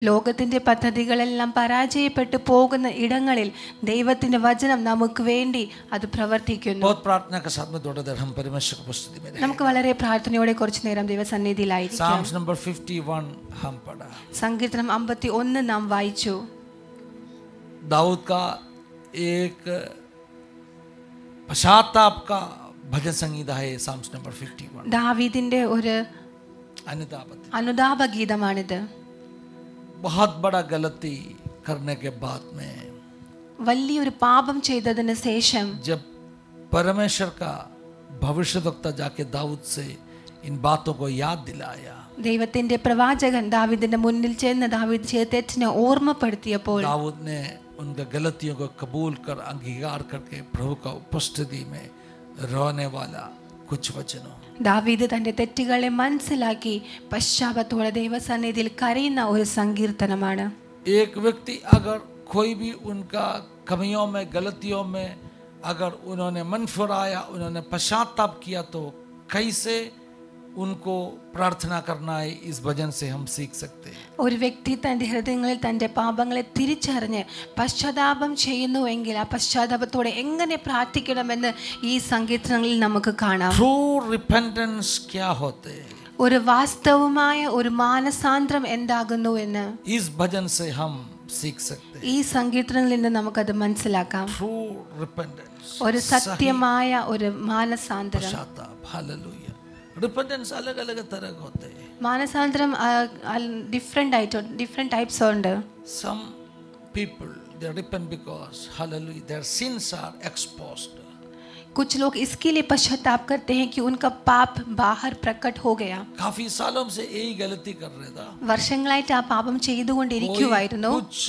ലോകത്തിന്റെ പദ്ധതികളെല്ലാം പരാജയപ്പെട്ടു പോകുന്ന ഇടങ്ങളിൽ ദൈവത്തിന്റെ വചനം നമുക്ക് വേണ്ടി അത് പ്രവർത്തിക്കുന്നു. നമുക്ക് വളരെ പ്രാർത്ഥനയോടെ കുറച്ചു നേരം ദൈവസന്നിധിയിലായിരിക്കാം. സങ്കീർത്തനം 51 നാം വായിച്ചു. दाऊद का एक पश्चाताप का भजन संगीत है साम्स नंबर 51. ദാവീദിന്റെ ഒരു അനുതാപ ഗീതമാണിത്. बहुत बड़ा गलती करने के बाद में വലിയൊരു പാപം ചെയ്തതിന് ശേഷം जब परमेश्वर का भविष्यद्वक्ता जाके दाऊद से इन बातों को याद दिलाया, ദൈവത്തിന്റെ പ്രവാചകൻ ദാവീദിന്റെ മുന്നിൽ ചെന്ന് ദാവീദ് ചെയ്ത തെറ്റിനെ ഓർമ്മപ്പെടുത്തിയപ്പോൾ दाऊद ने उनके गलतियों को कबूल कर अंगीकार करके प्रभु का उपस्थिति में रोने वाला कुछ वचनों, ദാവീദ് തന്റെ തെറ്റുകളെ മനസ്സിലാക്കി പശ്ചാത്താപത്തോടെ ദൈവസന്നിധിയിൽ കരയുന്ന ഒരു സങ്കീർത്തനമാണ്. एक व्यक्ति अगर कोई भी उनका कमियों में गलतियों में अगर उन्होंने मन फिराया, उन्होंने पश्चाताप किया, तो कैसे उनको प्रार्थना करना है, इस भजन से हम सीख सकते हैं. ഒരു വ്യക്തി തന്റെ ഹൃദയങ്ങളിൽ തന്റെ പാപങ്ങളെ തിരിച്ചറിഞ്ഞ് പശ്ചാത്താപം ചെയ്യുന്നുവെങ്കിൽ ആ പശ്ചാത്താപത്തോടെ എങ്ങനെ പ്രാർത്ഥിക്കണമെന്ന് ഈ സങ്കീർത്തനങ്ങളിൽ നമുക്ക് കാണാം. True repentance क्या होते हैं? ഒരു വാസ്തവമായ ഒരു മാനസാന്തരം എന്താകുന്നു എന്ന് इस भजन से हम सीख सकते हैं. ഈ സങ്കീർത്തനങ്ങളിൽ നിന്ന് നമുക്കത് മനസ്സിലാക്കാം. True repentance, ഒരു സത്യമായ ഒരു മാനസാന്തരം. हालेलुया. रिपेंटेंस अलग अलग तरह के होते हैं. മാനസാന്തരം ഡിഫറെന്റ് ടൈപ്സ് ഉണ്ട്. Some people they repent because hallelujah their sins are exposed. कुछ लोग इसके लिए पश्चाताप करते हैं कि उनका पाप बाहर प्रकट हो गया. काफी सालों से यही गलती कर रहा था. വർഷങ്ങളായിട്ട് ആ പാപം ചെയ്തുകൊണ്ടിരിക്കുകയായിരുന്നു. कुछ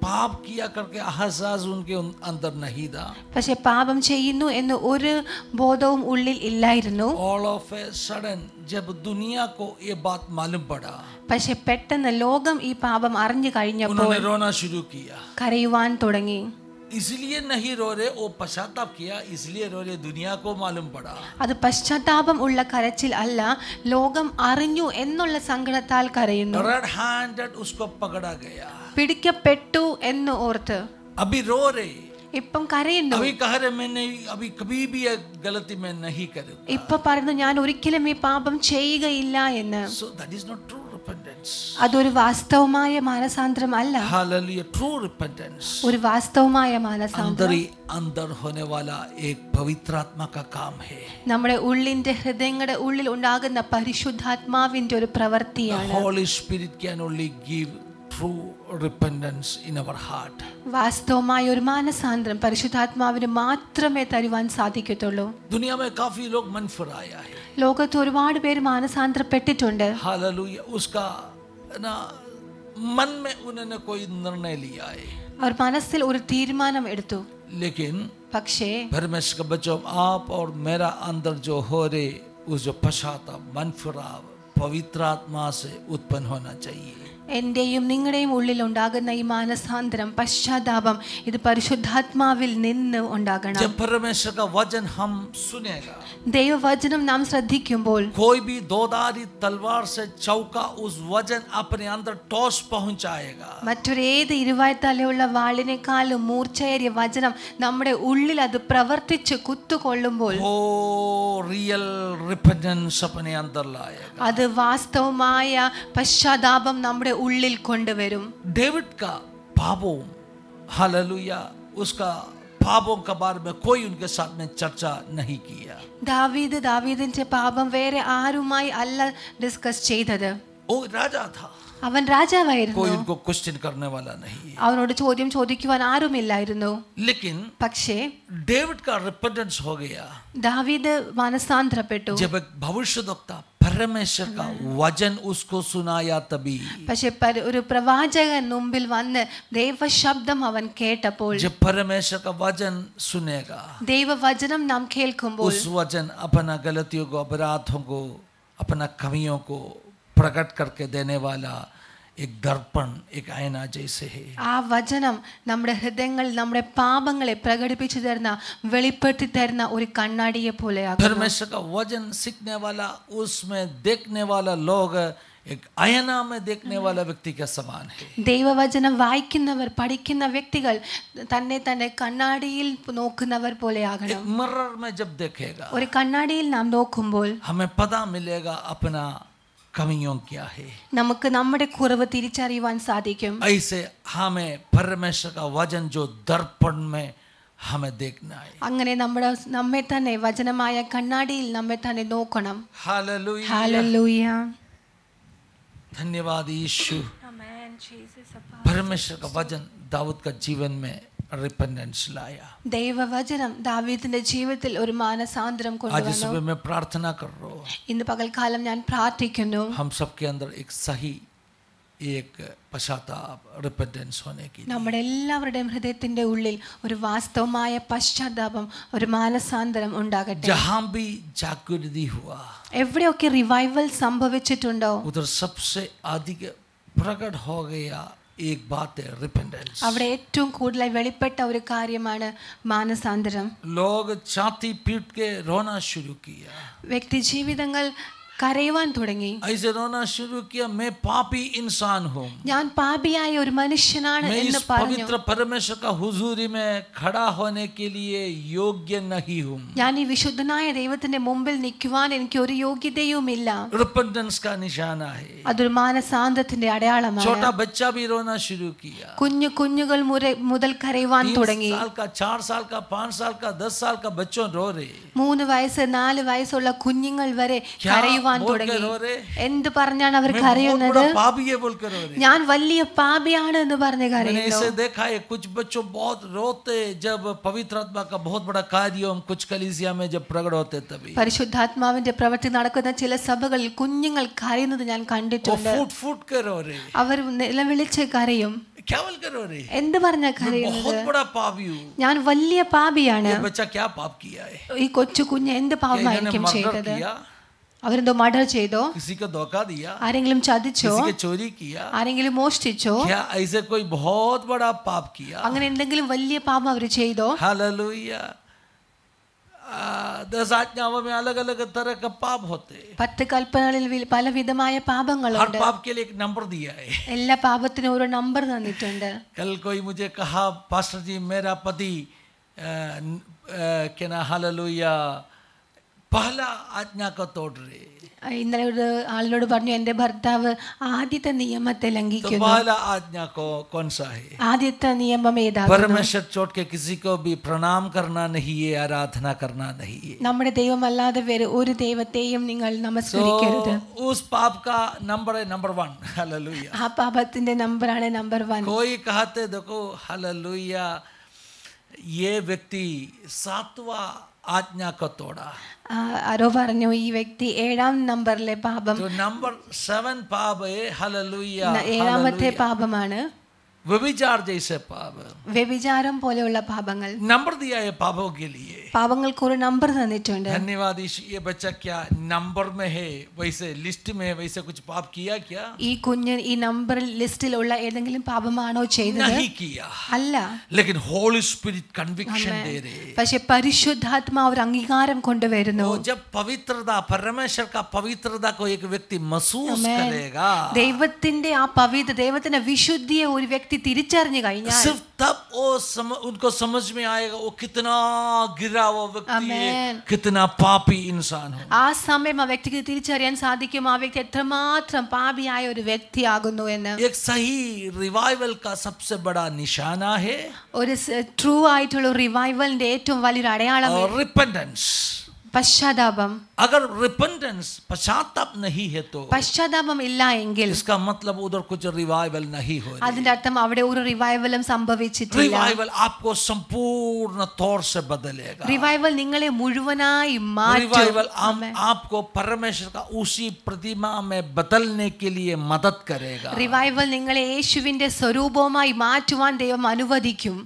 पाप किया करके अहसास उनके अंदर नहीं था. പക്ഷേ പാപം ചെയ്യുന്നു എന്ന് ഒരു ബോധവും ഉള്ളിൽ ഇല്ലായിരുന്നു. All of a sudden जब दुनिया को ये बात मालूम पड़ा, പക്ഷേ പെട്ടെന്ന് ലോകം ഈ പാപം അറിഞ്ഞു കഴിഞ്ഞപ്പോൾ उन्होंने रोना शुरू किया. കരയുവാൻ തുടങ്ങി. इसलिए नहीं रो रहे, वो पश्चाताप किया इसलिए रो रहे, दुनिया को मालूम पड़ा. അത് പശ്ചാത്താപം ഉള്ള കരച്ചിൽ അല്ല, ലോകം അറിഞ്ഞു എന്നുള്ള സങ്കടത്താൽ കരയുന്നു. रेड हैंडेड उसको पकड़ा गया. പിടിക്കപ്പെട്ടു എന്ന് ഓർത്ത് अभी रो रहे, ഇപ്പം കരയുന്നു. अभी कह रहे मैं नहीं, अभी कभी भी ये गलती मैं नहीं करूंगा. ഇപ്പൊ പറയുന്നു ഞാൻ ഒരിക്കലും ഈ പാപം ചെയ്യുകയില്ല എന്ന്. So that is not true repentance. അതൊരു വാസ്തവമായ മാനസാന്തരം അല്ല. Hallelujah. True repentance ഒരു വാസ്തവമായ മാനസാന്തരം अंदर होने वाला एक पवित्र आत्मा का काम है. നമ്മുടെ ഉള്ളിന്റെ ഹൃദയങ്ങളുടെ ഉള്ളിൽ ഉണ്ടാകുന്ന പരിശുദ്ധാത്മാവിന്റെ ഒരു പ്രവൃത്തിയാണ്. Holy Spirit can only give true repentance in our heart. വാസ്തവമായ ഒരു മാനസാന്തരം പരിശുദ്ധാത്മാവിന് മാത്രമേ തരുവാൻ സാധിക്കത്തുള്ളൂ. दुनिया में काफी लोग मन फिराया है. ലോകത്ത് ഒരുപാട് പേര് മാനസാന്തരപ്പെട്ടിട്ടുണ്ട്. हालेलुया. उसका ना मन में उन्होंने कोई निर्णय लिया है, അവർ മനസ്സിൽ ഒരു തീരുമാനം എടുത്തു. लेकिन പക്ഷേ परमेश्वर के बच्चों, आप और मेरा अंदर जो हो रहे उस जो पश्चाताप मन फिराव पवित्र आत्मा से उत्पन्न होना चाहिए. എന്റെയും നിങ്ങളുടെയും ഉള്ളിൽ ഉണ്ടാകുന്ന ഈ മാനസാന്തരം പശ്ചാത്താപം ഇത് പരിശുദ്ധാത്മാവിൽ നിന്ന് ഉണ്ടാകണം. जब परमेश्वर का वचन हम सुनेगा, ദൈവവചനം നാം ശ്രദ്ധിക്കുമ്പോൾ कोई भी दोधारी तलवार से चौका उस वचन अपने अंदर टॉस पहुंचाएगा. മറ്റൊരേത് ഇരുവായ്ത്തലയുള്ള വാളിനേക്കാളും മൂർച്ചയേറിയ വചനം നമ്മുടെ ഉള്ളിൽ അത് പ്രവർത്തിച്ച് കുത്തുകൊള്ളുമ്പോൾ वो रियल रिपेंटेंस अपने अंदर लाएगा. അത് വാസ്തവമായ പശ്ചാത്താപം നമ്മുടെ ഉള്ളിൽ കൊണ്ടുവരും. डेविड का पापों, हालेलुया, उसका पापों के बारे में कोई उनके साथ में चर्चा नहीं किया. ദാവീദിന്റെ പാപം വേറെ ആരുമായി അല്ല ഡിസ്കസ് ചെയ്തത്. वो राजा था, അവൻ രാജാവായിരുന്നു. कोई उनको क्वेश्चन करने वाला नहीं. അവനോട് ചോദ്യം ചോദിക്കുവാൻ ആരുമില്ലായിരുന്നു. लेकिन പക്ഷേ डेविड का रिपेंटेंस हो गया ദാവീദ് മാനസാന്തരപ്പെട്ടു. जब एक भविष्यद्वक्ता परमेश्वर का वचन उसको सुनाया तभी. പക്ഷേ ഒരു പ്രവാചകൻ മുമ്പിൽ വന്ന് ദൈവശബ്ദം അവൻ കേട്ടപ്പോൾ, जब परमेश्वर का वचन सुनेगा, ദൈവവചനം നാം കേൾക്കുമ്പോൾ उस वचन अपना गलतियों को, अपराधों को, अपना कमियों को प्रकट करके देने वाला एक दर्पण, एक आईना जैसे है. ആ വചനം നമ്മുടെ ഹൃദയങ്ങളിൽ നമ്മുടെ പാപങ്ങളെ പ്രകടിപ്പിച്ചു തരുന്ന വെളിപ്പെടുത്തി തരുന്ന ഒരു കണ്ണാടിയെ പോലെയാകുന്നു. परमेश्वर का वचन सीखने वाला, उसमें देखने वाला लोग एक आईना में देखने वाला व्यक्ति के समान है. ദൈവവചനം വായിക്കുന്നവർ പഠിക്കുന്ന വ്യക്തികൾ തന്നെ തന്നെ കണ്ണാടിയിൽ നോക്കുന്നവർ പോലെയാകണം. एक मिरर में जब देखेगा ഒരു കണ്ണാടിയിൽ നാം നോക്കുമ്പോൾ हमें पता मिलेगा अपना कमियों क्या है. നമുക്ക് നമ്മുടെ കുറവ് തിരിച്ചറിയുവാൻ സാധിക്കും. ऐसे हमें परमेश्वर का वचन जो दर्पण में हमें देखना है. അങ്ങനെ നമ്മെ തന്നെ വചനമായ കണ്ണാടിയിൽ നമ്മെ തന്നെ നോക്കണം. हालेलुया. ഹല്ലേലൂയ. धन्यवाद यीशु. ആമേൻ ജീസസ്. परमेश्वर का वचन दाऊद का जीवन में रिपेंटेंस लाया. ദൈവവചനം ദാവീദിന്റെ ജീവിതത്തിൽ ഒരു മാനസാന്തരം आज കൊണ്ടുവന്നു. सुबह मैं प्रार्थना कर रहा हूँ ഇന്ന് പകൽക്കാലം ഞാൻ പ്രാർത്ഥിക്കുന്നു हम सबके अंदर एक सही एक पश्चाताप रिपेंटेंस होने की. നമ്മുടെ എല്ലാവരുടെയും ഹൃദയത്തിന്റെ ഉള്ളിൽ ഒരു വാസ്തവമായ പശ്ചാത്താപം ഒരു മാനസാന്തരം ഉണ്ടാകട്ടെ. जहाँ भी जागृति हुआ എവിടെയൊക്കെ റിവൈവൽ സംഭവിച്ചിട്ടുണ്ടോ उधर सबसे अधिक प्रकट हो गया एक बात है रिपेंटेंस. അവിടെ ഏറ്റവും കൂടുതലായി വെളിപ്പെട്ട ഒരു കാര്യമാണ് മാനസാന്തരം. लोग छाती पीट के रोना शुरू किया. വ്യക്തി ജീവിതങ്ങൾ കരയുവാൻ തുടങ്ങി. ऐसे रोना शुरू किया मैं पापी इंसान हूँ. ഞാൻ പാപിയായ ഒരു മനുഷ്യനാണ് मैं എന്ന് इस പറഞ്ഞു. पवित्र परमेश्वर का हुजूरी में खड़ा होने के लिए योग्य नहीं हूँ. ഞാൻ ഈ വിശുദ്ധനായ ദൈവത്തിന്റെ മുമ്പിൽ നിൽക്കുവാൻ എനിക്ക് ഒരു യോഗ്യതയുമില്ല. रिपेंटेंस का निशाना है. അതൊരു മാനസാന്തരത്തിന്റെ അടയാളമാണ്. छोटा बच्चा भी रोना शुरू किया. കുഞ്ഞുകൾ മുതൽ കരയുവാൻ 3 തുടങ്ങി. साल का 4 साल का 5 साल का 10 साल का बच्चों रो रहे. 3 വയസ്സ് 4 വയസ്സുള്ള കുഞ്ഞുങ്ങൾ വരെ കരയുവാൻ തുടങ്ങി. എന്ത് പറഞ്ഞാണ് അവർ കരയുന്നത്? ഞാൻ വലിയ പാപിയാണ് എന്ന് പറഞ്ഞ് കരയുന്നു. ऐसे देखा है कुछ बच्चों बहुत रोते जब पवित्र आत्मा का बहुत बड़ा कार्य कुछ कलीसिया में जब प्रकट होते तभी. പരിശുദ്ധാത്മാവിന്റെ പ്രവൃത്തി നടക്കുന്ന ചില സഭകളിൽ കുഞ്ഞുങ്ങൾ കരയുന്നത് ഞാൻ കണ്ടിട്ടുണ്ട്. फूट कर रो रहे. അവർ നിലവിളിച്ച് കരയും. क्या बोल कर रो रहे? എന്ത് പറഞ്ഞാ കരയുന്നത്? बहुत बड़ा पापी हूँ. ഞാൻ വലിയ പാപിയാണ്. ये बच्चा क्या पाप किया है? ഈ കൊച്ചു കുഞ്ഞ് എന്ത് പാപമായിരിക്കും ചെയ്തത്? അവരെന്തോ മർഡർ ചെയ്തോ? किसी को धोखा दिया? ആരെങ്കിലും ചതിച്ചോ? किसी के चोरी किया? ആരെങ്കിലും മോഷ്ടിച്ചോ? क्या ऐसे कोई बहुत बड़ा पाप किया? അങ്ങനെ എന്തെങ്കിലും വലിയ പാപം അവർ ചെയ്തോ? हालेलुया. 10 आज्ञाओं में अलग अलग तरह का पाप होते हैं. 10 കൽപ്പനകളിൽ പലവിധമായ हर പാപങ്ങളുണ്ട്. पाप के लिए एक नंबर दिया है. എല്ലാ പാപത്തിനും ഒരു നമ്പർ തന്നിട്ടുണ്ട്. कल कोई मुझे कहा पास्टर जी मेरा पति क्या ना हालेलुया पहला आज्ञा को तोड़ रहे. ഇന്നലെ ഒരു ആളിനോട് പറഞ്ഞു എന്റെ ഭർത്താവ് ആദ്യത്തെ നിയമത്തെ तो ലംഘിക്കുന്നു. पहला आज्ञा को कौन सा है? ആദ്യത്തെ നിയമം ഏതാണ്? परमेश्वर छोड़ के किसी को भी प्रणाम करना नहीं है, आराधना करना नहीं है. നമ്മുടെ ദൈവമല്ലാതെ വേറെ ഒരു ദൈവത്തെയും നിങ്ങൾ നമസ്കരിക്കരുത്. तो उस पाप का नंबर है नंबर 1. हालेलुया. ആ പാപത്തിന്റെ നമ്പറാണ് നമ്പർ 1. कोई कहते देखो हालेलुया ये व्यक्ति 7वां आज्ञा को तोड़ा. ആരോ പറഞ്ഞു ഈ വ്യക്തി 7ാം നമ്പറിലെ പാപം. जो नंबर 7 पाप है हालेलुया. 7ാമത്തെ പാപമാണ് व्यभिचार जैसे पाप. വ്യഭിചാരം പോലെയുള്ള പാപങ്ങൾ. नंबर दिया है पापों के लिए. പാപങ്ങൾക്ക് ഒരു നമ്പർ തന്നിട്ടുണ്ട്. धन्यवाद यीशु. ये बच्चा क्या नंबर में है वैसे लिस्ट में है वैसे कुछ पाप किया क्या? ഈ കുഞ്ഞ് ഈ നമ്പർ ലിസ്റ്റിലുള്ള ഏതെങ്കിലും പാപമാണോ ചെയ്തത്? नहीं किया. അല്ല. लेकिन होली स्पिरिट कन्विक्शन दे रहे. പക്ഷെ പരിശുദ്ധാത്മാവ് ഒരു അംഗീകാരം കൊണ്ടുവരുന്നു. जब पवित्रता परमेश्वर का पवित्रता को एक व्यक्ति महसूस करेगा ദൈവത്തിന്റെ ആ ദൈവത്തിന്റെ വിശുദ്ധിയെ ഒരു വ്യക്തി തിരിച്ചറിഞ്ഞു കഴിഞ്ഞാൽ सिर्फ तब वो उनको समझ में आएगा वो कितना गिरा वो व्यक्ति है, कितना पापी इंसान है. ആ സമയം ആ വ്യക്തിക്ക് തിരിച്ചറിയാൻ സാധിക്കും ആ വ്യക്തി എത്രമാത്രം പാപിയായ ഒരു വ്യക്തിയാകുന്നു എന്ന്. एक सही रिवाइवल का सबसे बड़ा निशाना है ഒരു ട്രൂ ആയിട്ടുള്ള റിവൈവലിന്റെ ഏറ്റവും വലിയൊരു അടയാളം रिपेंटेंस. പശ്ചാത്താപം. अगर रिपेंटेंस पश्चाताप नहीं है तो പശ്ചാത്താപം ഇല്ല എങ്കിൽ इसका मतलब उधर कुछ रिवाइवल नहीं हो रही. അതിന്റെ അർത്ഥം അവിടെ ഒരു റിവൈവലും സംഭവിച്ചിട്ടില്ല. रिवाइवल आपको संपूर्ण तौर से बदलेगा. റിവൈവൽ നിങ്ങളെ മുഴുവനായി മാറ്റും. रिवाइवल आपको परमेश्वर का उसी प्रतिमा में बदलने के लिए मदद करेगा. റിവൈവൽ നിങ്ങളെ യേശുവിന്റെ സ്വരൂപവുമായി മാറ്റുവാൻ ദൈവം അനുവദിക്കും.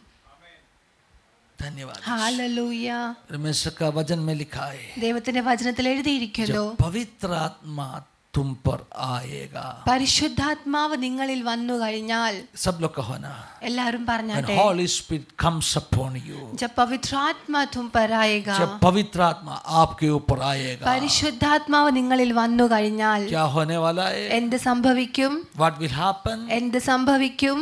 धन्यवाद. ഹല്ലേലൂയ. परमेश्वर का वचन में लिखा है ദൈവത്തിന്റെ വചനത്തിൽ എഴുതിയിരിക്കുന്നു जब पवित्र आत्मा तुम पर आएगा. പരിശുദ്ധാത്മാവ് നിങ്ങളിൽ വന്നു കഴിഞ്ഞാൽ सब लोग कहो ना. എല്ലാവരും When പറഞ്ഞാട്ടെ Holy Spirit comes upon you, जब पवित्र आत्मा तुम पर आएगा, जब पवित्र आत्मा आपके ऊपर आएगा, പരിശുദ്ധാത്മാവ് നിങ്ങളിൽ വന്നു കഴിഞ്ഞാൽ क्या होने वाला है? എന്ത് സംഭവിക്കും? What will happen? എന്ത് സംഭവിക്കും?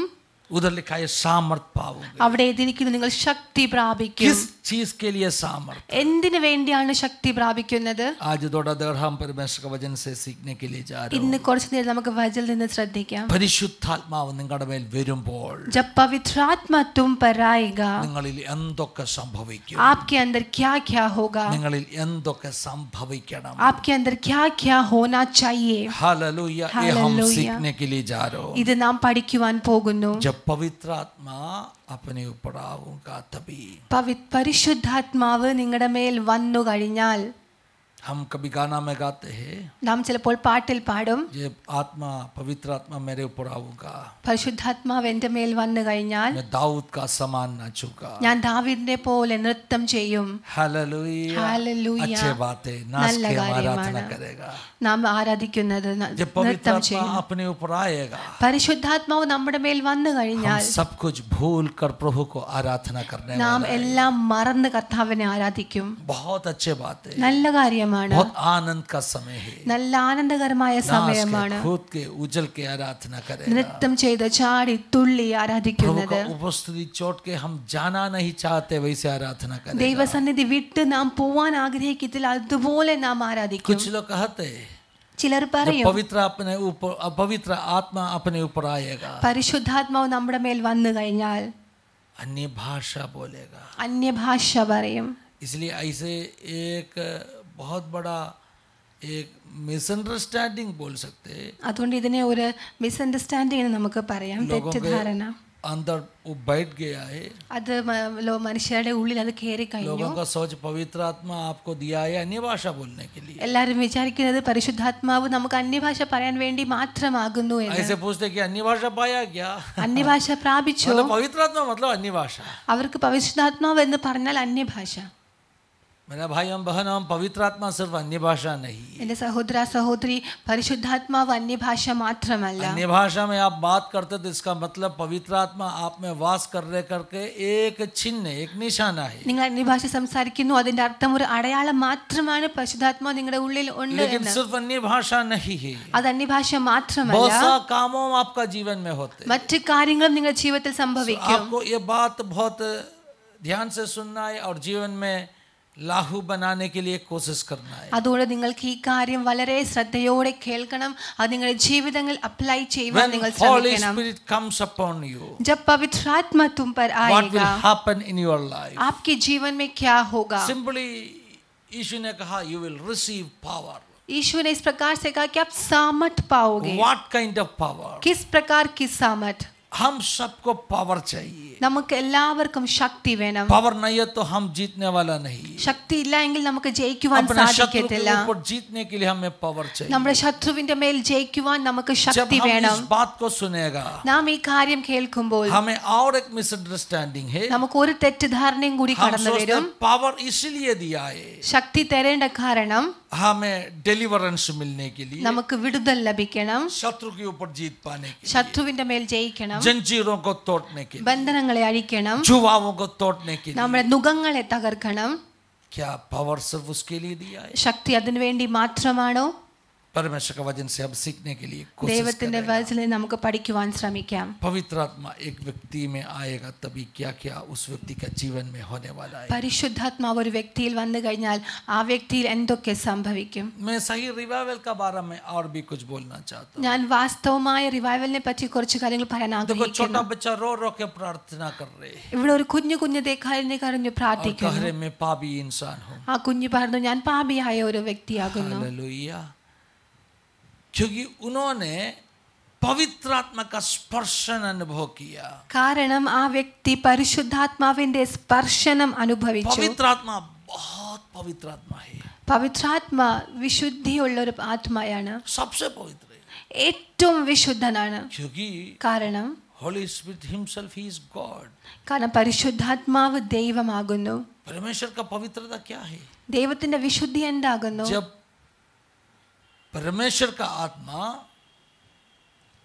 उधर लिखा है सामर्थ पाओगे. അവിടെ എഴുതിയിരിക്കുന്നു നിങ്ങൾ ശക്തി പ്രാപിക്കും. किस चीज के लिए सामर्थ? എന്തിനു വേണ്ടിയാണ് ശക്തി പ്രാപിക്കുന്നത്? आज थोड़ा देर हम परमेश्वर का वचन से सीखने के लिए जा रहे ഇന്ന് हैं. കുറച്ചു നേരം നമുക്ക് വചനത്തിൽ നിന്ന് ശ്രദ്ധിക്കാം. പരിശുദ്ധാത്മാവ് നിങ്ങളുടെ മേൽ വരുമ്പോൾ जब पवित्र आत्मा तुम पर आएगा, നിങ്ങളിൽ എന്തൊക്കെ സംഭവിക്കും? आपके अंदर क्या क्या होगा? നിങ്ങളിൽ എന്തൊക്കെ സംഭവിക്കണം? आपके अंदर क्या क्या होना चाहिए? हालेलुया. ये हम हालेलुया. सीखने के लिए जा रहे हो. ഇത് നാം പഠിക്കുവാൻ പോകുന്നു. जब पवित्र आत्मा अपने ऊपर आऊंगा तभी. പരിശുദ്ധാത്മാവ് നിങ്ങളുടെ മേൽ വന്നു കഴിഞ്ഞാൽ हम कभी गाना में गाते हैं, നാം ചിലപ്പോൾ പാട്ടിൽ പാടും, जब आत्मा पवित्र आत्मा मेरे ऊपर आऊंगा, പരിശുദ്ധാത്മാവ് എൻ്റെ മേൽ വന്നു കഴിഞ്ഞാൽ मैं दाऊद का समान नाचूंगा. ഞാൻ ദാവീദിനെ പോലെ നൃത്തം ചെയ്യും. हालेलुया. हालेलुया. अच्छे बातें नाच നല്ല के हम आराधना കാര്യമാണ്. करेगा. നാം ആരാധിക്കുന്നത് जब पवित्र നൃത്തം आत्मा ചെയ്യും. अपने ऊपर आएगा, പരിശുദ്ധാത്മാവ് നമ്മുടെ മേൽ വന്നു हम കഴിഞ്ഞാൽ सब कुछ भूल कर प्रभु को आराधना करने നാം वाला है. എല്ലാം മറന്ന് കർത്താവിനെ ആരാധിക്കും. बहुत अच्छे बात है. നല്ല കാര്യമാണ്. बहुत आनंद का समय है. നല്ല ആനന്ദകരമായ नाच സമയമാണ്. के खुद के उजल के आराधना करेगा. നൃത്തം ചെയ്ത് ചാടി തുള്ളി प्रभु ആരാധിക്കുന്നത്. का उपस्थिति छोड़ के हम जाना नहीं चाहते, वैसे आराधना करेगा. ദൈവസന്നിധി വിട്ട് നാം പോവാൻ ആഗ്രഹിക്കത്തില്ല, അതുപോലെ നാം ആരാധിക്കും. कुछ लोग कहते हैं ചിലർ जब പറയും पवित्र आत्मा अपने ऊपर आएगा, പരിശുദ്ധാത്മാവ് നമ്മുടെ മേൽ വന്നു കഴിഞ്ഞാൽ अन्य भाषा बोलेगा. അന്യഭാഷ പറയും. इसलिए ऐसे एक बहुत बड़ा एक मिसअंडरस्टैंडिंग बोल सकते हैं. അതുകൊണ്ട് ഇതിനെ ഒരു മിസ്അണ്ടർസ്റ്റാൻഡിംഗ് എന്ന് നമുക്ക് പറയാം, लोगों തെറ്റിദ്ധാരണ. के अंदर वो बैठ गया है. അത് മനുഷ്യരുടെ ഉള്ളിൽ അത് കയറി കഴിഞ്ഞു. लोगों का सोच पवित्र आत्मा आपको दिया है अन्य भाषा बोलने के लिए. എല്ലാവരും വിചാരിക്കുന്നത് പരിശുദ്ധാത്മാവ് നമുക്ക് അന്യഭാഷ പറയാൻ വേണ്ടി മാത്രമാകുന്നു എന്ന്. ऐसे पूछते कि अन्य भाषा पाया क्या? അന്യഭാഷ പ്രാപിച്ചോ? मतलब पवित्र आत्मा मतलब अन्य भाषा. അവർക്ക് പരിശുദ്ധാത്മാവ് എന്ന് പറഞ്ഞാൽ അന്യഭാഷ. मेरा भाई हम बहन, हम पवित्र आत्मा सिर्फ अन्य भाषा नहीं. എന്റെ സഹോദര സഹോദരി, പരിശുദ്ധാത്മാവ് അന്യഭാഷ മാത്രമല്ല. अन्य भाषा में आप बात करते तो इसका मतलब पवित्र आत्मा आप में वास कर रहे करके एक चिन्ह, एक निशाना है. നിങ്ങൾ അന്യഭാഷ സംസാരിക്കുന്നു, അതിന്റെ അർത്ഥം ഒരു അടയാളം മാത്രമാണ് പരിശുദ്ധാത്മാവ് നിങ്ങളുടെ ഉള്ളിൽ ഉണ്ട് लेकिन എന്ന്. सिर्फ अन्य भाषा नहीं है. അത് അന്യഭാഷ बहुत മാത്രമല്ല, सा कामों आपका जीवन में होते हैं. മറ്റു കാര്യങ്ങളും നിങ്ങളുടെ ജീവിതത്തിൽ സംഭവിക്കും. आपको ये बात बहुत ध्यान से सुनना है और जीवन में लाहू बनाने के लिए कोशिश करना है. അതുകൊണ്ട് നിങ്ങൾക്ക് ഈ കാര്യം വളരെ ശ്രദ്ധയോടെ കേൾക്കണം, അത് നിങ്ങളുടെ ജീവിതങ്ങളിൽ അപ്ലൈ ചെയ്യുവാൻ When നിങ്ങൾ Holy ശ്രമിക്കണം. Spirit comes upon you, जब पवित्र आत्मा तुम पर what will आएगा, happen in your life? आपके जीवन में क्या होगा? Simply यीशु ने कहा you will receive power. यीशु ने इस प्रकार से कहा कि आप सामर्थ पाओगे. What kind of power? किस प्रकार की सामर्थ? हम सबको पावर चाहिए. നമുക്ക് എല്ലാവർക്കും ശക്തി വേണം. पावर नहीं है तो हम जीतने वाला नहीं. ശക്തി ഇല്ല എങ്കിൽ നമുക്ക് ജയിക്കുവാൻ अपने शत्रु के സാധിക്കത്തില്ല. ऊपर जीतने के लिए हमें पावर चाहिए. നമ്മുടെ ശത്രുവിന്റെ മേൽ ജയിക്കുവാൻ നമുക്ക് जब ശക്തി हम വേണം. इस बात को सुनेगा, നാം ഈ കാര്യം കേൾക്കുമ്പോൾ हमें और एक मिसअंडरस्टैंडिंग है. നമുക്ക് ഒരു തെറ്റിദ്ധാരണയും കൂടി हम കടന്നു सोचते വരും. हैं पावर इसलिए दिया है ശക്തി തരേണ്ട കാരണം हमें डिलीवरेंस मिलने के लिए, നമുക്ക് വിടുതൽ ലഭിക്കണം, शत्रु के ऊपर जीत पाने के लिए, ശത്രുവിന്റെ മേൽ ജയിക്കണം, जंजीरों को तोड़ने के लिए, ബന്ധനങ്ങളെ അഴിക്കണം, जुवाओं को तोड़ने के लिए. നമ്മുടെ നുകങ്ങളെ തകർക്കണം. क्या पावर सिर्फ उसके लिए दिया है? ശക്തി അതിനു വേണ്ടി മാത്രമാണോ? परमेश्वर का वचन से हम सीखने के लिए कोशिश ദൈവത്തിന്റെ करेंगे. വചനം നമുക്ക് പഠിക്കുവാൻ ശ്രമിക്കാം. पवित्र आत्मा एक व्यक्ति में आएगा तभी क्या क्या उस व्यक्ति का जीवन में होने वाला है. പരിശുദ്ധാത്മാവ് ഒരു വ്യക്തിയിൽ വന്നു കഴിഞ്ഞാൽ ആ വ്യക്തിയിൽ എന്തൊക്കെ സംഭവിക്കും? मैं सही रिवाइवल का बारे में और भी कुछ बोलना चाहता हूँ. ഞാൻ വാസ്തവമായ റിവൈവലിനെ പറ്റി കുറച്ച് കാര്യങ്ങൾ പറയാൻ देखो, ആഗ്രഹിക്കുന്നു. छोटा बच्चा रो रो के प्रार्थना कर रहे हैं ഇവിടെ ഒരു കുഞ്ഞു കരഞ്ഞു और कह പ്രാർത്ഥിക്കുന്നു. रहे मैं पापी इंसान हूँ. ആ കുഞ്ഞു പറഞ്ഞു ഞാൻ പാപിയായ ഒരു വ്യക്തിയാകുന്നു. हालेलुया. क्योंकि उन्होंने पवित्र आत्मा का स्पर्शन अनुभव किया. കാരണം ആ വ്യക്തി പരിശുദ്ധാത്മാവിന്റെ സ്പർശനം അനുഭവിച്ചു. पवित्र आत्मा बहुत पवित्र आत्मा है. പവിത്രാത്മ വിശുദ്ധിയുള്ള ഒരു ആത്മായാണ്, सबसे पवित्र है. ഏറ്റവും വിശുദ്ധനാണ്. क्योंकि കാരണം Holy Spirit himself he is God. പരിശുദ്ധാത്മാവ് ദൈവമാകുന്നു. परमेश्वर का पवित्रता क्या है? ദൈവത്തിന്റെ വിശുദ്ധി എന്താകുന്നു? जब परमेश्वर का आत्मा,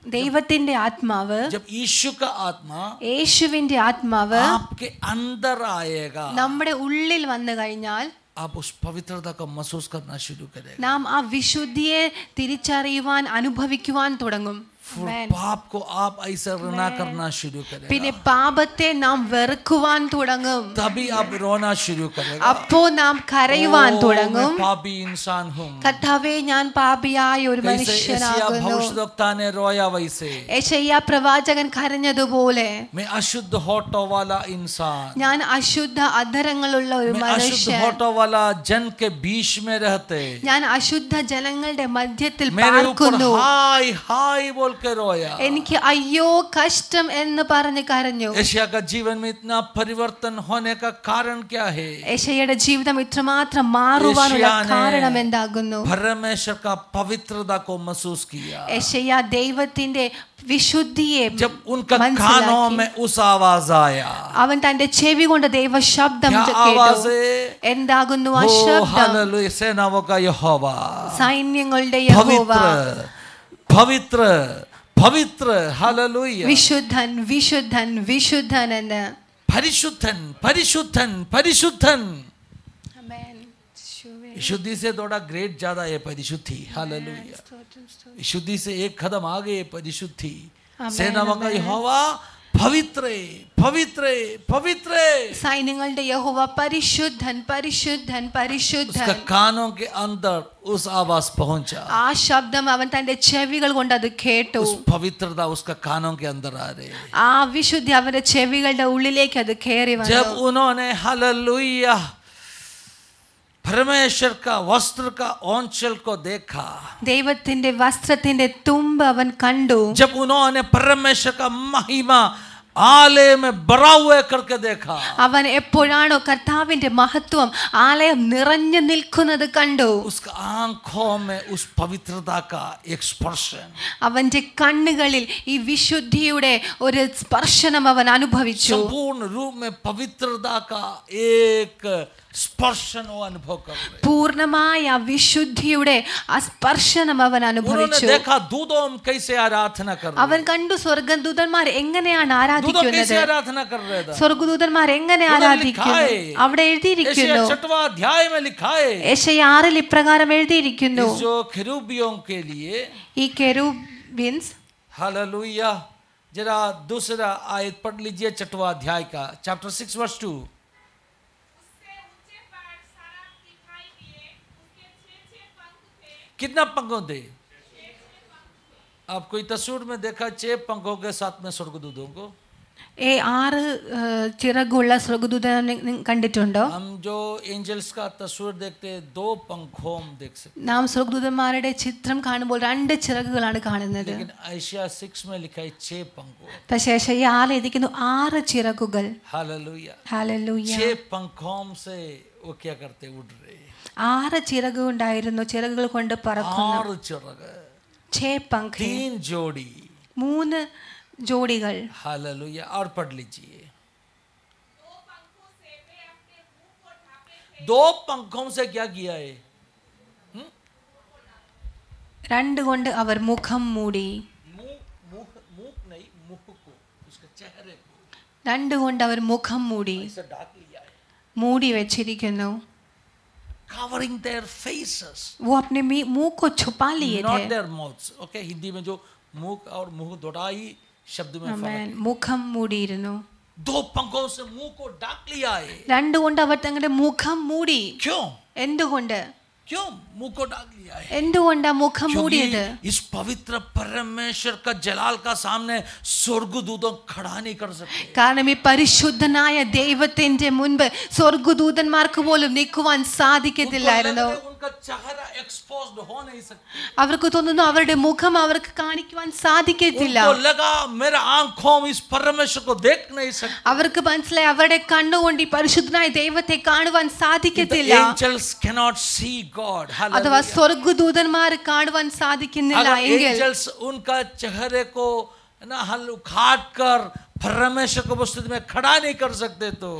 ദൈവത്തിന്റെ ആത്മാവ്, जब यीशु का आत्मा യേശുവിന്റെ ആത്മാവ് आपके अंदर आएगा, നമ്മുടെ ഉള്ളിൽ വന്നു കഴിഞ്ഞാൽ आप उस पवित्रता को महसूस करना शुरू करेंगे। നാം ആ വിശുദ്ധിയെ തിരിച്ചറിയുവാൻ അനുഭവിക്കുവാൻ തുടങ്ങും. पाप को आप ऐसा रोना करना शुरू करेंगे, പിന്നെ പാപത്തെ നാം വെറുക്കുവാൻ തുടങ്ങും. तभी आप रोना शुरू करेंगे। അപ്പോൾ നാം കരയുവാൻ തുടങ്ങും. मैं पापी इंसान हूँ, കർത്താവേ ഞാൻ പാപിയായ ഒരു जैसे മനുഷ്യനാകുന്നു. भविष्यद्वक्ता ने रोया वैसे യെശയ്യാ പ്രവാചകൻ കരഞ്ഞതുപോലെ मैं अशुद्ध होठों वाला इंसान, ഞാൻ അശുദ്ധ അധരങ്ങളുള്ള ഒരു मैं अशुद्ध മനുഷ്യൻ, होठों वाला जन के बीच में रहते, ഞാൻ അശുദ്ധ ജനങ്ങളുടെ മധ്യത്തിൽ मेरे ऊपर പാർക്കുന്നു. हाय हाय बोल के रोया। എനിക്ക് അയ്യോ കഷ്ടം എന്ന് പറഞ്ഞ് കരഞ്ഞു. एशिया का जीवन में इतना परिवर्तन होने का कारण क्या है? യെശയ്യയുടെ ജീവിതം ഇത്രമാത്രം മാറുവാനുള്ള യെശയ്യാനെ കാരണം എന്താകുന്നു? परमेश्वर का पवित्रता को महसूस किया। യെശയ്യ ദൈവത്തിന്റെ വിശുദ്ധിയെ जब उनका कानों മനസ്സിലാക്കി. में उस आवाज आया, അവൻ തന്റെ ചെവി കൊണ്ട് ദൈവ ശബ്ദം क्या കേട്ടു. आवाज है? എന്താകുന്നു ആ ओ ശബ്ദം? हालेलुया, सेनाओं का यहोवा, സൈന്യങ്ങളുടെ യഹോവ, पवित्र पवित्र पवित्र, हालेलुया, വിശുദ്ധൻ വിശുദ്ധൻ വിശുദ്ധൻ എന്ന്. परिशुद्धन परिशुद्धन परिशुद्धन। ആമേൻ. विशुद्धि से थोड़ा ग्रेड ज्यादा है परिशुद्धि, हालेलुया। विशुद्धि से एक कदम आगे है परिशुद्धि। आमेन, सेनाओं का आमेन। यहोवा पवित्र पवित्र पवित्र, സൈന്യങ്ങളുടെ യഹോവ പരിശുദ്ധൻ പരിശുദ്ധൻ പരിശുദ്ധൻ. उसका कानों के अंदर उस आवाज पहुंचा, ആ ശബ്ദം അവൻ തന്റെ ചെവികൾ കൊണ്ട് അത് കേട്ടു. उस पवित्रता उसका कानों के अंदर आ रहे। ആ വിശുദ്ധി അവന്റെ ചെവികളുടെ ഉള്ളിലേക്ക് അത് കയറി जब വന്നു. उन्होंने हालेलुया परमेश्वर का वस्त्र का औंचल को देखा, ദൈവത്തിന്റെ വസ്ത്രത്തിന്റെ തുമ്പ് അവൻ കണ്ടു. जब उन्होंने परमेश्वर का महिमा आलय में भरा हुआ करके देखा, അവൻ എപ്പോഴാണോ കർത്താവിന്റെ മഹത്വം ആലയം നിറഞ്ഞു നിൽക്കുന്നത് കണ്ടു. उसका आंखों में उस पवित्रता का एक स्पर्शन, അവന്റെ കണ്ണുകളിൽ ഈ വിശുദ്ധിയുടെ ഒരു സ്പർശനം അവൻ അനുഭവിച്ചു. संपूर्ण रूप में पवित्रता का एक स्पर्शन वो अनुभव कर रहे। പൂർണ്ണമായ ആ വിശുദ്ധിയുടെ ആ സ്പർശനം അവൻ उन्होंने അനുഭവിച്ചു. देखा दूतों कैसे आराधना कर रहे, അവൻ കണ്ടു സ്വർഗദൂതന്മാർ എങ്ങനെയാണ് दूतों ആരാധിക്കുന്നത്. कैसे आराधना कर रहे थे। സ്വർഗദൂതന്മാർ എങ്ങനെ ആരാധിക്കുന്നു അവിടെ എഴുതിയിരിക്കുന്നു. एशिया 6वां अध्याय में लिखा है, യെശയ്യാ 6 ഇപ്രകാരം എഴുതിയിരിക്കുന്നു. इस जो खिरूबियों के लिए, ഈ കെരൂബിൻസ്, हालेलुया, जरा दूसरा आयत पढ़ लीजिए 6वां अध्याय का, चैप्टर 6 वर्स 2। कितना पंखों थे? आप कोई तस्वीर में देखा 6 पंखों के साथ में स्वर्गदूतों को? 6 ചിറകുള്ള സ്വർഗദൂതനെ കണ്ടിട്ടുണ്ടോ? हम जो एंजल्स का तस्वीर देखते हैं 2 पंखों में देख सकते हैं, നാം സ്വർഗദൂതന്മാരുടെ ചിത്രം കാണുമ്പോൾ 2 ചിറകുകളാണ് കാണുന്നത്. लेकिन एशिया 6 में लिखा है 6 पंखों। പക്ഷേ യെശയ്യാ 6 എഴുതിയിരിക്കുന്നു 6 ചിറകുകൾ. Hallelujah, hallelujah. 6 पंखों से वो क्या करते, उड़ रहे, 6 ചിറക് ഉണ്ടായിരുന്നു, ചിറകുകൾ കൊണ്ട് പറക്കുന്നു. 6 चिरग, 6 पंख, 3 जोड़ी, 3 जोड़िകൾ. हालेलुया। और पढ़ लीजिए, 2 पंखों से क्या किया है? 2 കൊണ്ട് അവർ മുഖം മൂടി. मुख नहीं, मुख को, उसके चेहरे को 2 കൊണ്ട് അവർ മുഖം മൂടി, ऐसे ढक लिया है, മൂടി വെച്ചിരിക്കുന്നു. covering their faces, वो अपने मुंह को छुपा लिए not थे. their mouths. Okay, हिंदी में जो मुख और मुंह दोड़ा ही शब्द में फर्क ആമേൻ. है। മുഖം മൂടിയിരുന്നു. 2 पंखों से मुंह को ढक लिया है। 2 കൊണ്ട് അവർ തങ്ങളുടെ മുഖം മൂടി. क्यों? എന്തുകൊണ്ട്? क्यों मुंह को ढक लिया है? എന്തുകൊണ്ടാ മുഖം മൂടിയത്? क्योंकि इस पवित्र परमेश्वर का जलाल का सामने स्वर्गदूतों खड़ा नहीं कर सकते। കാരണം ഈ പരിശുദ്ധനായ ദൈവത്തിന്റെ മുൻപ് സ്വർഗ്ഗദൂതന്മാർക്ക് പോലും നിൽക്കുവാൻ സാധിക്കത്തില്ലായിരുന്നു. उनका चेहरा एक्सपोज्ड हो नहीं सकता। അവർക്ക് തോന്നുന്നു അവരുടെ മുഖം അവർക്ക് കാണിക്കുവാൻ സാധിക്കത്തില്ല. उनको लगा मेरा आंखों में इस परमेश्वर को देख नहीं सकता। അവർക്ക് മനസ്സിലായി അവരുടെ കണ്ണുകൊണ്ട് ഈ പരിശുദ്ധനായ ദൈവത്തെ കാണുവാൻ The സാധിക്കത്തില്ല. angels cannot see God. അഥവാ Hallelujah. സ്വർഗ്ഗദൂതന്മാർ കാണുവാൻ സാധിക്കുന്നില്ല अगर എങ്കിൽ angels उनका चेहरे को ना हल उखाड़ कर परमेश्वर को वो स्थिति में खड़ा नहीं कर सकते तो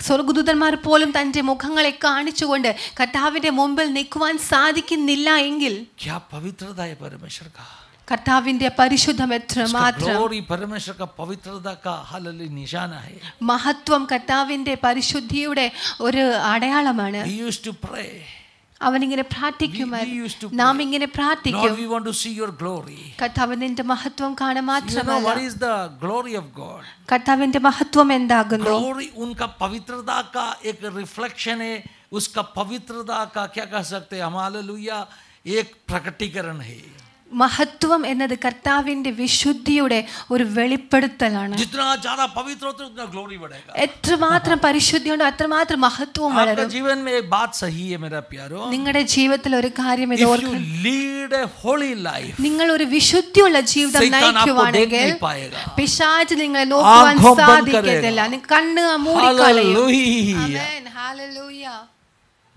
സ്വർഗ്ഗദൂതന്മാർ പോലും തന്റെ മുഖങ്ങളെ കാണിച്ചുകൊണ്ട് കർത്താവിന്റെ മുമ്പിൽ നിൽക്കുവാൻ സാധിക്കുന്നില്ല എങ്കിൽ क्या पवित्रता है परमेश्वर का, കർത്താവിന്റെ പരിശുദ്ധം എത്രമാത്രം, ग्लोरी परमेश्वर का पवित्रता का हालेलुया निशाना है. മഹത്വം കർത്താവിന്റെ പരിശുദ്ധിയുടെ ഒരു അടയാളമാണ്. We used to pray. അവനിങ്ങനെ പ്രാർത്ഥിക്കുമായിരുന്നു, We used to pray. നാം ഇങ്ങനെ പ്രാർത്ഥിക്കും, Lord, we want to see your glory. കർത്താവിന്റെ മഹത്വം കാണാൻ You know മാത്രമല്ല, what is the glory of God? കർത്താവിന്റെ മഹത്വം എന്താകുന്നു? ग्लोरी उनका पवित्रता का एक रिफ्लेक्शन है, उसका पवित्रता का क्या कह सकते हैं हम, हालेलुया, एक प्रकटीकरण है. മഹത്വം എന്നത് കർത്താവിന്റെ വിശുദ്ധിയുടെ ഒരു വെളിപ്പെടുത്തലാണ്. जितना ज्यादा पवित्र होते उतना ग्लोरी बढ़ेगा. എത്രമാത്രം പരിശുദ്ധിയുണ്ടോ അത്രമാത്രം മഹത്വവും आपके വളരും. जीवन में एक बात सही है मेरा प्यारो, നിങ്ങളുടെ ജീവിതത്തിൽ ഒരു കാര്യം ഇത് if you ഓർക്കണം, lead a holy life, നിങ്ങൾ ഒരു വിശുദ്ധിയുള്ള ജീവിതം Satan आपको देख നയിക്കുവാണെങ്കിൽ नहीं पाएगा. പിശാച് നിങ്ങളെ നോക്കുവാൻ ആँखों बंद സാധിക്കത്തില്ല. നിങ്ങൾ കണ്ണ് മൂടിക്കളയും. हालेलुया. ആമേൻ, ഹല്ലേലൂയ.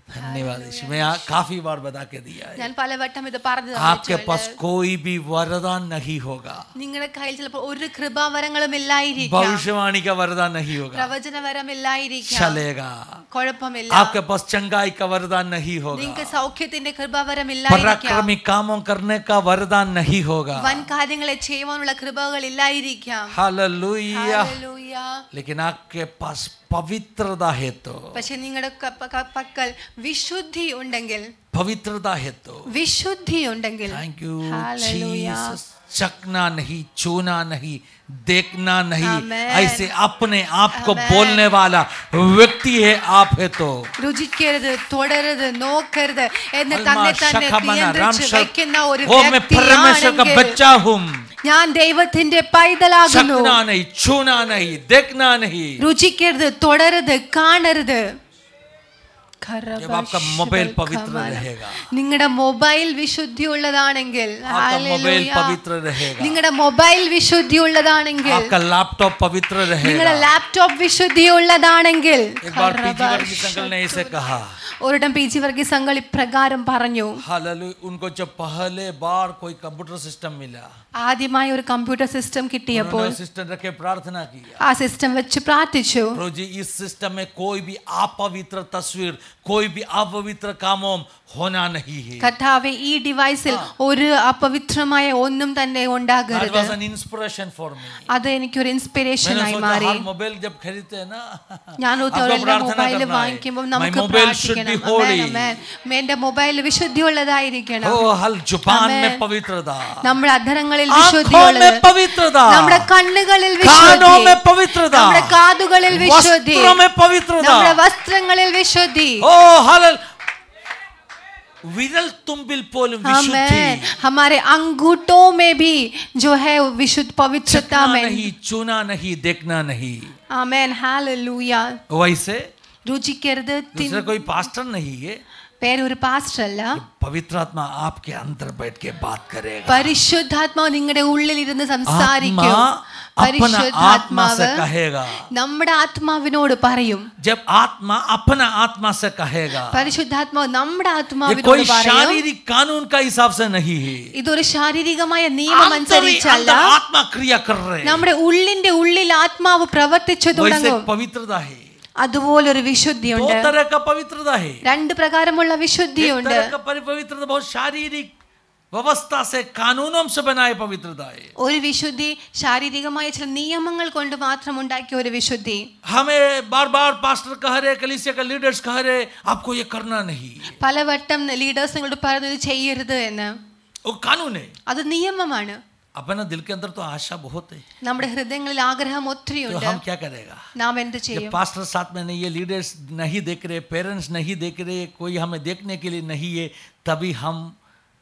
धन्यवाद. मैं काफी बार बता के दिया है. ഞാൻ പലവട്ടം ഇത് പറഞ്ഞു आपके पास कोई भी वरदान नहीं होगा, നിങ്ങളുടെ കയ്യിൽ ചിലപ്പോൾ ഒരു കൃപാവരങ്ങളും ഇല്ലായിരിക്കാം, भविष्यवाणी का वरदान नहीं होगा, പ്രവചനവരം ഇല്ലായിരിക്കാം, चलेगा. കുഴപ്പമില്ല. आपके पास चंगाई का वरदान नहीं होगा, നിങ്ങൾക്ക് സൗഖ്യത്തിന്റെ കൃപാവരം ഇല്ലായിരിക്കാം, पराक्रमी कामों करने का वरदान नहीं होगा. വൻ കാര്യങ്ങളെ ചെയ്യുവാനുള്ള കൃപകൾ ഇല്ലായിരിക്കാം. हालेलुया. ഹല്ലേലൂയ. लेकिन आपके पास पवित्रता है तो, പക്ഷെ നിങ്ങളുടെ പക്കൽ വിശുദ്ധി ഉണ്ടെങ്കിൽ, पवित्रता है तो, വിശുദ്ധി ഉണ്ടെങ്കിൽ, थैंक यू हालेलुया, जीसस, चखना नहीं, छूना नहीं, देखना नहीं, आमेन. ऐसे अपने आप को बोलने वाला व्यक्ति है आप है तो. രുചിക്കരുത്, തൊടരുത്, നോക്കരുത് എന്ന് തന്നെ തന്നെ നിയന്ത്രിച്ച് വെക്കുന്ന ഒരു ओ मैं परमेश्वर का വ്യക്തിയാണെങ്കിൽ, बच्चा हूँ, ഞാൻ ദൈവത്തിന്റെ പൈതലാകുന്നു, चखना नहीं, छूना नहीं, देखना नहीं. രുചിക്കരുത്, തൊടരുത്, കാണരുത്. जब आपका मोबाइल पवित्र रहेगा, നിങ്ങളുടെ മൊബൈൽ വിശുദ്ധി ഉള്ളതാണെങ്കിൽ, आपका मोबाइल पवित्र रहेगा, നിങ്ങളുടെ മൊബൈൽ വിശുദ്ധി ഉള്ളതാണെങ്കിൽ, आपका लैपटॉप पवित्र നിങ്ങളുടെ रहेगा. ലാപ്ടോപ്പ് വിശുദ്ധി ഉള്ളതാണെങ്കിൽ, एक बार पीजी वर्गीस अंकल ने ऐसे कहा, ഒരിടം പി.ജി. വർഗീസ് അങ്കിൾ ഇപ്രകാരം പറഞ്ഞു, हालेलुया, उनको जब पहले बार कोई कंप्यूटर सिस्टम मिला, ആദ്യമായി ഒരു കമ്പ്യൂട്ടർ സിസ്റ്റം കിട്ടിയപ്പോൾ उन्होंने सिस्टम रखे प्रार्थना किया, ആ സിസ്റ്റം വെച്ച് പ്രാർത്ഥിച്ചു, प्रभु जी इस सिस्टम में कोई भी अपवित्र तस्वीर, कोई भी अपवित्र कामों होना नहीं है. കർത്താവേ ഈ ഡിവൈസിൽ ഒരു അപവിത്രമായ ഒന്നും തന്നെ That ഉണ്ടാകരുത്. was an inspiration for me. അത് എനിക്കൊരു ഇൻസ്പിറേഷൻ मैंने ആയി सोचा മാറി. हर मोबाइल जब खरीदते हैं ना, ഞാൻ आपको ഒരു प्रार्थना മൊബൈൽ करना വാങ്ങിക്കുമ്പോൾ है. My നമുക്ക് mobile should be പ്രാർത്ഥിക്കണം. holy. ആമേൻ, ആമേൻ. എന്റെ മൊബൈൽ വിശുദ്ധിയുള്ളതായിരിക്കണം. ओ हल जुबान आमेन. में पवित्रता, നമ്മുടെ അധരങ്ങളിൽ आंखों വിശുദ്ധിയുള്ളത്, में पवित्रता, നമ്മുടെ കണ്ണുകളിൽ कानों വിശുദ്ധി, में पवित्रता, നമ്മുടെ കാതുകളിൽ വിശുദ്ധി, वस्त्रों में पवित्रता. നമ്മുടെ വസ്ത്രങ്ങളിൽ വിശുദ്ധി. ओ हल विरल तुंबिल पोलुम विशुद्धि, आमेन. हमारे अंगूठों में भी जो है विशुद्ध पवित्रता चखना में. नहीं, छूना नहीं, देखना नहीं. आमेन, हालेलूया. वैसे രുചിക്കരുത്, दूसरा कोई पास्टर नहीं है, പേരൊരു പാസ്റ്റർ അല്ല, पवित्र आत्मा आपके अंदर बैठ के बात करेगा. പരിശുദ്ധാത്മാവ് നിങ്ങളുടെ ഉള്ളിൽ ഇരുന്ന് സംസാരിക്കും. अपना आत्मा से कहेगा, നമ്മുടെ ആത്മാവിനോട് പറയും. जब आत्मा अपना आत्मा से कहेगा, പരിശുദ്ധാത്മാവ് നമ്മുടെ ये ആത്മാവിനോട് कोई പറയും. शारीरिक कानून का हिसाब से नहीं है, ഇതൊരു ശാരീരികമായ നിയമം അനുസരിച്ചല്ല, अंदर आत्मा क्रिया कर रहे हैं. നമ്മുടെ ഉള്ളിന്റെ ഉള്ളിൽ ആത്മാവ് പ്രവർത്തിച്ചു वैसे തുടങ്ങും. पवित्रता है, അതുപോലൊരു दो വിശുദ്ധിയുണ്ട്, तरह का पवित्रता है. രണ്ട് പ്രകാരമുള്ള एक വിശുദ്ധിയുണ്ട്. तरह का पवित्रता बहुत शारीरिक व्यवस्था से, कानूनों से बनाए पवित्रता है. ഒരു വിശുദ്ധി ശാരീരികമായ ചില നിയമങ്ങൾ കൊണ്ട് മാത്രം ഉണ്ടാക്കിയ ഒരു വിശുദ്ധി. हमें बार बार पास्टर कह रहे, कलीसिया का लीडर्स कह रहे, आपको ये करना नहीं, പലവട്ടം ലീഡേഴ്സ് നിങ്ങളോട് പറയുന്നത് ചെയ്യരുത് എന്ന്. वो कानून है. അത് നിയമമാണ്. अपना दिल के अंदर तो आशा बहुत है, നമ്മുടെ ഹൃദയങ്ങളിൽ ആഗ്രഹം तो ഒത്തിരിയുണ്ട്. हम क्या करेगा? നാം എന്ത് ये ചെയ്യും? पास्टर साथ में नहीं है, लीडर्स नहीं देख रहे, पेरेंट्स नहीं देख रहे, कोई हमें देखने के लिए नहीं है, तभी हम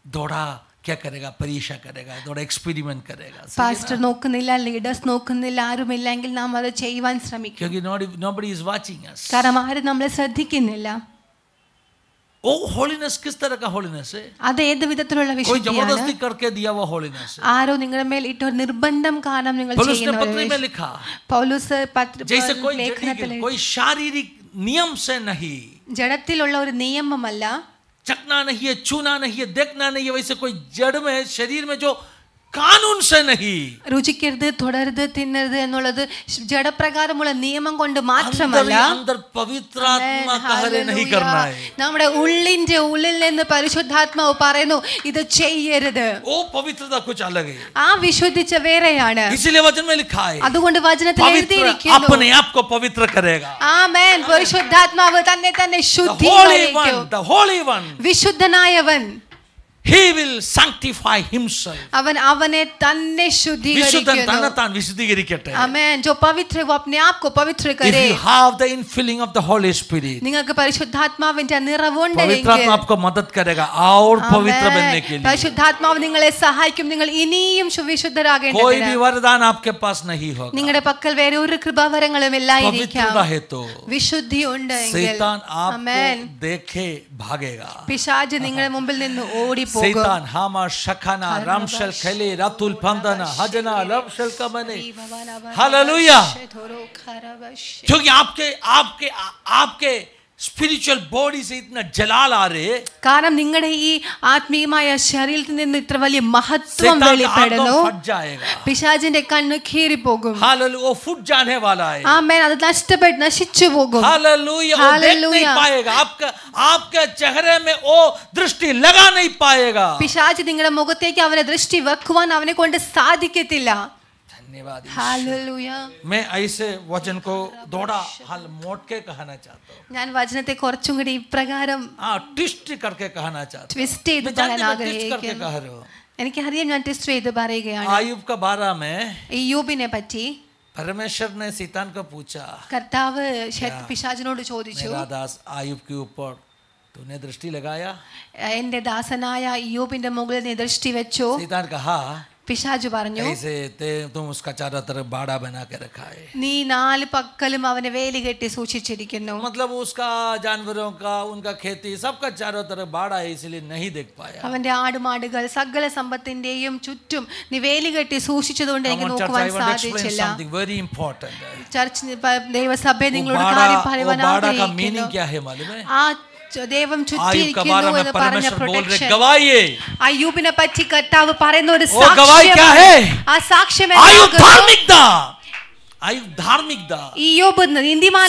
दौड़ा क्या करेगा? परीक्षा करेगा, दौड़ा एक्सपेरिमेंट करेगा. പാസ്റ്റർ നോക്കുന്നില്ല, ലീഡേഴ്സ് നോക്കുന്നില്ല, ആരുമില്ലെങ്കിൽ നാം അത് ചെയ്യുവാൻ ശ്രമിക്കും. क्योंकि nobody is watching us. കാരണം ആരും നമ്മളെ ശ്രദ്ധിക്കുന്നില്ല. वो होलीनेस किस तरह का होलीनेस है? അത് ഏത് വിധത്തിലുള്ള कोई വിശുദ്ധിയാണ്? जबरदस्ती करके दिया हुआ होलीनेस है. ആരോ നിങ്ങളുടെ മേൽ ഇട്ട ഒരു നിർബന്ധം കാരണം നിങ്ങൾ पौलुस ने ചെയ്യുന്ന पत्री में लिखा, പൗലോസ് जैसे कोई ലേഖനത്തിൽ कोई शारीरिक नियम से नहीं, ജഡത്തിലുള്ള ഒരു നിയമമല്ല, चखना नहीं है, छूना नहीं है, देखना नहीं है, वैसे कोई जड़ में शरीर में जो कानून से नहीं, രുചിക്കരുത്, തുടരുത്, തിന്നരുത് എന്നുള്ളത് ജഡപ്രകാരമുള്ള നിയമം കൊണ്ട് अंदर മാത്രമല്ല, ही अंदर पवित्र आत्मा कार्य नहीं करना है. നമ്മുടെ ഉള്ളിന്റെ ഉള്ളിൽ നിന്ന് പരിശുദ്ധാത്മാവ് പറയുന്നു ഇത് ചെയ്യരുത്. वो पवित्रता कुछ अलग है. ആ വിശുദ്ധിച്ച വേറെയാണ്. इसलिए वचन में लिखा है അതുകൊണ്ട് വചനത്തിൽ पवित्र എഴുതിയിരിക്കുന്നു, अपने आप को पवित्र करेगा. ആമേൻ, പരിശുദ്ധാത്മാവ് തന്നെ തന്നെ The ശുദ്ധീകരിക്കും. Holy One, വിശുദ്ധനായവൻ He will sanctify himself. അവൻ അവനെ തന്നെ विशुद्धन ശുദ്ധീകരിക്കുന്നു. तन्नतान विशुद्धीകരിക്കട്ടെ. आमेन. जो पवित्र है वो अपने आप को पवित्र If करे. you have the infilling of the Holy Spirit, നിങ്ങൾക്ക് പരിശുദ്ധാത്മാവിന്റെ നിറവുണ്ടെങ്കിൽ पवित्रात्मा आपको मदद करेगा और पवित्र बनने के लिए. പരിശുദ്ധാത്മാവ് നിങ്ങളെ സഹായിക്കും നിങ്ങൾ ഇനിയും कोई വിശുദ്ധരാകേണ്ടതിന്. भी वरदान आपके पास नहीं होगा. നിങ്ങളുടെ പക്കൽ വേറെ ഒരു കൃപാവരങ്ങളും ഇല്ലായിരിക്കാം. पवित्रता है तो വിശുദ്ധി ഉണ്ടെങ്കിൽ शैतान आपको ആമേൻ, देखे भागेगा. പിശാച് നിങ്ങളുടെ മുമ്പിൽ നിന്ന് ഓടിപ്പോകും. शैतान हामा शखाना रामशल खले रातुल पंदना हजना रमशल कमने. हालेलुया. क्योंकि आपके आपके आपके स्पिरिचुअल बॉडी से इतना जलाल आ रहे, കാരണം നിങ്ങളുടെ ഈ ആത്മീയമായ ശരീരത്തിൽ നിന്ന് ഇത്ര വലിയ മഹത്വം വെളിപ്പെടുന്നു. പിശാചിന്റെ കണ്ണ് കീറിപ്പോകും. हालेलुया. वो फूट जाने वाला है. ആമേൻ. അത് നശിച്ചു പോകും. हालेलुया. वो देख नहीं पाएगा. आपके चेहरे में वो दृष्टि लगा नहीं पाएगा. പിശാച് നിങ്ങളുടെ മുഖത്തേക്ക് അവനെ ദൃഷ്ടി വെക്കുവാൻ അവനെ കൊണ്ട് സാധിക്കത്തില്ല. धन्यवाद. हालेलुया. मैं ऐसे वचन को थोड़ा हल मोड़ के कहना चाहता हूँ. ഞാൻ വചനത്തെ കുറച്ചും കൂടി ഇപ്രകാരം ट्विस्ट करके कहना चाहता हूँ. ട്വിസ്റ്റ് ചെയ്ത് പറയാൻ ആഗ്രഹിക്കുന്നു. എനിക്കറിയാം ഞാൻ ട്വിസ്റ്റ് ചെയ്ത് പറയുകയാണ്. आयुब का बारे में അയ്യൂബിനെ പറ്റി परमेश्वर ने शैतान को पूछा, കർത്താവ് പിശാചിനോട് ചോദിച്ചു, मेरा दास आयुब के ऊपर तूने दृष्टि लगाया? എന്റെ ദാസനായ അയ്യൂബിന്റെ മുകളിൽ നീ ദൃഷ്ടി വെച്ചു? शैतान कहा, പിശാച് പറഞ്ഞു, ऐसे तुम उसका चारों तरफ बाड़ा बना के रखा है. നീ നാല് പക്കലും അവനെ വേലി കെട്ടി സൂക്ഷിച്ചിരിക്കുന്നു. मतलब उसका जानवरों का उनका खेती सबका चारों तरफ बाड़ा है, इसलिए नहीं देख पाया. അവന്റെ ആടുമാടുകൾ സകല സമ്പത്തിന്റെയും ചുറ്റും നീ വേലി കെട്ടി സൂക്ഷിച്ചതുകൊണ്ട് എനിക്ക് നോക്കുവാൻ സാധിച്ചില്ല. something very important. ചർച്ച് ദൈവസഭയെ നിങ്ങളോട് കാര്യം പറയുവാൻ बाड़ा का मीनिंग ആഗ്രഹിക്കുന്നു. क्या है मालूम है? ആ ദൈവം ചുറ്റിയിരിക്കുന്നു എന്ന് പറഞ്ഞ പ്രൊട്ടക്ഷൻ. അയ്യൂബിനെ പറ്റി കർത്താവ് പറയുന്ന ഒരു സാക്ഷ്യം. ആ സാക്ഷ്യം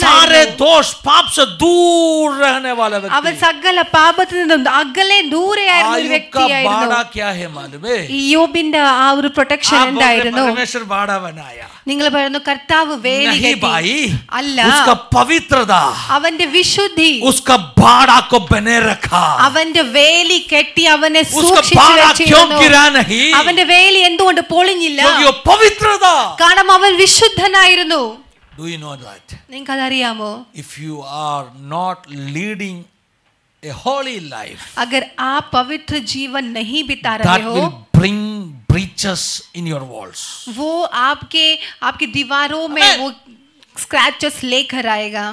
सारे दोष पाप से दूर रहने वाला व्यक्ति. അവൻ സകല പാപത്തിൽ നിന്നും അകലെ ദൂരെയായിരുന്ന ഒരു വ്യക്തിയായിരുന്നു. बाड़ा क्या है मालूम है? ഇയ്യോബിന്റെ ആ ഒരു പ്രൊട്ടക്ഷൻ എന്തായിരുന്നു? परमेश्वर बाड़ा बनाया. നിങ്ങൾ പറയുന്നു കർത്താവ് വേലി കെട്ടി. അല്ല, उसका पवित्रता, അവന്റെ വിശുദ്ധി, उसका बाड़ा को बने रखा. അവന്റെ വേലി കെട്ടി അവനെ उसका സൂക്ഷിച്ചു बाड़ा क्यों വെച്ചിരുന്നു. गिरा नहीं? അവന്റെ വേലി എന്തുകൊണ്ട് പൊളിഞ്ഞില്ല? क्योंकि वो पवित्रता. കാരണം അവൻ വിശുദ്ധനായിരുന്നു. Do you know that? നിങ്ങൾക്ക് അതറിയാമോ? If you are not leading a holy life, अगर आप पवित्र जीवन नहीं बिता रहे that हो, will bring breaches in your walls. वो आपकी दीवारों में वो स्क्रैचेस लेकर आएगा.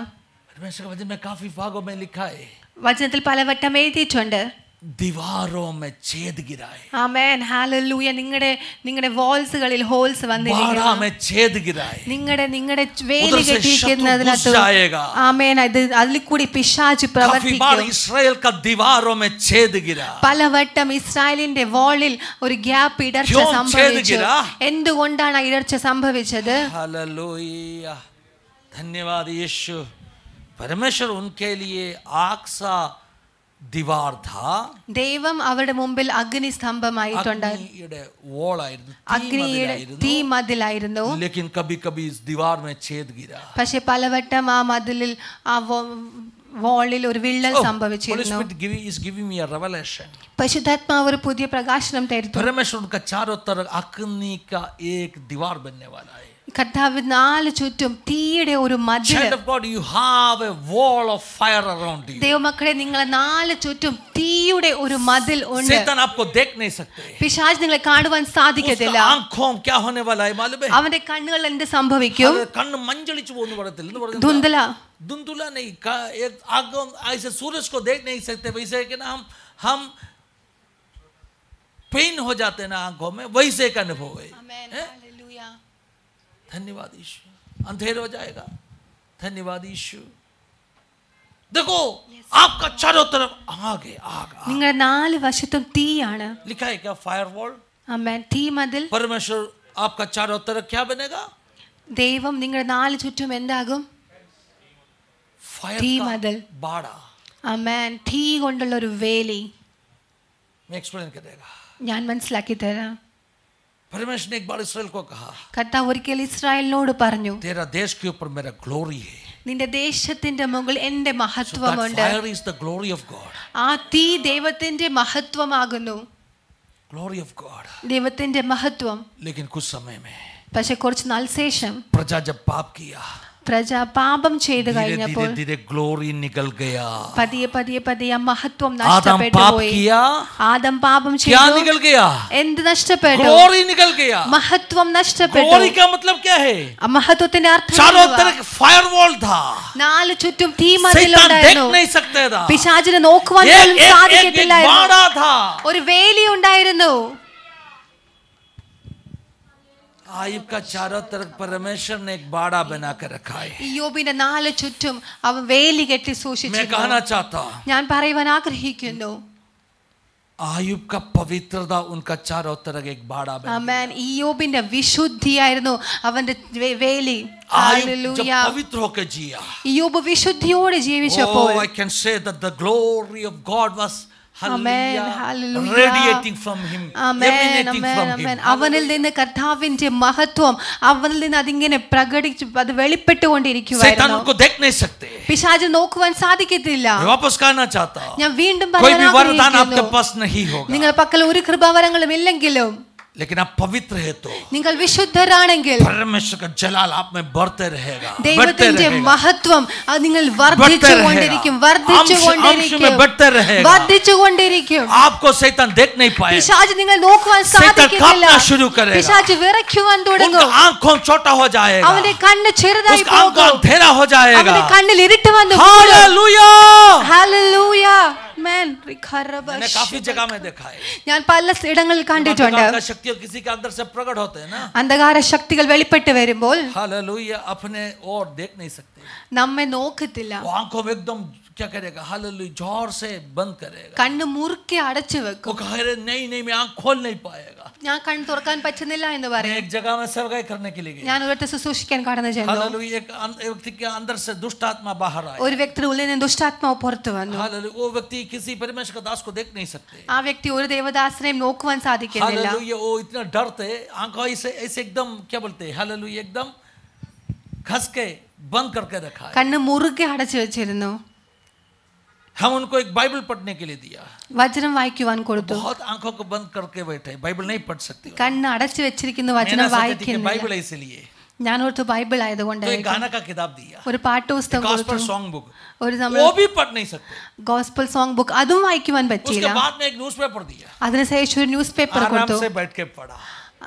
परमेश्वर के वचन में काफी भागों में लिखा है, വചനത്തിൽ പലവട്ടം എഴുതിയിട്ടുണ്ട്, दीवारों में छेद गिरा है. ആമേൻ. ഹല്ലേലൂയ. നിങ്ങളുടെ വാൾസുകളിൽ ഹോൾസ് വന്നിരിക്കുന്നു. बाड़ा में छेद गिरा है. നിങ്ങളുടെ വേലി കെട്ടിയിരിക്കുന്നതിനകത്ത് ആമേൻ അതിൽ കൂടി പിശാച് പ്രവർത്തിക്കും. इस्राएल का दीवारों में छेद गिरा. പലവട്ടം ഇസ്രായേലിന്റെ വാളിൽ ഒരു ഗ്യാപ്പ്, ഇടർച്ച സംഭവിച്ചു. എന്തുകൊണ്ടാണ് ആ ഇടർച്ച സംഭവിച്ചത്? हालेलुया. धन्यवाद यीशु. परमेश्वर उनके लिए आग सा दीवार था. ദൈവം അവരുടെ മുമ്പിൽ അഗ്നി സ്തംഭമായിട്ടുണ്ടായിരുന്നു. അഗ്നിയുടെ തീ മതിലായിരുന്നു. लेकिन कभी कभी इस दीवार में छेद गिरा. പക്ഷെ പലവട്ടം ആ മതിലിൽ ആ വാളിൽ ഒരു വിള്ളൽ സംഭവിച്ചിരുന്നു. പരിശുദ്ധാത്മാവ് ഒരു പുതിയ പ്രകാശനം തരുന്നു. परमेश्वर उनका चारों तरफ अग्नि का एक दीवार बनने वाला है. കർത്താവ് നാല് ചുറ്റും തീയുടെ ഒരു മതിൽ. ദൈവമക്കളെ, നിങ്ങളെ നാല് ചുറ്റും തീയുടെ ഒരു മതിൽ ഉണ്ട്. പിശാച് നിങ്ങളെ കാണുവാൻ സാധിക്കത്തില്ല. അവന്റെ കണ്ണുകൾ എന്ത് സംഭവിക്കും? ധുന്ദല धुंधुला नहीं, एक आग ऐसे सूरज को देख नहीं सकते, वैसे कि ना हम पेन हो जाते ना आंखों में, वैसे का अनुभव है. धन्यवाद यीशु. अंधेर हो जाएगा. धन्यवाद यीशु. देखो आपका चारों तरफ आग है. आग നിങ്ങളുടെ നാല് വശത്തും തീയാണ്. लिखा है क्या? Fire wall. ആമേൻ. തീ മതിൽ. परमेश्वर आपका चारों तरफ क्या बनेगा? ദൈവം നിങ്ങളുടെ നാല് ചുറ്റും എന്താകും? फायर തീ का മതിൽ. बाड़ा. ആമേൻ. തീ കൊണ്ടുള്ള ഒരു വേലി. मैं एक्सप्लेन करेगा. ഞാൻ മനസ്സിലാക്കി തരാം. परमेश्वर ने एक बार इसराइल को कहा, കർത്താവ് ഒരിക്കൽ ഇസ്രായേലിനോട് പറഞ്ഞു, तेरा देश के ऊपर मेरा ग्लोरी है. നിന്റെ ദേശത്തിന്റെ മുകളിൽ എന്റെ So that മഹത്വമുണ്ട്. fire is the glory of God. ആ തീ ദൈവത്തിന്റെ മഹത്വമാകുന്നു. Glory of God. ദൈവത്തിന്റെ മഹത്വം. लेकिन कुछ समय में പക്ഷെ കുറച്ച് നാൾ ശേഷം प्रजा जब पाप किया, പ്രജ പാപം ചെയ്തു धीरे കഴിഞ്ഞപ്പോൾ धीरे धीरे ग्लोरी निकल गया. പതിയെ പതിയെ പതിയെ ആ മഹത്വം आदम നഷ്ടപ്പെട്ടു पाप പോയി. किया, ആദം പാപം क्या ചെയ്തു. निकल गया? എന്ത് നഷ്ടപ്പെട്ടു? ग्लोरी निकल गया. മഹത്വം നഷ്ടപ്പെട്ടു. ग्लोरी का मतलब क्या है? ആ മഹത്വത്തിന്റെ അർത്ഥം चारों എന്തുവാ? तरफ फायरवॉल था. നാല് ചുറ്റും തീ शैतान देख മതിലുണ്ടായിരുന്നു. नहीं सकते था. പിശാചിനെ നോക്കുവാൻ एक പോലും एक एक സാധിക്കത്തില്ലായിരുന്നു. बाड़ा था. ഒരു വേലി ഉണ്ടായിരുന്നു. आयुब का चारों तरफ परमेश्वर ने एक बाड़ा बना कर रखा है. യോബിന്റെ നാല് ചുറ്റും അവൻ വേലി കെട്ടി मैं സൂക്ഷിച്ചിരുന്നു. कहना चाहता हूं, ഞാൻ പറയുവാൻ ആഗ്രഹിക്കുന്നു, आयुब का पवित्रता उनका चारों तरफ एक बाड़ा बना. ആമേൻ. യോബിന്റെ വിശുദ്ധിയായിരുന്നു അവന്റെ വേലി. आयुब जब ഹല്ലേലൂയ. पवित्र होकर जिया, യോബ് വിശുദ്ധിയോടെ ജീവിച്ചപ്പോൾ oh, I can say that the glory of God was Amen. hallelujah, Hallelujah. radiating from him, amen, emanating amen, from amen. him. അവനിൽ നിന്ന് കർത്താവിന്റെ മഹത്വം അവനിൽ നിന്ന് അതിങ്ങനെ പ്രകടിച്ചു അത് വെളിപ്പെട്ടുകൊണ്ടിരിക്കുവായിരുന്നു. शैतान उनको देख नहीं सकते. പിശാച് നോക്കുവാൻ സാധിക്കത്തില്ല. मैं वापस कहना चाहता हूं, ഞാൻ വീണ്ടും कोई പറയാൻ भी वरदान आपके ആഗ്രഹിക്കുന്നു, पास नहीं होगा, നിങ്ങളുടെ പക്കൽ ഒരു കൃപാവരങ്ങളും ഇല്ലെങ്കിലും लेकिन आप पवित्र है तो നിങ്ങൾ വിശുദ്ധരാണെങ്കിൽ परमेश्वर का जलाल आप में बढ़ते रहेगा, बढ़ते ദൈവത്തിന്റെ रहेगा, മഹത്വം അത് നിങ്ങൾ बढ़ते വർദ്ധിച്ചുകൊണ്ടിരിക്കും, रहेगा, अंश में വർദ്ധിച്ചുകൊണ്ടിരിക്കും, बढ़ते रहेगा. വർദ്ധിച്ചുകൊണ്ടിരിക്കും. आपको शैतान देख नहीं पाएगा. പിശാച് നിങ്ങൾ നോക്കുവാൻ शैतान സാധിക്കില്ല. कांपना शुरू करेगा. പിശാച് വിറയ്ക്കുവാൻ उनका തുടങ്ങും. आंखों छोटा हो जाएगा, അവന്റെ കണ്ണ് ചെറുതായി उसका आंखों പോകും. अंधेरा हो जाएगा. അവന്റെ കണ്ണിൽ ഇരുട്ട് വന്നു പോകും. हालेलुया. ഹല്ലേലൂയ. ആമേൻ. मैंने काफी जगह में देखा है. ഞാൻ പല ഇടങ്ങളിൽ കണ്ടിട്ടുണ്ട്. अंधकार का शक्तियां किसी के अंदर से प्रकट होते हैं ना. അന്ധകാര ശക്തികൾ വെളിപ്പെട്ട് വരുമ്പോൾ हालेलुया. अपने और देख नहीं सकते. നമ്മെ നോക്കത്തില്ല. वो आंखों में एकदम क्या करेगा? हालेलुया, जोर से बंद करेगा. കണ്ണ് മുറുക്കി അടച്ചു वो വെക്കും. कहे नहीं नहीं मैं आंख खोल नहीं पाएगा. ഞാൻ കണ്ണ് തുറക്കാൻ പറ്റുന്നില്ല എന്ന് मैं പറയും. एक जगह में सर्वाई करने के लिए गया. ഞാൻ ഒരിടത്ത് ശുശ്രൂഷിക്കാൻ കടന്നു ചെന്നു. हालेलुया. एक व्यक्ति के अंदर से दुष्ट आत्मा बाहर आया. ഒരു വ്യക്തിയുടെ ഉള്ളിൽ നിന്ന് ദുഷ്ടാത്മാവ് പുറത്തു വന്നു. हालेलुया. वो व्यक्ति किसी परमेश्वर का दास को देख नहीं सकते. ആ വ്യക്തി ഒരു ദേവദാസനെയും നോക്കുവാൻ സാധിക്കുന്നില്ല. हालेलुया. वो इतना डरते, आंखों ऐसे ऐसे एकदम क्या बोलते हैं, हालेलुया, एकदम घस के बंद करके रखा है. കണ്ണ് മുറുകെ അടച്ചു വെച്ചിരുന്നു. हम उनको एक बाइबल पढ़ने के लिए दिया. വചനം വായിക്കുവാൻ കൊടുത്തു. बहुत आंखों को बंद करके बैठे, बाइबल नहीं पढ़ सकते. കണ്ണ് അടച്ചു വെച്ചിരിക്കുന്നു, मैंने വചനം सोचा कि വായിക്കുന്നില്ല. बाइबल है इसलिए ഞാൻ ഓർത്തു ബൈബിൾ ആയതുകൊണ്ട് तो एक गाना का किताब दिया, ഒരു പാട്ടുപുസ്തകം गॉस्पेल കൊടുത്തു. Song book. ഒരു वो നമ്മൾ भी पढ़ नहीं सकते. ഗോസ്പൽ സോങ് ബുക്ക് അതും വായിക്കുവാൻ उसके പറ്റിയില്ല. बाद में एक न्यूज़पेपर दिया, അതിനുശേഷം ഒരു ന്യൂസ് പേപ്പർ आराम കൊടുത്തു. से बैठ के पढ़ा.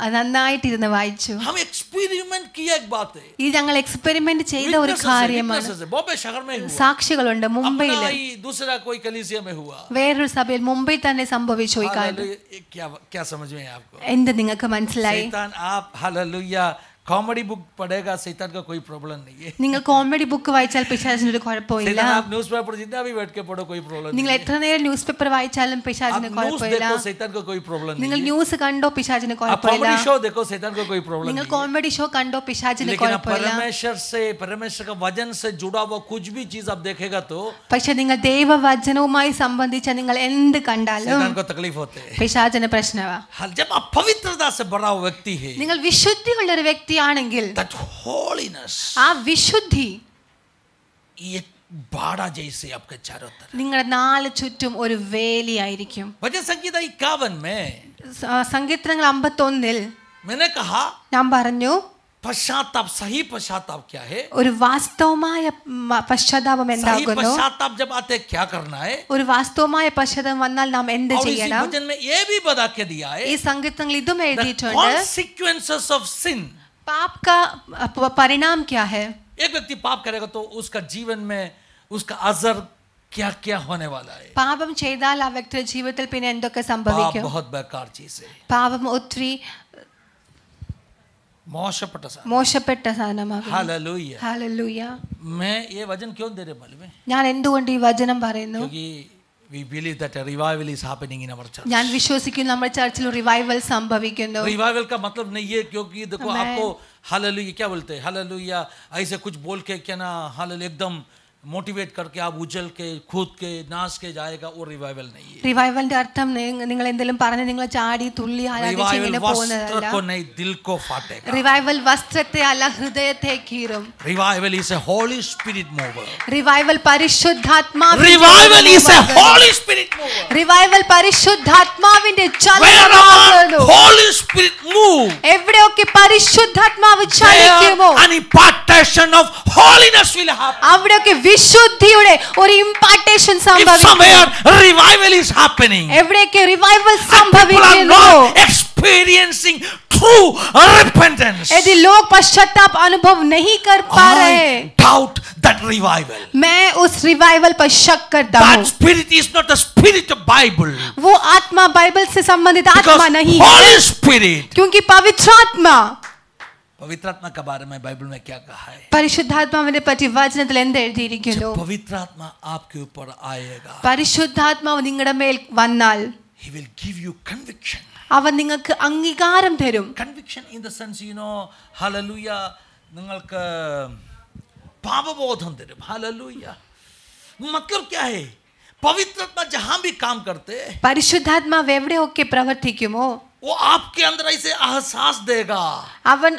അത് നന്നായിട്ടിരുന്ന് വായിച്ചു. हम एक्सपेरिमेंट किया. एक बात है, ഇത് ഞങ്ങൾ എക്സ്പെരിമെന്റ് ചെയ്ത ഒരു കാര്യമാണ്. बॉम्बे शहर में हुआ, സാക്ഷികളുണ്ട്. മുംബൈയിൽ अपना ही दूसरा कोई कलीसिया में हुआ. വേറൊരു സഭയിൽ മുംബൈ തന്നെ സംഭവിച്ചു ഈ കാര്യം. हालेलुया. क्या क्या समझ में है आपको? എന്ത് നിങ്ങൾക്ക് മനസ്സിലായി? शैतान आप हालेलुया कॉमेडी बुक पढ़ेगा, शैतान का कोई प्रॉब्लम नहीं है. നിങ്ങൾ കോമഡി ബുക്ക് വായിച്ചാൽ പിശാചിന് ഒരു കുഴപ്പമില്ല. शैतान आप न्यूज़पेपर जितना भी बैठ के पढ़ो कोई प्रॉब्लम നിങ്ങൾ नहीं. എത്ര നേരം ന്യൂസ് പേപ്പർ വായിച്ചാലും പിശാചിന് आप न्यूज़ കുഴപ്പമില്ല. देखो, शैतान को कोई प्रॉब्लम നിങ്ങൾ नहीं. ന്യൂസ് കണ്ടോ പിശാചിന് आप കുഴപ്പമില്ല. कॉमेडी शो देखो, शैतान को कोई प्रॉब्लम നിങ്ങൾ नहीं. കോമഡി ഷോ കണ്ടോ പിശാചിന് लेकिन आप കുഴപ്പമില്ല. परमेश्वर से, परमेश्वर का वचन से जुड़ा हुआ कुछ भी चीज आप देखेगा तो പക്ഷെ നിങ്ങൾ ദൈവവചനവുമായി സംബന്ധിച്ച നിങ്ങൾ എന്ത് കണ്ടാലും शैतान को तकलीफ होते हैं. പിശാചിന് പ്രശ്നമാ. जब आप पवित्रता से भरा हुआ व्यक्ति है, നിങ്ങൾ വിശുദ്ധിയുള്ള ഒരു വ്യക്തിയാണെങ്കിൽ that holiness, ആ വിശുദ്ധി ये बाड़ा जैसे आपके चारों तरफ. നിങ്ങളുടെ നാല് ചുറ്റും ഒരു വേലിയായിരിക്കും. भजन संगीता 51 में സങ്കീർത്തനങ്ങൾ 51 मैंने कहा ഞാൻ പറഞ്ഞു पश्चाताप, सही पश्चाताप क्या है? ഒരു വാസ്തവമായ പശ്ചാത്താപം सही എന്താകുന്നു? पश्चाताप जब आते क्या करना है? ഒരു വാസ്തവമായ പശ്ചാത്താപം വന്നാൽ നാം എന്ത് और इसी ചെയ്യണം? भजन में ये भी बता के दिया है, ഈ സങ്കീർത്തനങ്ങൾ ഇതും the എഴുതിയിട്ടുണ്ട്. consequences of sin. पाप का परिणाम क्या है? एक व्यक्ति पाप करेगा तो उसका जीवन में उसका असर क्या क्या होने वाला है. പാപം ചെയ്താൽ ആ വ്യക്തിയുടെ ജീവിതത്തിൽ പിന്നെ എന്തൊക്കെ पाप സംഭവിക്കും? बहुत बेकार चीज है, പാപം ഒത്തിരി മോശപ്പെട്ട സാധനമാകും. हालेलुया. ഹല്ലേലൂയ. मैं ये वचन क्यों दे रहे मालूम है? ഞാൻ എന്തുകൊണ്ട് ഈ വചനം പറയുന്നു? क्योंकि we believe that a revival is happening in our church. ഞാൻ വിശ്വസിക്കുന്നു നമ്മുടെ ചർച്ചിൽ റിവൈവൽ സംഭവിക്കുന്നു. रिवाइवल का मतलब नहीं है क्योंकि देखो आपको हालेलुया क्या बोलते हैं, हालेलुया ऐसे कुछ बोल के क्या ना हालेलुया एकदम मोटिवेट करके आप उछल के कूद के नाच के जाएगा, वो रिवाइवल नहीं है. റിവൈവലിന്റെ അർത്ഥം നിങ്ങൾ എന്തെങ്കിലും പറഞ്ഞ് നിങ്ങൾ ചാടി തുള്ളി ആരാധിച്ച് ഇങ്ങനെ പോകുന്നതല്ല. को नहीं दिल को फाटेगा. റിവൈവൽ വസ്ത്രത്തെ അല്ല ഹൃദയത്തെ കീറും. Revival is a Holy Spirit mover. Revival പരിശുദ്ധാത്മാവിന്റെ Revival is a Holy Spirit mover. Revival പരിശുദ്ധാത്മാവിന്റെ Wherever ചലനമാകുന്നു. Holy Spirit move, എവിടെയൊക്കെ പരിശുദ്ധാത്മാവ് ചലിക്കുമോ there an impartation of holiness will happen. അവിടെയൊക്കെ വിശുദ്ധിയുടെ ഒരു ഇംപാർട്ടേഷൻ If സംഭവിക്കും. somewhere revival is happening, എവിടെയൊക്കെ revival people are സംഭവിക്കുന്നു not experiencing true repentance, यदि लोग पश्चाताप अनुभव नहीं कर पा रहे, I doubt that revival. मैं उस रिवाइवल पर शक करता That हूँ. spirit is not the spirit of Bible. वो आत्मा बाइबल से संबंधित आत्मा Because नहीं Holy है, Spirit, क्योंकि पवित्र आत्मा पवित्र आत्मा के बारे में बाइबल में क्या कहा है? പരിശുദ്ധാത്മാവിനെ പറ്റി വചനത്തിൽ എന്ത് എഴുതിയിരിക്കുന്നു? जब पवित्र आत्मा आपके ऊपर आएगा, പരിശുദ്ധാത്മാവ് നിങ്ങളുടെ മേൽ വന്നാൽ he will give you conviction. അവൻ നിങ്ങൾക്ക് അംഗീകാരം തരും. Conviction in the sense, hallelujah, നിങ്ങൾക്ക് പാപബോധം തരും. hallelujah. मतलब क्या है? पवित्र आत्मा जहां भी काम करते, പരിശുദ്ധാത്മാവ് എവിടെയൊക്കെ പ്രവർത്തിക്കുമോ वो आपके अंदर ऐसे एहसास देगा അവൻ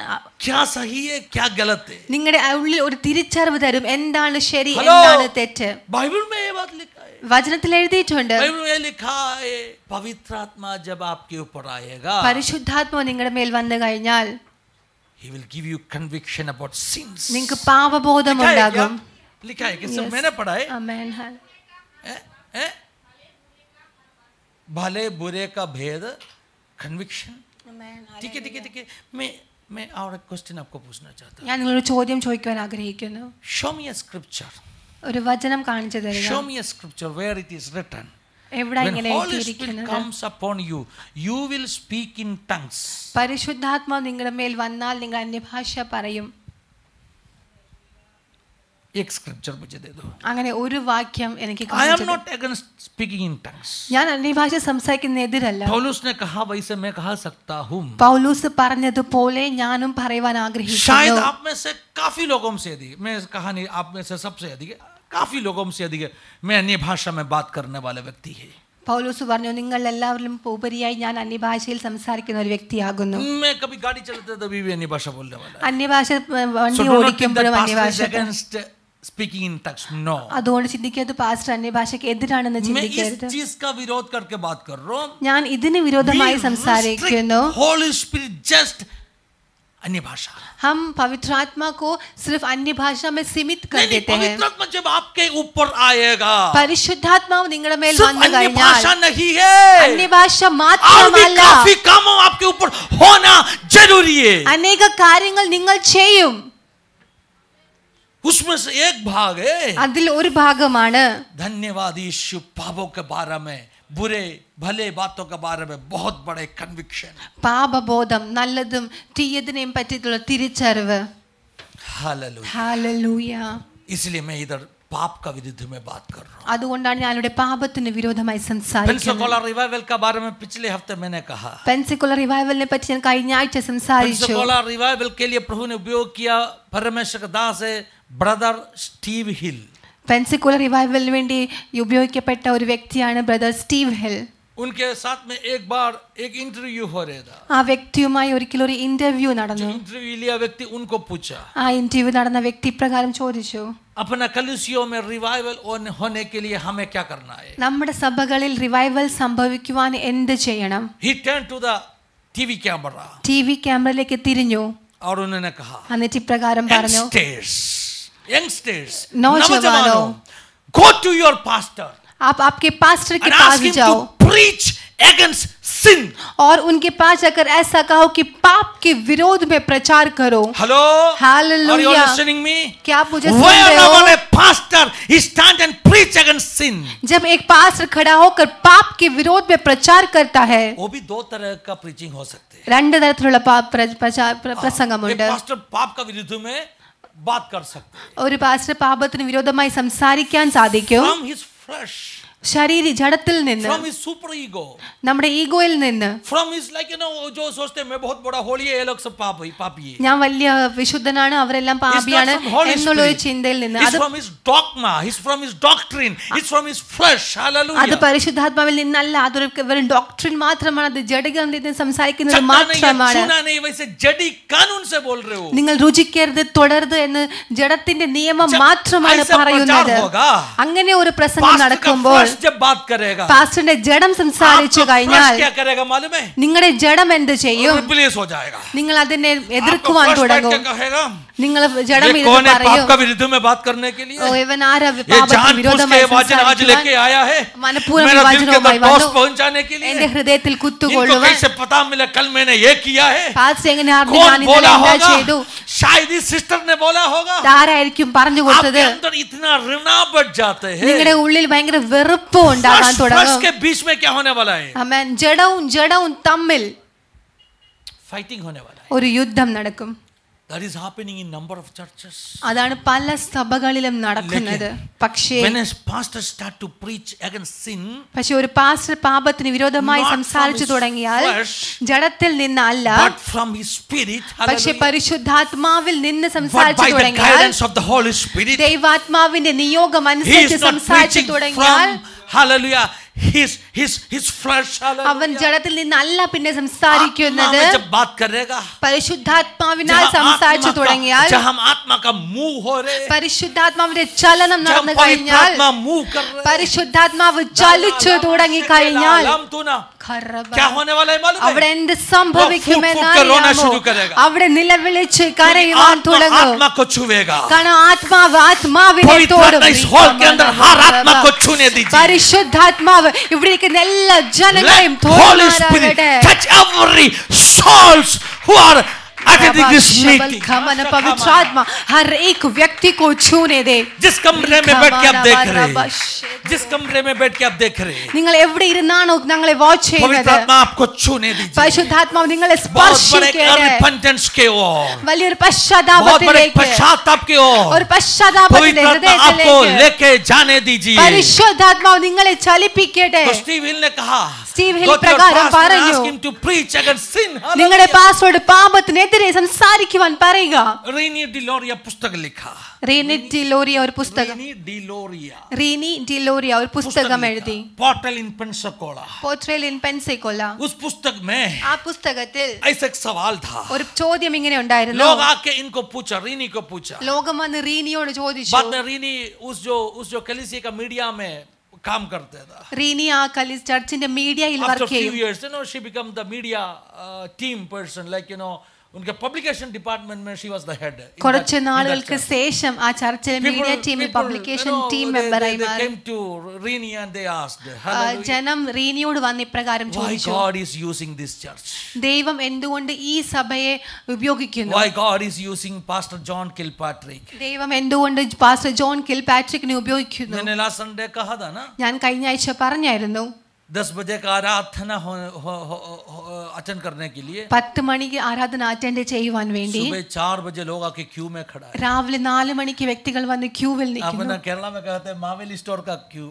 क्या सही है क्या गलत है. നിങ്ങളുടെ ഉള്ളിൽ ഒരു തിരിച്ചറിവ് തരും, എന്താണ് ശരി Hello? എന്താണ് തെറ്റ്. बाइबल में ये बात लिखा है. വചനത്തിൽ എഴുതിയിട്ടുണ്ട്, बाइबल में ये लिखा है पवित्र आत्मा जब आपके ऊपर आएगा, പരിശുദ്ധാത്മാവ് നിങ്ങളുടെ മേൽ വന്നു കഴിഞ്ഞാൽ he will give you conviction about sins. നിങ്ങൾക്ക് പാപബോധം लिखा है क्या? ഉണ്ടാകും. लिखा है कि सब मैंने पढ़ा है. ആമേൻ. भले बुरे का भेद कन्विक्शन. ആമേൻ. ठीक है ठीक है ठीक है. मैं और एक क्वेश्चन आपको पूछना चाहता हूँ. ഞാൻ നിങ്ങളൊരു ചോദ്യം ചോദിക്കുവാൻ ആഗ്രഹിക്കുന്നു. Show me a scripture. ഒരു വചനം കാണിച്ചു തരിക. Show me a scripture where it is written. എവിടെ When ഇങ്ങനെ Holy Spirit എഴുതിയിരിക്കുന്നത്? comes upon you, you will speak in tongues. പരിശുദ്ധാത്മാവ് നിങ്ങളുടെ മേൽ വന്നാൽ നിങ്ങൾ അന്യഭാഷ പറയും. एक स्क्रिप्चर मुझे दे दो. അങ്ങനെ ഒരു വാക്യം എനിക്ക് I കാണിച്ചു am തരിക. not against speaking in tongues. ഞാൻ അന്യഭാഷ സംസാരിക്കുന്നതിനെതിരല്ല. पौलुस ने कहा वैसे मैं कहा सकता हूँ. പൗലോസ് പറഞ്ഞതുപോലെ ഞാനും പറയുവാൻ शायद ആഗ്രഹിക്കുന്നു. आप में से काफी लोगों से अधिक, मैं कहा नहीं आप में से सबसे अधिक, काफी लोगों से अधिक मैं अन्य भाषा में बात करने वाले व्यक्ति है. പൗലോസ് പറഞ്ഞു, നിങ്ങൾ എല്ലാവരിലും ഉപരിയായി ഞാൻ അന്യഭാഷയിൽ സംസാരിക്കുന്ന ഒരു വ്യക്തിയാകുന്നു. मैं कभी गाड़ी चलाते तभी भी अन्य भाषा बोलने वाला है. അന്യഭാഷ So വണ്ടി do not think that ഓടിക്കുമ്പോഴും pastor അന്യഭാഷ. is against speaking in tongues. No. അതുകൊണ്ട് ചിന്തിക്കരുത് പാസ്റ്റർ അന്യഭാഷയ്ക്ക് എതിരാണെന്ന് मैं ചിന്തിക്കരുത്. इस चीज का विरोध करके बात कर रहा हूँ. ഞാൻ ഇതിന് വിരോധമായി We സംസാരിക്കുന്നു. restrict Holy Spirit just अन्य भाषा. हम पवित्र आत्मा को सिर्फ अन्य भाषा में सीमित कर नहीं, देते हैं. पवित्र आत्मा जब आपके ऊपर आएगा, പരിശുദ്ധാത്മാവ് നിങ്ങളുടെ മേൽ सिर्फ വന്നു अन्य കഴിഞ്ഞാൽ भाषा नहीं है, अन्य ഭാഷ और भी മാത്രമല്ല काफी काम आपके ऊपर होना जरूरी है. അനേക കാര്യങ്ങൾ നിങ്ങൾ ചെയ്യും. उसमें से एक भाग है അതിൽ ഒരു ഭാഗമാണ് धन्यवाद यीशु, पापों के बारे में, बुरे भले बातों के बारे में बहुत बड़े कन्विक्शन. പാപബോധം, നല്ലതും തീയതിനെയും പറ്റിയിട്ടുള്ള തിരിച്ചറിവ്. हालेलुया. ഹല്ലേലൂയ. इसलिए मैं इधर पाप का विरुद्ध में बात कर रहा हूँ. അതുകൊണ്ടാണ് ഞാനിവിടെ പാപത്തിന് വിരോധമായി സംസാരിക്കുന്നത്. पेंसिकोला रिवाइवल के बारे में पिछले हफ्ते मैंने कहा. പെൻസിക്കുലർ റിവൈവലിനെ പറ്റി ഞാൻ കഴിഞ്ഞ ആഴ്ച സംസാരിച്ചു. पेंसिकोला रिवाइवल के लिए प्रभु ने उपयोग किया परमेश्वर का दास है ब्रदर स्टीव हिल. പെൻസിക്കുലർ റിവൈവലിന് വേണ്ടി ഉപയോഗിക്കപ്പെട്ട ഒരു വ്യക്തിയാണ് ബ്രദർ സ്റ്റീവ് ഹിൽ. उनके साथ में एक बार एक इंटरव्यू हो रहा था. ആ വ്യക്തിയുമായി ഒരിക്കൽ ഒരു ഇന്റർവ്യൂ നടന്നു. इंटरव्यू लिया व्यक्ति उनको पूछा, ആ ഇന്റർവ്യൂ നടന്ന വ്യക്തി പ്രകാരം ചോദിച്ചു, अपना कलीसियों में रिवाइवल होने के लिए हमें क्या करना है. നമ്മുടെ സഭകളിൽ റിവൈവൽ സംഭവിക്കുവാൻ എന്ത് ചെയ്യണം? He turned to the TV camera TV ക്യാമറയിലേക്ക് തിരിഞ്ഞു. और उन्होंने कहा, എന്നിട്ട് ഇപ്രകാരം പറഞ്ഞു, youngsters, नौजवानों, go to your pastor आप आपके पास्टर के and पास ask him जाओ to preach against sin. और उनके पास जाकर ऐसा कहो कि पाप के विरोध में प्रचार करो. Hello? Hallelujah. Are you listening me? क्या आप मुझे सुन रहे Wherever हो? a pastor he stand and preach against sin. जब एक पास्टर खड़ा होकर पाप के विरोध में प्रचार करता है, वो भी दो तरह का preaching हो सकते हैं. രണ്ട് തരത്തിലുള്ള एक പ്രസംഗമുണ്ട്. pastor पाप का विरुद्ध में बात कर सकते हैं. ഒരു പാസ്റ്റർ പാപത്തിന് വിരോധമായി സംസാരിക്കാൻ സാധിക്കും. From his flesh. ശരീര ജഡത്തിൽ നിന്ന്, from his super ego, നമ്മുടെ ഈഗോയിൽ നിന്ന്, from his like जो सोचते हैं मैं बहुत बड़ा होली है, ये लोग सब पापी है. ഞാൻ വലിയ വിശുദ്ധനാണ്, അവരെല്ലാം പാപിയാണ് എന്നുള്ള ഒരു ചിന്തയിൽ നിന്ന്. It's from his dogma, it's from his doctrine, it's from his flesh. Hallelujah. അത് പരിശുദ്ധാത്മാവിൽ നിന്നല്ല, അതൊരു വെറും ഡോക്ട്രിൻ മാത്രമാണ്, അത് ജഡഗന്ധത്തിൽ നിന്ന് സംസാരിക്കുന്നത് മാത്രമാണ്. सुना नहीं, वैसे जड़ी कानून से बोल रहे हो. നിങ്ങൾ രുചിക്കരുത് തുടരുത് എന്ന് ജഡത്തിന്റെ നിയമം മാത്രമാണ് പറയുന്നത്. അങ്ങനെ ഒരു പ്രസംഗം നടക്കുമ്പോൾ പാസ്റ്ററിന്റെ ജഡം സംസാരിച്ചു കഴിഞ്ഞാൽ നിങ്ങളുടെ ജഡം എന്ത് ചെയ്യും? നിങ്ങൾ അതിനെ എതിർക്കുവാൻ തുടങ്ങും. നിങ്ങൾ ജഡം മനഃപൂർവ്വം വിവാചനവുമായി വന്നു എന്റെ ഹൃദയത്തിൽ കുത്തുകൊള്ളുവാൻ. പാസ്റ്റർ എങ്ങനെ അറിഞ്ഞു ഞാൻ ഇന്നലെ എന്താ ചെയ്തു? ആരായിരിക്കും പറഞ്ഞു കൊടുത്തത്? നിങ്ങളുടെ ഉള്ളിൽ ഭയങ്കര വെറുപ്പ് ഉണ്ടാകാൻ തുടങ്ങും. ആമേൻ. ജഡവും തമ്മിൽ ഒരു യുദ്ധം നടക്കും. That is happening in number of churches. അതാണ് പല സഭകളിലും നടക്കുന്നത്. പക്ഷേ when a pastor start to preach against sin, പക്ഷേ ഒരു പാസ്റ്റർ പാപത്തിന് വിരോധമായി സംസാരിച്ചു തുടങ്ങിയാൽ ജഡത്തിൽ നിന്നല്ല, but from his spirit, പക്ഷേ പരിശുദ്ധാത്മാവിൽ നിന്ന് സംസാരിച്ചു തുടങ്ങിയാൽ, ദൈവാത്മാവിന്റെ നിയോഗം അനുസരിച്ച് സംസാരിച്ചു തുടങ്ങിയാൽ, hallelujah, his flesh, അവൻ ജഡത്തിൽ നിന്നല്ല പിന്നെ സംസാരിക്കുന്നത്, പരിശുദ്ധാത്മാവിനാൽ സംസാരിച്ചു തുടങ്ങിയാൽ, പരിശുദ്ധാത്മാവിന്റെ ചലനം നടന്നു കഴിഞ്ഞാൽ, പരിശുദ്ധാത്മാവ് ചലിച്ചു തുടങ്ങി കഴിഞ്ഞാൽ അവിടെ എന്ത് സംഭവിക്കുമെന്നറിയാമോ? അവിടെ നിലവിളിച്ച് കരയുവാൻ തുടങ്ങും. കാരണം ആത്മാവിനെ തൊടും. പരിശുദ്ധാത്മാവ് ഇവിടെ ഇരിക്കുന്ന എല്ലാ ജനങ്ങളെയും തൊടുമാറാകട്ടെ. पवित्र आत्मा हर एक व्यक्ति को छूने दे. जिस कमरे में बैठ के आप देख रहे हैं, जिस कमरे में बैठ के आप देख रहे हैं, നിങ്ങൾ എവിടെ ഇരുന്നാണോ ഞങ്ങളെ വാച്ച് ചെയ്യുന്നത്, पवित्र आत्मा आपको छूने दीजिए. പരിശുദ്ധാത്മാവ് നിങ്ങളെ സ്പർശിക്കട്ടെ. repentance के ओर, വലിയൊരു പശ്ചാത്താപത്തിലേക്ക്, पश्चाताप के ओर, ഒരു പശ്ചാത്താപത്തിന്റെ ഹൃദയത്തിലേക്ക് आपको लेके जाने दीजिए. പരിശുദ്ധാത്മാവ് നിങ്ങളെ ചലിപ്പിക്കട്ടെ. स्टीव हिल ने कहा, സ്റ്റീവ് ഹിൽ പ്രകാരം പറഞ്ഞു, നിങ്ങളുടെ പാസ്റ്ററോട് പാപത്തിനെതിരെ സംസാരിക്കുവാൻ പറയുക. റീനി ഡിലോറിയ പുസ്തകം ലിഖാ. റീനി ഡിലോറിയ ഒരു പുസ്തകം, റീനി ഡിലോറിയ ഒരു പുസ്തകം എഴുതി. Portal in Pensacola, portrayal in Pensacola. उस पुस्तक में ആ പുസ്തകത്തിൽ ऐसा एक सवाल था. ഒരു ചോദ്യം ഇങ്ങനെ ഉണ്ടായിരുന്നു. लोग आके इनको पूछा, रीनी को पूछा. ലോകം വന്ന് റീനിയോട് ചോദിച്ചു. बाद में रीनी उस जो कलीसिया का मीडिया में काम करते था. റീനി ആ ചർച്ചിന്റെ മീഡിയയിൽ വർക്ക് ചെയ്യും. After few years, she became the media team person, like उनके पब्लिकेशन डिपार्टमेंट में she was the head. കുറച്ച് നാളുകൾക്ക് ശേഷം ആ ചർച്ചിലെ മീഡിയ ടീമിൽ പബ്ലിക്കേഷൻ ടീം മെമ്പറായി മാറി. They came to Rini and they asked, ജനം റീനിയോട് വന്ന് ഇപ്രകാരം ചോദിച്ചു, why God is using this church? ദൈവം എന്തുകൊണ്ട് ഈ സഭയെ ഉപയോഗിക്കുന്നു? Why God is using Pastor John Kilpatrick? ദൈവം എന്തുകൊണ്ട് പാസ്റ്റർ ജോൺ കിൽപാട്രിക്കിനെ ഉപയോഗിക്കുന്നു? मैंने last Sunday कहा था ना, ഞാൻ കഴിഞ്ഞ ആഴ്ച പറഞ്ഞായിരുന്നു, 10 बजे का आराधना अटेंड करने के लिए 10 മണിക്ക് ആരാധന അറ്റൻഡ് ചെയ്യുവാൻ വേണ്ടി सुबह 4 बजे लोग आके क्यू में खड़ा है. രാവിലെ 4 മണിക്ക് വ്യക്തികൾ വന്ന് ക്യൂവിൽ നിൽക്കുന്നു. अपना केरला में कहते हैं मावेली स्टोर का क्यू.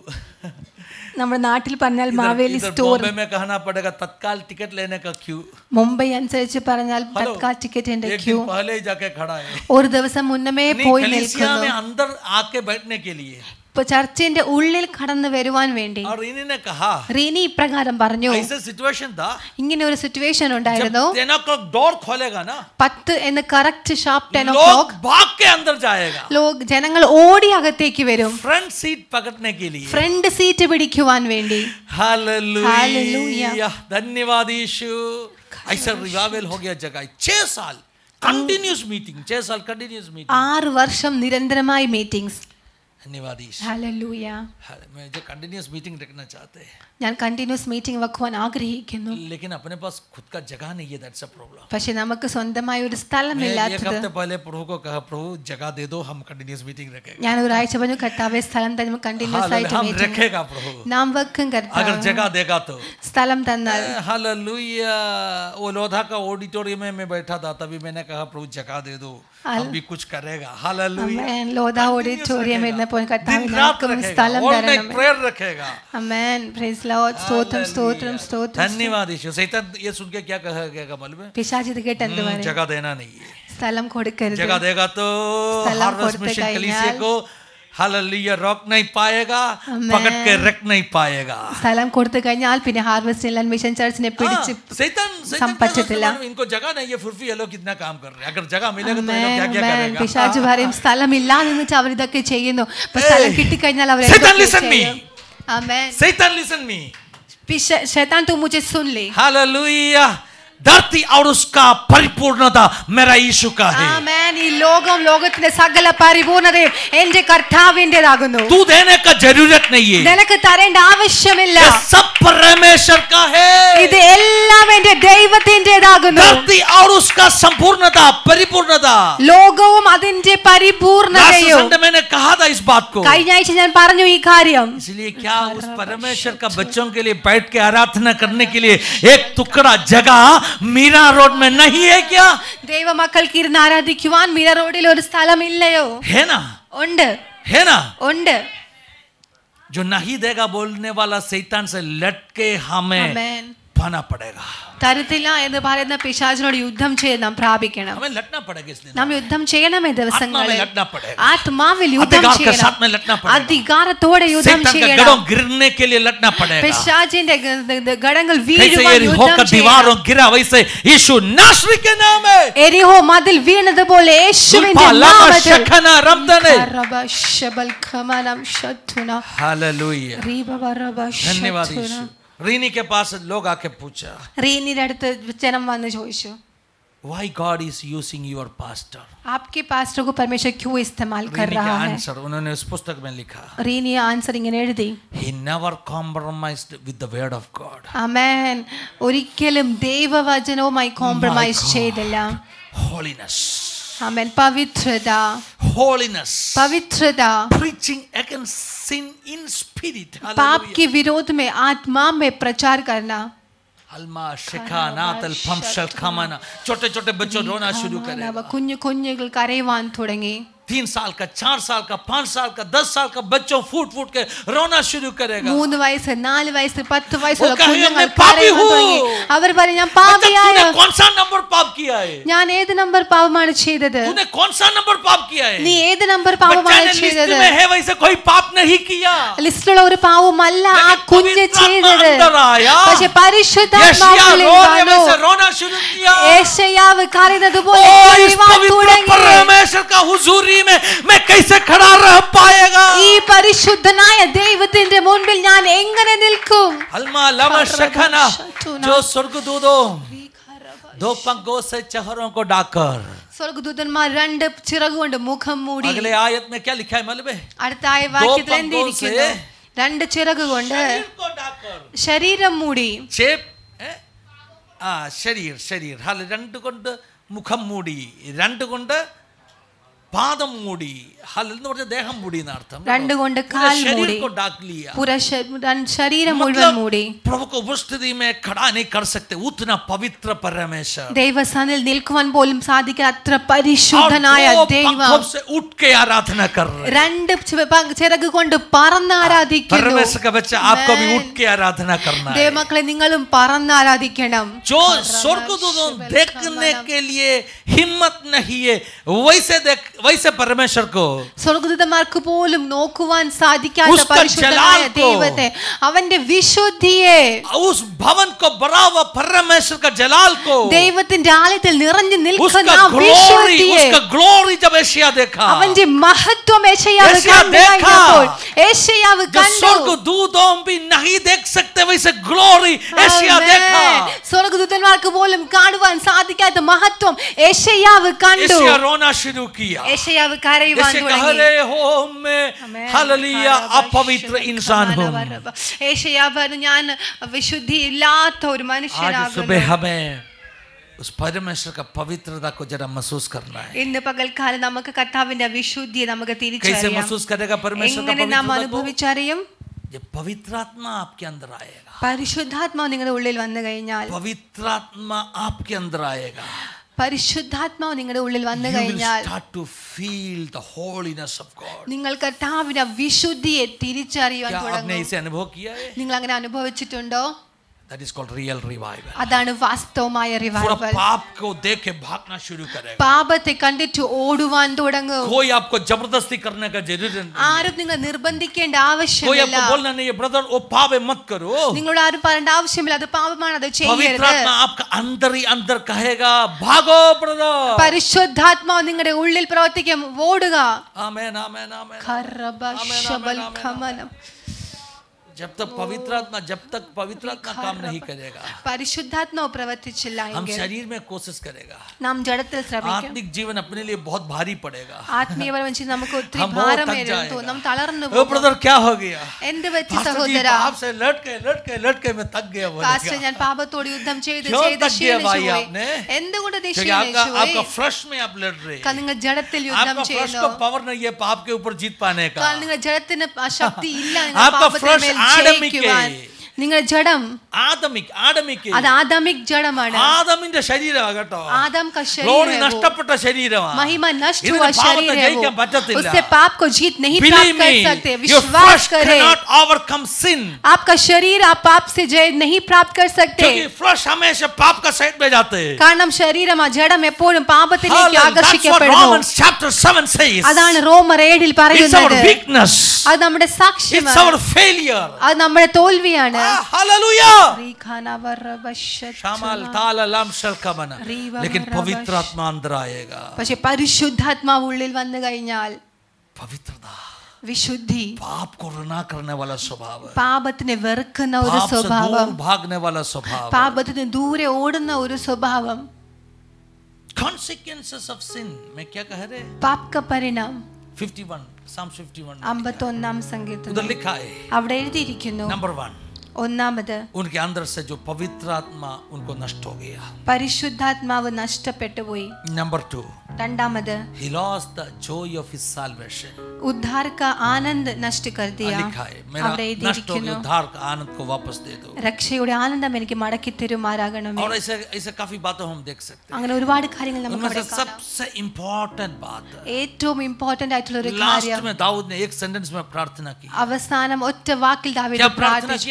നമ്മുടെ നാട്ടിൽ പറഞ്ഞാൽ മാവേലി സ്റ്റോർ. बॉम्बे में कहना पड़ेगा तत्काल टिकट लेने का क्यू. മുംബൈ അനുസരിച്ച് പറഞ്ഞാൽ തത്കാൽ ടിക്കറ്റിന്റെ ക്യൂ. पहले ही जाके खड़ा है. ഒരു ദിവസം മുന്നമേ പോയി നിൽക്കുന്നു. में अंदर आके बैठने के लिए, ചർച്ചിന്റെ ഉള്ളിൽ കടന്നു വരുവാൻ വേണ്ടി. റീനി ഇപ്രകാരം പറഞ്ഞു, ഇങ്ങനെ ഒരു സിറ്റുവേഷൻ ഉണ്ടായിരുന്നു. 10 എന്ന് കറക്റ്റ് ഷാർപ്പ് 10 o'clock ലോക ജനങ്ങൾ ഓടി അകത്തേക്ക് വരും, ഫ്രണ്ട് സീറ്റ് പിടിക്കുവാൻ വേണ്ടി. हालेलुया, धन्यवाद यीशु. ऐसा रिवाइवल हो गया जगह. 6 साल कंटिन्यूअस मीटिंग, 6 साल कंटिन्यूअस मीटिंग, 6 വർഷം നിരന്തരമായി മീറ്റിംഗ്സ്. धन्यवाद यीशु. हालेलुया. मैं जो कंटिन्यूअस मीटिंग रखना चाहते हैं, ഞാൻ കണ്ടിന്യൂസ് മീറ്റിംഗ് വെക്കുവാൻ ആഗ്രഹിക്കുന്നു. लेकिन अपने पास खुद का जगह नहीं है, दैट्स अ प्रॉब्लम. പക്ഷേ നമുക്ക് സ്വന്തമായി ഒരു സ്ഥലമില്ലാത്തത്. एक हफ्ते पहले प्रभु को कहा, प्रभु जगह दे दो, हम कंटिन्यूअस मीटिंग रखेंगे. ഞാൻ ഒരാഴ്ച പറഞ്ഞു, കർത്താവേ സ്ഥലം തരുമ്പോൾ കണ്ടിന്യൂസ് ആയിട്ട് हम रखेगा प्रभु, നാം വെക്കും കർത്താവേ, अगर जगह देगा तो. സ്ഥലം തന്നാൽ. हालेलुया. वो लोधा का ऑडिटोरियम में मैं बैठा था, तभी मैंने कहा प्रभु जगह दे दो. हम भी कुछ करेगा. हालेलुया. ആമേൻ. ലോദ ഓഡിറ്റോറിയം എന്നപ്പോൾ കർത്താവ് നമുക്ക് സ്ഥലം തരണം. प्रेयर रखेगा. ആമേൻ. Praise Lord. സ്തോത്രം സ്തോത്രം സ്തോത്രം. धन्यवाद यीशु. शैतान ये सुन के क्या कहेगा मालूम है? പിശാച് ഇത് കേട്ട് എന്ത് പറയും? जगह देना नहीं है. സ്ഥലം കൊടുക്കരുത്. जगह देगा तो हार्वेस्ट मिशन कलीसिया को हालेलुया रोक नहीं पाएगा, पकड़ के रख नहीं पाएगा. സ്ഥലം കൊടുത്തു കഴിഞ്ഞാൽ പിന്നെ ഹാർവെസ്റ്റ് ലൈൻ മിഷൻ ചർച്ചിനെ പിടിച്ച് പറ്റത്തില്ല. इनको जगह नहीं है, फिर भी ये लोग कितना काम कर रहे हैं. अगर जगह मिलेगा तो ये लोग क्या क्या करेगा? പിശാച് പറയും സ്ഥലം ഇല്ലാന്ന് അവർ ഇതൊക്കെ ചെയ്യുന്നു. സ്ഥലം കിട്ടിക്കഴിഞ്ഞാൽ അവർ आमेन. शैतान लिसन मी. शैतान तू मुझे सुन ले. हालेलुया. धरती और उसका परिपूर्णता मेरा यीशु का है. आमेन. ഈ ലോകം ലോകത്തിന്റെ സകല പരിപൂർണതയും എൻ്റെ കർത്താവിന്റേതാകുന്നു. तू देने का जरूरत नहीं है. നിനക്ക് തരേണ്ട ആവശ്യമില്ല. ये सब परमेश्वर का है. ഇത് എല്ലാം എൻ്റെ ദൈവത്തിന്റേതാകുന്നു. धरती और उसका संपूर्णता परिपूर्णता. ലോകവും അതിന്റെ പരിപൂർണതയും. लास्ट संडे मैंने कहा था इस बात को. കഴിഞ്ഞ ആഴ്ച ഞാൻ പറഞ്ഞു ഈ കാര്യം. इसलिए क्या उस परमेश्वर का बच्चों के लिए बैठ के आराधना करने के लिए एक टुकड़ा जगह मीरा रोड में नहीं है क्या? ദൈവ മക്കൾക്ക് ഇരുന്ന് ആരാധിക്കുവാൻ മീര റോഡിൽ ഒരു സ്ഥലം ഇല്ലയോ? है ना? ഉണ്ട്. है ना? ഉണ്ട്. जो नहीं देगा बोलने वाला शैतान से लट के हमें पाना पड़ेगा. തരത്തില്ല എന്ന് പറയുന്ന പിശാചിനോട് യുദ്ധം ചെയ്ത് നാം പ്രാപിക്കണം. നാം യുദ്ധം ചെയ്യണം. ഈ ദിവസങ്ങളിൽ ആത്മാവിൽ യുദ്ധം ചെയ്യണം. അധികാരത്തോടെ യുദ്ധം ചെയ്യണം. പിശാചിന്റെ ഘടകങ്ങൾ വീഴുവാൻ യുദ്ധം ചെയ്യണം. എരിഹോ മതിൽ വീണതുപോലെ യേശുവിന്റെ നാമത്തിൽ. हालेलुया. धन्यवाद यीशु. रीनी के पास लोग आके पूछा. रीनी അടുത്ത് ജനം വന്ന് ചോദിച്ചു. Why God is using your pastor? आपके पास्टर को परमेश्वर क्यों इस्तेमाल कर रहा है? आंसर उन्होंने उस पुस्तक में लिखा. रीनी आंसर ഇങ്ങനെ എഴുതി. He never compromised with the word of God. ആമേൻ. ഒരിക്കലും ദൈവവചനവുമായി കോംപ്രമൈസ് ചെയ്തില്ല. Holiness. आमेन. पवित्रता. Holiness. पवित्रता. Preaching against sin in spirit. पाप के विरोध में आत्मा में प्रचार करना. अल्मा शिखा नातल पंशल खमाना. छोटे छोटे बच्चों रोना शुरू करेंगे. कुഞ്ഞു കുഞ്ഞുകൾ കരയുവാൻ തുടങ്ങി. 3 साल का, 4 साल का, 5 साल का, 10 साल का बच्चों फूट फूट के रोना शुरू करेगा. 3 വയസ്സ് 4 വയസ്സ് 10 വയസ്സുള്ള കുഞ്ഞുങ്ങൾ കരയാൻ തുടങ്ങി. അവർ പറയും ഞാൻ പാപിയായ. तूने कौन सा नंबर पाप किया है? ഞാൻ ഏത് നമ്പർ പാപമാണ് ചെയ്തത്? तूने कौन सा नंबर पाप किया है? നീ ഏത് നമ്പർ പാപമാണ് ചെയ്തത്? लिस्ट में है वैसे कोई पाप नहीं किया. ലിസ്റ്റിലുള്ള ഒരു പാപമല്ല ആ കുഞ്ഞ് ചെയ്തത്. പക്ഷേ പരിശുദ്ധാത്മാവിൽ വന്നു. रोना शुरू किया. യേശയ്യാവ് കരയുന്നതുപോലെ കരയുവാൻ തുടങ്ങി. परमेश्वर का हुजूरी में मैं कैसे खड़ा रह पाएगा? ഈ പരിശുദ്ധനായ ദൈവത്തിന്റെ മുൻപിൽ ഞാൻ എങ്ങനെ നിൽക്കും? अल्मा लमा शखना. जो स्वर्गदूतों 2 पंखों से चेहरों को ढककर. സ്വർഗ്ഗദൂതന്മാർ 2 ചിറക് കൊണ്ട് മുഖം മൂടി. अगले आयत में क्या लिखा है मालूम है? അടുത്ത വാക്യത്തിൽ എഴുതിയിരിക്കുന്നു 2 ചിറക് കൊണ്ട് ശരീരം മൂടി. ശരീർ ഹാല 2 കൊണ്ട് മുഖം മൂടി, 2 കൊണ്ട് പാദം മൂടി. ഹൽ എന്ന് പറഞ്ഞ ദേഹം മൂടി എന്ന അർത്ഥം. 2 കൊണ്ട് കാൽ മൂടി. पूरा शरीर मुഴുവൻ മൂടി. प्रभु को उपस्थिति में खड़ा नहीं कर सकते. उतना पवित्र परमेश्वर. ദൈവസന്നിധിയിൽ നിൽക്കുവാൻ പോലും സാധിക്കാത്ത അത്ര പരിശുദ്ധനായ ദൈവം से उठ के आराधना कर रहे हैं. 2 ചിറക് കൊണ്ട് പറന്ന് ആരാധിക്കുന്നു. परमेश्वर का बच्चा आपको भी उठ के आराधना करना है. ദൈവമക്കളെ നിങ്ങളും പറന്ന് ആരാധിക്കണം. जो स्वर्गदूतों देखने के लिए हिम्मत नहीं है वैसे परमेश्वर को സ്വർഗ്ഗദൂതന്മാർക്ക് പോലും നോക്കുവാൻ സാധിക്കാത്ത പരിശുദ്ധനായ ദൈവത്തെ അവന്റെ വിശുദ്ധിയെ उस भवन को भरा हुआ परमेश्वर का जलाल को ദൈവത്തിന്റെ ആലയത്തിൽ നിറഞ്ഞു നിൽക്കുന്ന വിശുദ്ധിയെ उसका ग्लोरी जब एशिया देखा അവന്റെ മഹത്വം യേശയ്യാവ് കണ്ടപ്പോൾ യേശയ്യാവ് കണ്ടു. स्वर्गदूतों भी नहीं देख सकते वैसे ग्लोरी एशिया देखा. സ്വർഗ്ഗദൂതന്മാർക്ക് പോലും കാണുവാൻ സാധിക്കാത്ത മഹത്വം യേശയ്യാവ് കണ്ടു. एशिया रोना शुरू किया. യേശയ്യാവ് കരയുവാൻ തുടങ്ങി. हालेलुया अपवित्र इंसान हूं. യേശയ്യാവ് ഞാൻ വിശുദ്ധി ഇല്ലാത്ത ഒരു മനുഷ്യനാകുന്നു. आज सुबह हमें उस परमेश्वर का पवित्रता को जरा महसूस करना है. ഇന്ന് പകൽക്കാലം നമുക്ക് കർത്താവിന്റെ വിശുദ്ധിയെ നമുക്ക് തിരിച്ചറിയാം. कैसे महसूस करेगा परमेश्वर का എങ്ങനെ നാം അനുഭവിച്ചറിയും? जब पवित्र आत्मा आपके अंदर आएगा. പരിശുദ്ധാത്മാവ് നിങ്ങളുടെ ഉള്ളിൽ വന്നു കഴിഞ്ഞാൽ पवित्र आत्मा आपके अंदर आएगा. പരിശുദ്ധാത്മാവ് നിങ്ങളുടെ ഉള്ളിൽ വന്നു കഴിഞ്ഞാൽ start to feel the holiness of God. നിങ്ങൾ കർത്താവിന്റെ വിശുദ്ധിയെ തിരിച്ചറിയാൻ തുടങ്ങും. നിങ്ങൾ അങ്ങനെ അനുഭവിച്ചിട്ടുണ്ടോ? That is called real revival. അതാണ് വാസ്തവമായ റിവൈവൽ. पाप को देख के भागना शुरू करेगा. പാപത്തെ കണ്ടിട്ട് ഓടുവാൻ തുടങ്ങും. कोई आपको जबरदस्ती करने का जरूरत नहीं. ആരും നിങ്ങൾ നിർബന്ധിക്കേണ്ട ആവശ്യമില്ല. कोई आपको बोलना नहीं है ब्रदर वो पाप है मत करो. നിങ്ങളോട് ആരും പറയേണ്ട ആവശ്യമില്ല അത് പാപമാണ് അത് ചെയ്യരുത്. पवित्र आत्मा आपका अंदर ही अंदर कहेगा भागो ब्रदर. പരിശുദ്ധാത്മാവ് നിങ്ങളുടെ ഉള്ളിൽ പ്രവർത്തിക്കും ഓടുക. आमेन आमेन आमेन. ഖറബശബൽ ഖമനം. जब तक पवित्र आत्मा काम नहीं करेगा, പരിശുദ്ധാത്മാവ് പ്രവർത്തിച്ചില്ല हम എങ്കിൽ शरीर में कोशिश करेगा, നാം ജഡത്തിൽ ശ്രമിക്കും. आत्मिक जीवन अपने लिए बहुत भारी पड़ेगा. ആത്മീയപരമായി ജീവിതം നമുക്ക് ഒത്തിരി ഭാരമേറും. നാം തളർന്നു ओ ब्रदर क्या हो गया? എന്ത് പറ്റി സഹോദരാ? पाप से लट के मैं थक गया. പാസ്റ്റർ ഞാൻ പാപത്തോട് യുദ്ധം ചെയ്ത് ക്ഷീണിച്ചുപോയി. എന്തുകൊണ്ട് ക്ഷീണിച്ചുപോയി? आपका फ्लश में आप लड़ रहे हैं. നിങ്ങൾ ജഡത്തിൽ യുദ്ധം आपका फ्लश ചെയ്യുന്നു. को पावर नहीं है पाप के ऊपर जीत पाने का. നിങ്ങൾ ജഡത്തിന് ശക്തി ഇല്ല आपका फ्लश आदमिक है. നിങ്ങളുടെ ജഡം ആദമിക് അത് ആദമിക് ജഡമാണ്. ആദമിന്റെ ശരീരമാണ് കേട്ടോ. आदम का शरीर ഗ്ലോറി है നഷ്ടപ്പെട്ട ശരീരമാണ്. महिमा नष्ट हुआ शरीर है वो. पद्धतिല്ല. उससे पाप को जीत नहीं प्राप्त कर सकते. विश्वास करें. cannot overcome sin. आपका शरीर आप पाप से जय नहीं प्राप्त कर सकते. क्योंकि फ्लश हमेशा पाप का साइड में जाते हैं. കാരണം ശരീരം ജഡം എപ്പോഴും പാപത്തിലേക്ക് ആകർഷിക്കപ്പെടുന്നു. Romans chapter 7 says. അതാണ് റോമർ 7 പറയുന്നത്. It's our weakness. അത് നമ്മുടെ സാക്ഷ്യമാണ്. It's our failure. അത് നമ്മുടെ തോൽവിയാണ്. हालेलुया. शामल ताला लम शलकमना. लेकिन पवित्र आत्मा अंदर आएगा. പക്ഷേ പരിശുദ്ധാത്മാവ് ഉള്ളിൽ വന്നു കഴിഞ്ഞാൽ पवित्रता, വിശുദ്ധി, पाप को घृणा करने वाला स्वभाव, പാപത്തിനെ വെറുക്കുന്ന ഒരു സ്വഭാവം, भागने वाला स्वभाव, പാപത്തിന് ദൂരെ ഓടുന്ന ഒരു സ്വഭാവം. consequences of sin में क्या कह रहे? पाप का परिणाम 51 Psalm 51 51 സങ്കീർത്തനം उधर लिखा है. അവിടെ എഴുതിയിരിക്കുന്നു. नंबर 1 ഒന്നാമത് उनके अंदर से जो पवित्र आत्मा उनको नष्ट हो गया. പരിശുദ്ധാത്മാവ് നഷ്ടപ്പെട്ടു പോയി. नंबर 2 രണ്ടാമത് he lost the joy of his salvation. उद्धार का आनंद नष्ट कर दिया. लिखा है मेरा नष्ट हो गया उद्धार का आनंद को वापस दे दो. രക്ഷയുടെ ആനന്ദം എനിക്ക് മടക്കി തരുമാറാകണമേ. और ऐसे काफी बातें हम देख सकते हैं. അങ്ങനെ ഒരുപാട് കാര്യങ്ങൾ നമുക്ക് അവിടെ കാണാം. सबसे इंपॉर्टेंट बात ഏറ്റവും ഇമ്പോർട്ടന്റ് ആയിട്ടുള്ള ഒരു കാര്യം लास्ट में दाऊद ने एक सेंटेंस में प्रार्थना की. അവസാനം ഒറ്റ വാക്കിൽ ദാവീദ് പ്രാർത്ഥിച്ചു.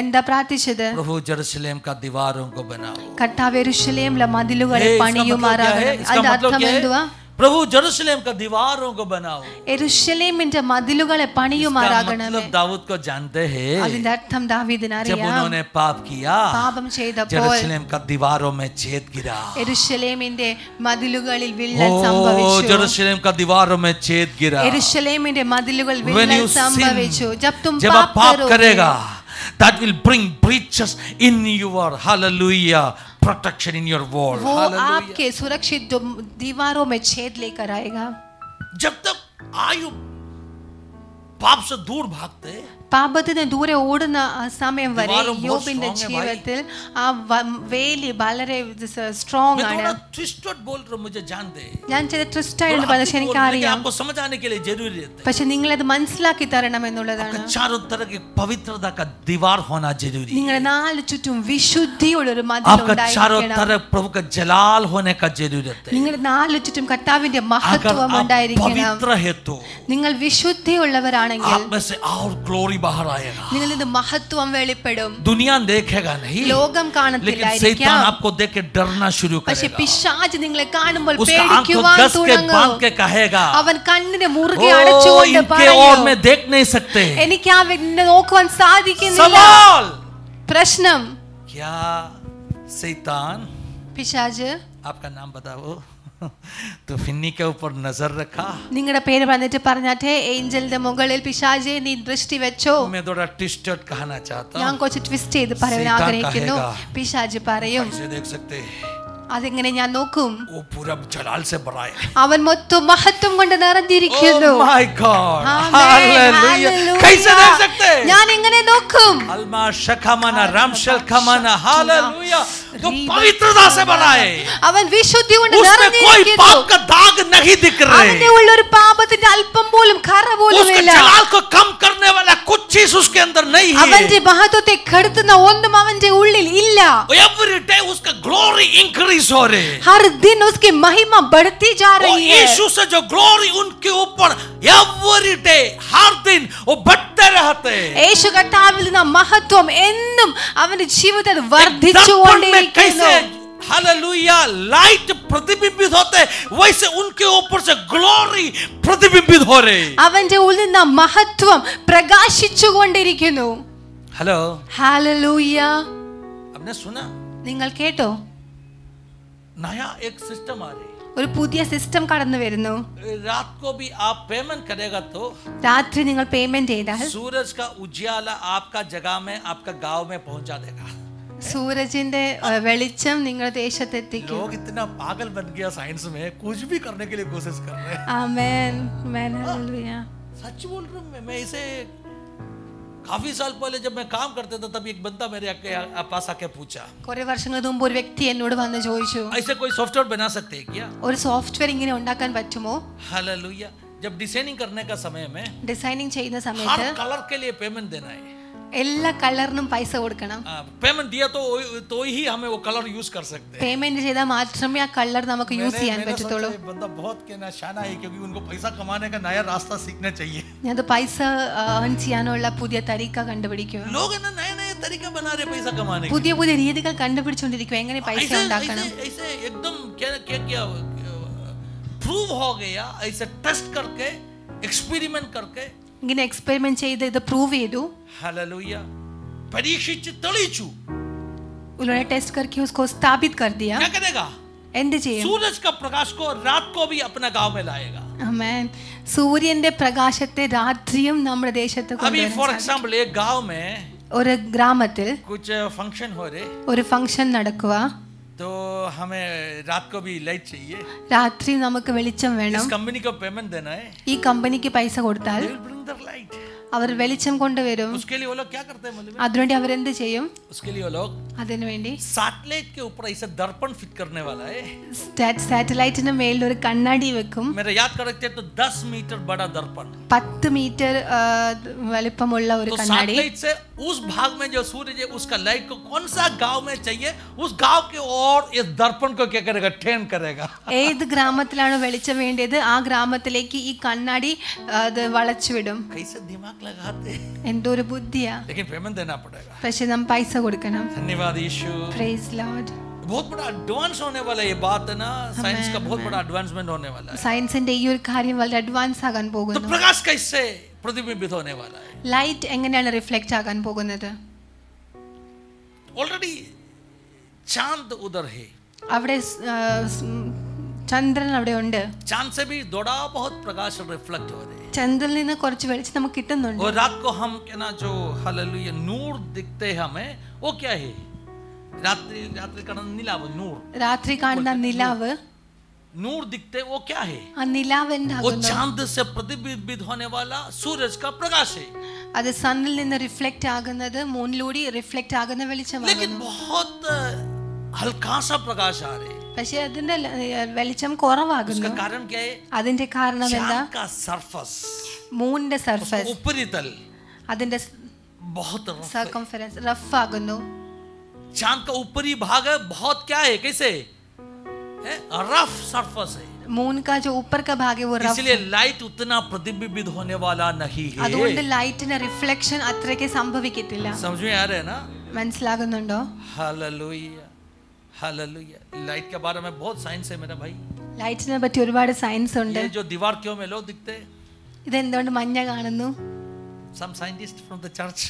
എന്താ പ്രാർത്ഥിച്ചത്? प्रभु यरूशलेम का दीवारों को बनाओ. കർത്താവേ യെരൂശലേമിലെ മതിലുകളെ പണിയുമാറാകണമേ. അതിന്റെ അർത്ഥം എന്തുവാ? प्रभु यरूशलेम का दीवारों को बनाओ. യെരൂശലേമിന്റെ മതിലുകളെ പണിയുമാറാകണമേ. मतलब दाऊद को जानते हैं. അതിന്റെ അർത്ഥം ദാവീദിന് അറിയാം. जब उन्होंने पाप किया പാപം ചെയ്തപ്പോൾ यरूशलेम का दीवारों में छेद गिरा. യെരൂശലേമിന്റെ മതിലുകളിൽ വിള്ളൽ സംഭവിച്ചു. यरूशलेम का दीवारों में छेद गिरा. യെരൂശലേമിന്റെ മതിലുകളിൽ വിള്ളൽ സംഭവിച്ചു. जब तुम पाप करेगा that will bring breaches in your hallelujah protection in your wall. वो आपके सुरक्षित दीवारों में छेद लेकर आएगा. जब तक आयु पाप से दूर भागते പാപത്തിന് ദൂരെ ഓടുന്ന സമയം വരെ യോബിന്റെ ജീവിതത്തിൽ ആ വേലി വളരെ സ്ട്രോങ് ആണ്. ഞാൻ ചില ട്വിസ്റ്റ് ആയിട്ട് പറഞ്ഞത് എനിക്കറിയാം. പക്ഷെ നിങ്ങളത് മനസ്സിലാക്കി തരണം എന്നുള്ളതാണ്. നിങ്ങളുടെ നാല് ചുറ്റും വിശുദ്ധിയുള്ള ഒരു മതിൽ ഉണ്ടായിരിക്കണം. നിങ്ങളുടെ നാല് ചുറ്റും കർത്താവിന്റെ മഹത്വം ഉണ്ടായിരിക്കണം. നിങ്ങൾ വിശുദ്ധിയുള്ളവരാണെങ്കിൽ बाहर आएगा. നിങ്ങളിൽ മഹത്വം വെളിപ്പെടും. दुनिया देखेगा नहीं, ലോകം കാണത്തില്ലായിരിക്കാം. लेकिन शैतान आपको देख के डरना शुरू करेगा. പക്ഷേ പിശാച് നിങ്ങളെ കാണുമ്പോൾ പേടിക്കുവാൻ തുടങ്ങും. कहेगा അവൻ കണ്ണിനെ മുറുകെ അടച്ചുകൊണ്ട് പറയും, और मैं देख नहीं सकते. എനിക്ക് ആ വ്യക്തിയെ നോക്കുവാൻ സാധിക്കുന്നില്ല. പ്രശ്നം क्या शैतान പിശാച് आपका नाम बताओ तो फिन्नी के ऊपर नजर रखा. നിങ്ങളുടെ പേര് പറഞ്ഞിട്ട് പറഞ്ഞാട്ടെ ഏഞ്ചലിന്റെ മുകളിൽ പിശാചേ നീ ദൃഷ്ടി വെച്ചോ. मैं थोड़ा ट्विस्टेड कहना चाहता हूं. ഞാൻ കുറച്ച് ട്വിസ്റ്റ് ചെയ്ത് പറയാൻ ആഗ്രഹിക്കുന്നു. പിശാച് പറയും, कैसे देख सकते हैं? അതെങ്ങനെ ഞാൻ നോക്കും? वो पूरा जलाल से भरा है. അവൻ മൊത്തം മഹത്വം കൊണ്ട് നിറഞ്ഞിരിക്കുന്നു. Oh my God, hallelujah. कैसे देख सकते हैं? ഞാൻ എങ്ങനെ നോക്കും? अल्मा शखमना रामशल खमना hallelujah. तो पवित्रता से भरा है. അവൻ വിശുദ്ധി കൊണ്ട് നിറഞ്ഞിരിക്കുന്നു. कोई पाप का दाग नहीं दिख रहा है. അവന്റെ ഉള്ളിൽ ഒരു പാപത്തിന്റെ അല്പം പോലും കറ പോലും ഇല്ല. उसके जलाल को कम करने वाला कुछ चीज उसके अंदर नहीं है. അവന്റെ മഹത്വത്തെ കെടുത്തുന്ന ഒന്നും അവന്റെ ഉള്ളിൽ ഇല്ല. Every day उसका glory increase हो रहे. हर दिन उसकी महिमा बढ़ती जा रही है. यीशु से जो glory उनके ऊपर every day हर दिन वो बढ़ते रहते. യേശു കർത്താവിൽ നിന്ന് മഹത്വം എന്നും അവന്റെ ജീവിതത്തിൽ വർദ്ധിച്ചുകൊണ്ടിരിക്കുന്നു. हालेलुया. लाइट प्रतिबिंबित होते वैसे उनके ऊपर से ग्लोरी प्रतिबिंबित हो रहे. അവന്റെ ഉള്ളിൽ നിന്ന് മഹത്വം പ്രകാശിച്ചുകൊണ്ടിരിക്കുന്നു. हेलो. हालेलुया. आपने सुना? നിങ്ങൾ കേട്ടോ? नया एक सिस्टम आ रही. ഒരു പുതിയ സിസ്റ്റം കടന്നു വരുന്നു. रात को भी आप पेमेंट करेगा तो രാത്രി നിങ്ങൾ പേയ്മെന്റ് ചെയ്താൽ सूरज का उजियाला आपका जगह में आपका गांव में पहुंचा देगा. സൂരജിന്റെ വെളിച്ചം നിങ്ങളുടെ ദേശത്ത് എത്തിക്കും. लोग इतना पागल बन गया साइंस में कुछ भी करने के लिए कोशिश कर रहे हैं. आमेन. आमेन. हालेलुया. सच बोल रहा हूं मैं इसे काफी साल पहले जब मैं काम करता था तब एक बंदा मेरे पास आके पूछा. കുറെ വർഷങ്ങൾക്ക് മുമ്പ് ഒരു വ്യക്തി എന്നോട് വന്ന് ചോദിച്ചു, ऐसे कोई सॉफ्टवेयर बना सकते हैं क्या? ഒരു സോഫ്റ്റ്വെയർ ഇങ്ങനെ ഉണ്ടാക്കാൻ പറ്റുമോ? हालेलुया. जब डिजाइनिंग करने का समय में ഡിസൈനിങ് ചെയ്യുന്ന സമയത്ത് हर कलर के लिए पेमेंट देना है. എല്ലാ കളറിനും പൈസ കൊടുക്കണം. पेमेंट दिया तो ही हमें वो कलर यूज कर सकते हैं. പേയ്മെന്റ് ചെയ്താൽ മാത്രമേ ആ കളർ നമുക്ക് യൂസ് ചെയ്യാൻ പറ്റത്തുള്ളൂ. बंदा बहुत कहना शाना है क्योंकि उनको पैसा कमाने का नया रास्ता सीखना चाहिए. ഞാൻ പൈസ ഏൺ ചെയ്യാനുള്ള പുതിയ തരീക്ക കണ്ടുപിടിക്കുക. लोग है ना नए तरीका बना रहे पैसा कमाने के. പുതിയ പുതിയ രീതികൾ കണ്ടുപിടിച്ചുകൊണ്ടിരിക്കുക എങ്ങനെ പൈസ ഉണ്ടാക്കണം. ऐसे एकदम क्या प्रूव हो गया. ऐसे टेस्ट करके एक्सपेरिमेंट करके ഇങ്ങനെ എക്സ്പെരിമെന്റ് ചെയ്ത് ഇത് പ്രൂവ് ചെയ്തു. हालेलुया. परीक्षित तेलिचु. उन्होंने टेस्ट करके उसको स्थापित कर दिया. क्या करेगा? എന്ത് ചെയ്യും? सूरज का प्रकाश को रात को भी अपना गांव में लाएगा. ആമേൻ. സൂര്യന്റെ പ്രകാശത്തെ രാത്രിയും നമ്മുടെ ദേശത്ത് अभी फॉर एग्जांपल एक गांव में ഒരു ഗ്രാമത്തിൽ कुछ फंक्शन हो रहे. ഒരു ഫംഗ്ഷൻ നടക്കുക. तो हमें रात को भी लाइट चाहिए. രാത്രി നമുക്ക് വെളിച്ചം വേണം. इस कंपनी को पेमेंट देना है. ഈ കമ്പനിക്ക് പൈസ കൊടുത്താൽ They will bring the light. അവർ വെളിച്ചം കൊണ്ടുവരും. उसके लिए वो लोग क्या करते हैं मालूम है? അതിനുവേണ്ടി അവർ എന്ത് ചെയ്യും? उसके लिए वो लोग അതിനുവേണ്ടി सैटेलाइट के ऊपर ऐसे दर्पण फिट करने वाला है. സാറ്റലൈറ്റിന്റെ മേലിൽ ഒരു കണ്ണാടി വെക്കും. मेरे याद करते तो 10 मीटर बड़ा दर्पण. 10 മീറ്റർ വലിപ്പമുള്ള ഒരു तो കണ്ണാടി. सैटेलाइट से उस भाग में जो सूरज है उसका लाइट को कौन सा गांव में चाहिए उस गांव के और इस दर्पण को क्या करेगा? ट्रेन करेगा. ഏത് ഗ്രാമത്തിലാണ് വെളിച്ചം വേണ്ടത് ആ ഗ്രാമത്തിലേക്ക് ഈ കണ്ണാടി അത് വളച്ചുവിടും. कैसे दिमाग लगाते. എന്തോ ഒരു ബുദ്ധിയാ. लेकिन पेमेंट देना पड़ेगा. പക്ഷെ നാം പൈസ കൊടുക്കണം. धन्यवाद यीशु. Praise Lord. बहुत बड़ा एडवांस होने वाला है ये बात है ना. साइंस का बहुत बड़ा एडवांसमेंट होने वाला है. സയൻസിന്റെ ഈ ഒരു കാര്യം വളരെ അഡ്വാൻസ് ആകാൻ तो പോകുന്നു. प्रकाश कैसे प्रतिबिंबित होने वाला है? ലൈറ്റ് എങ്ങനെയാണ് റിഫ്ലെക്റ്റ് ആകാൻ പോകുന്നത്? ऑलरेडी चांद उधर है. അവിടെ ചന്ദ്രൻ അവിടെ ഉണ്ട്. चांद से भी थोड़ा बहुत प्रकाश रिफ्लेक्ट हो रहे हैं. ചന്ദ്രനിൽ നിന്ന് കുറച്ച് വെളിച്ചം നമുക്ക് കിട്ടുന്നുണ്ട്. और रात को हम कहना जो हालेलुया नूर दिखते हैं हमें वो क्या है? रात्रि का नीलाव नूर. രാത്രി കാണുന്ന നിലാവ് नूर दिखते वो क्या है? ആ നിലാവ് वो എന്താകുന്നു? चांद से प्रतिबिंबित होने वाला सूरज का प्रकाश है. അത് സണ്ണിൽ നിന്ന് റിഫ്ലെക്റ്റ് ആകുന്നത് മൂന്നിലൂടെ റിഫ്ലെക്റ്റ് ആകുന്ന लेकिन വെളിച്ചമാകുന്നു. बहुत हल्का सा प्रकाश आ रहे. പക്ഷെ അതിന്റെ വെളിച്ചം കുറവാകുന്നു. उसका कारण क्या है? അതിന്റെ കാരണം എന്താ? चांद का सरफेस മൂണിന്റെ സർഫസ് ऊपरी तल അതിന്റെ बहुत रफ है. സർക്കംഫറൻസ് റഫ് ആകുന്നു. चांद का ऊपरी भाग है बहुत क्या है? कैसे है? रफ सरफेस है. മൂൺ का जो ऊपर का भाग है वो रफ. इसलिए लाइट उतना प्रतिबिंबित होने वाला नहीं है. അതുകൊണ്ട് ലൈറ്റിന്റെ റിഫ്ലക്ഷൻ അത്രയ്ക്ക് സംഭവിക്കത്തില്ല. समझ में आ रहा है ना? മനസ്സിലാകുന്നുണ്ടോ? हालेलुया. हालेलुया. लाइट के बारे में बहुत साइंस है मेरा भाई. ലൈറ്റിനെ പറ്റി ഒരുപാട് സയൻസ് ഉണ്ട്. ये जो दीवार क्यों में लो दिखते? ഇതെന്തുകൊണ്ട് മഞ്ഞ കാണുന്നു? Some scientists from the church.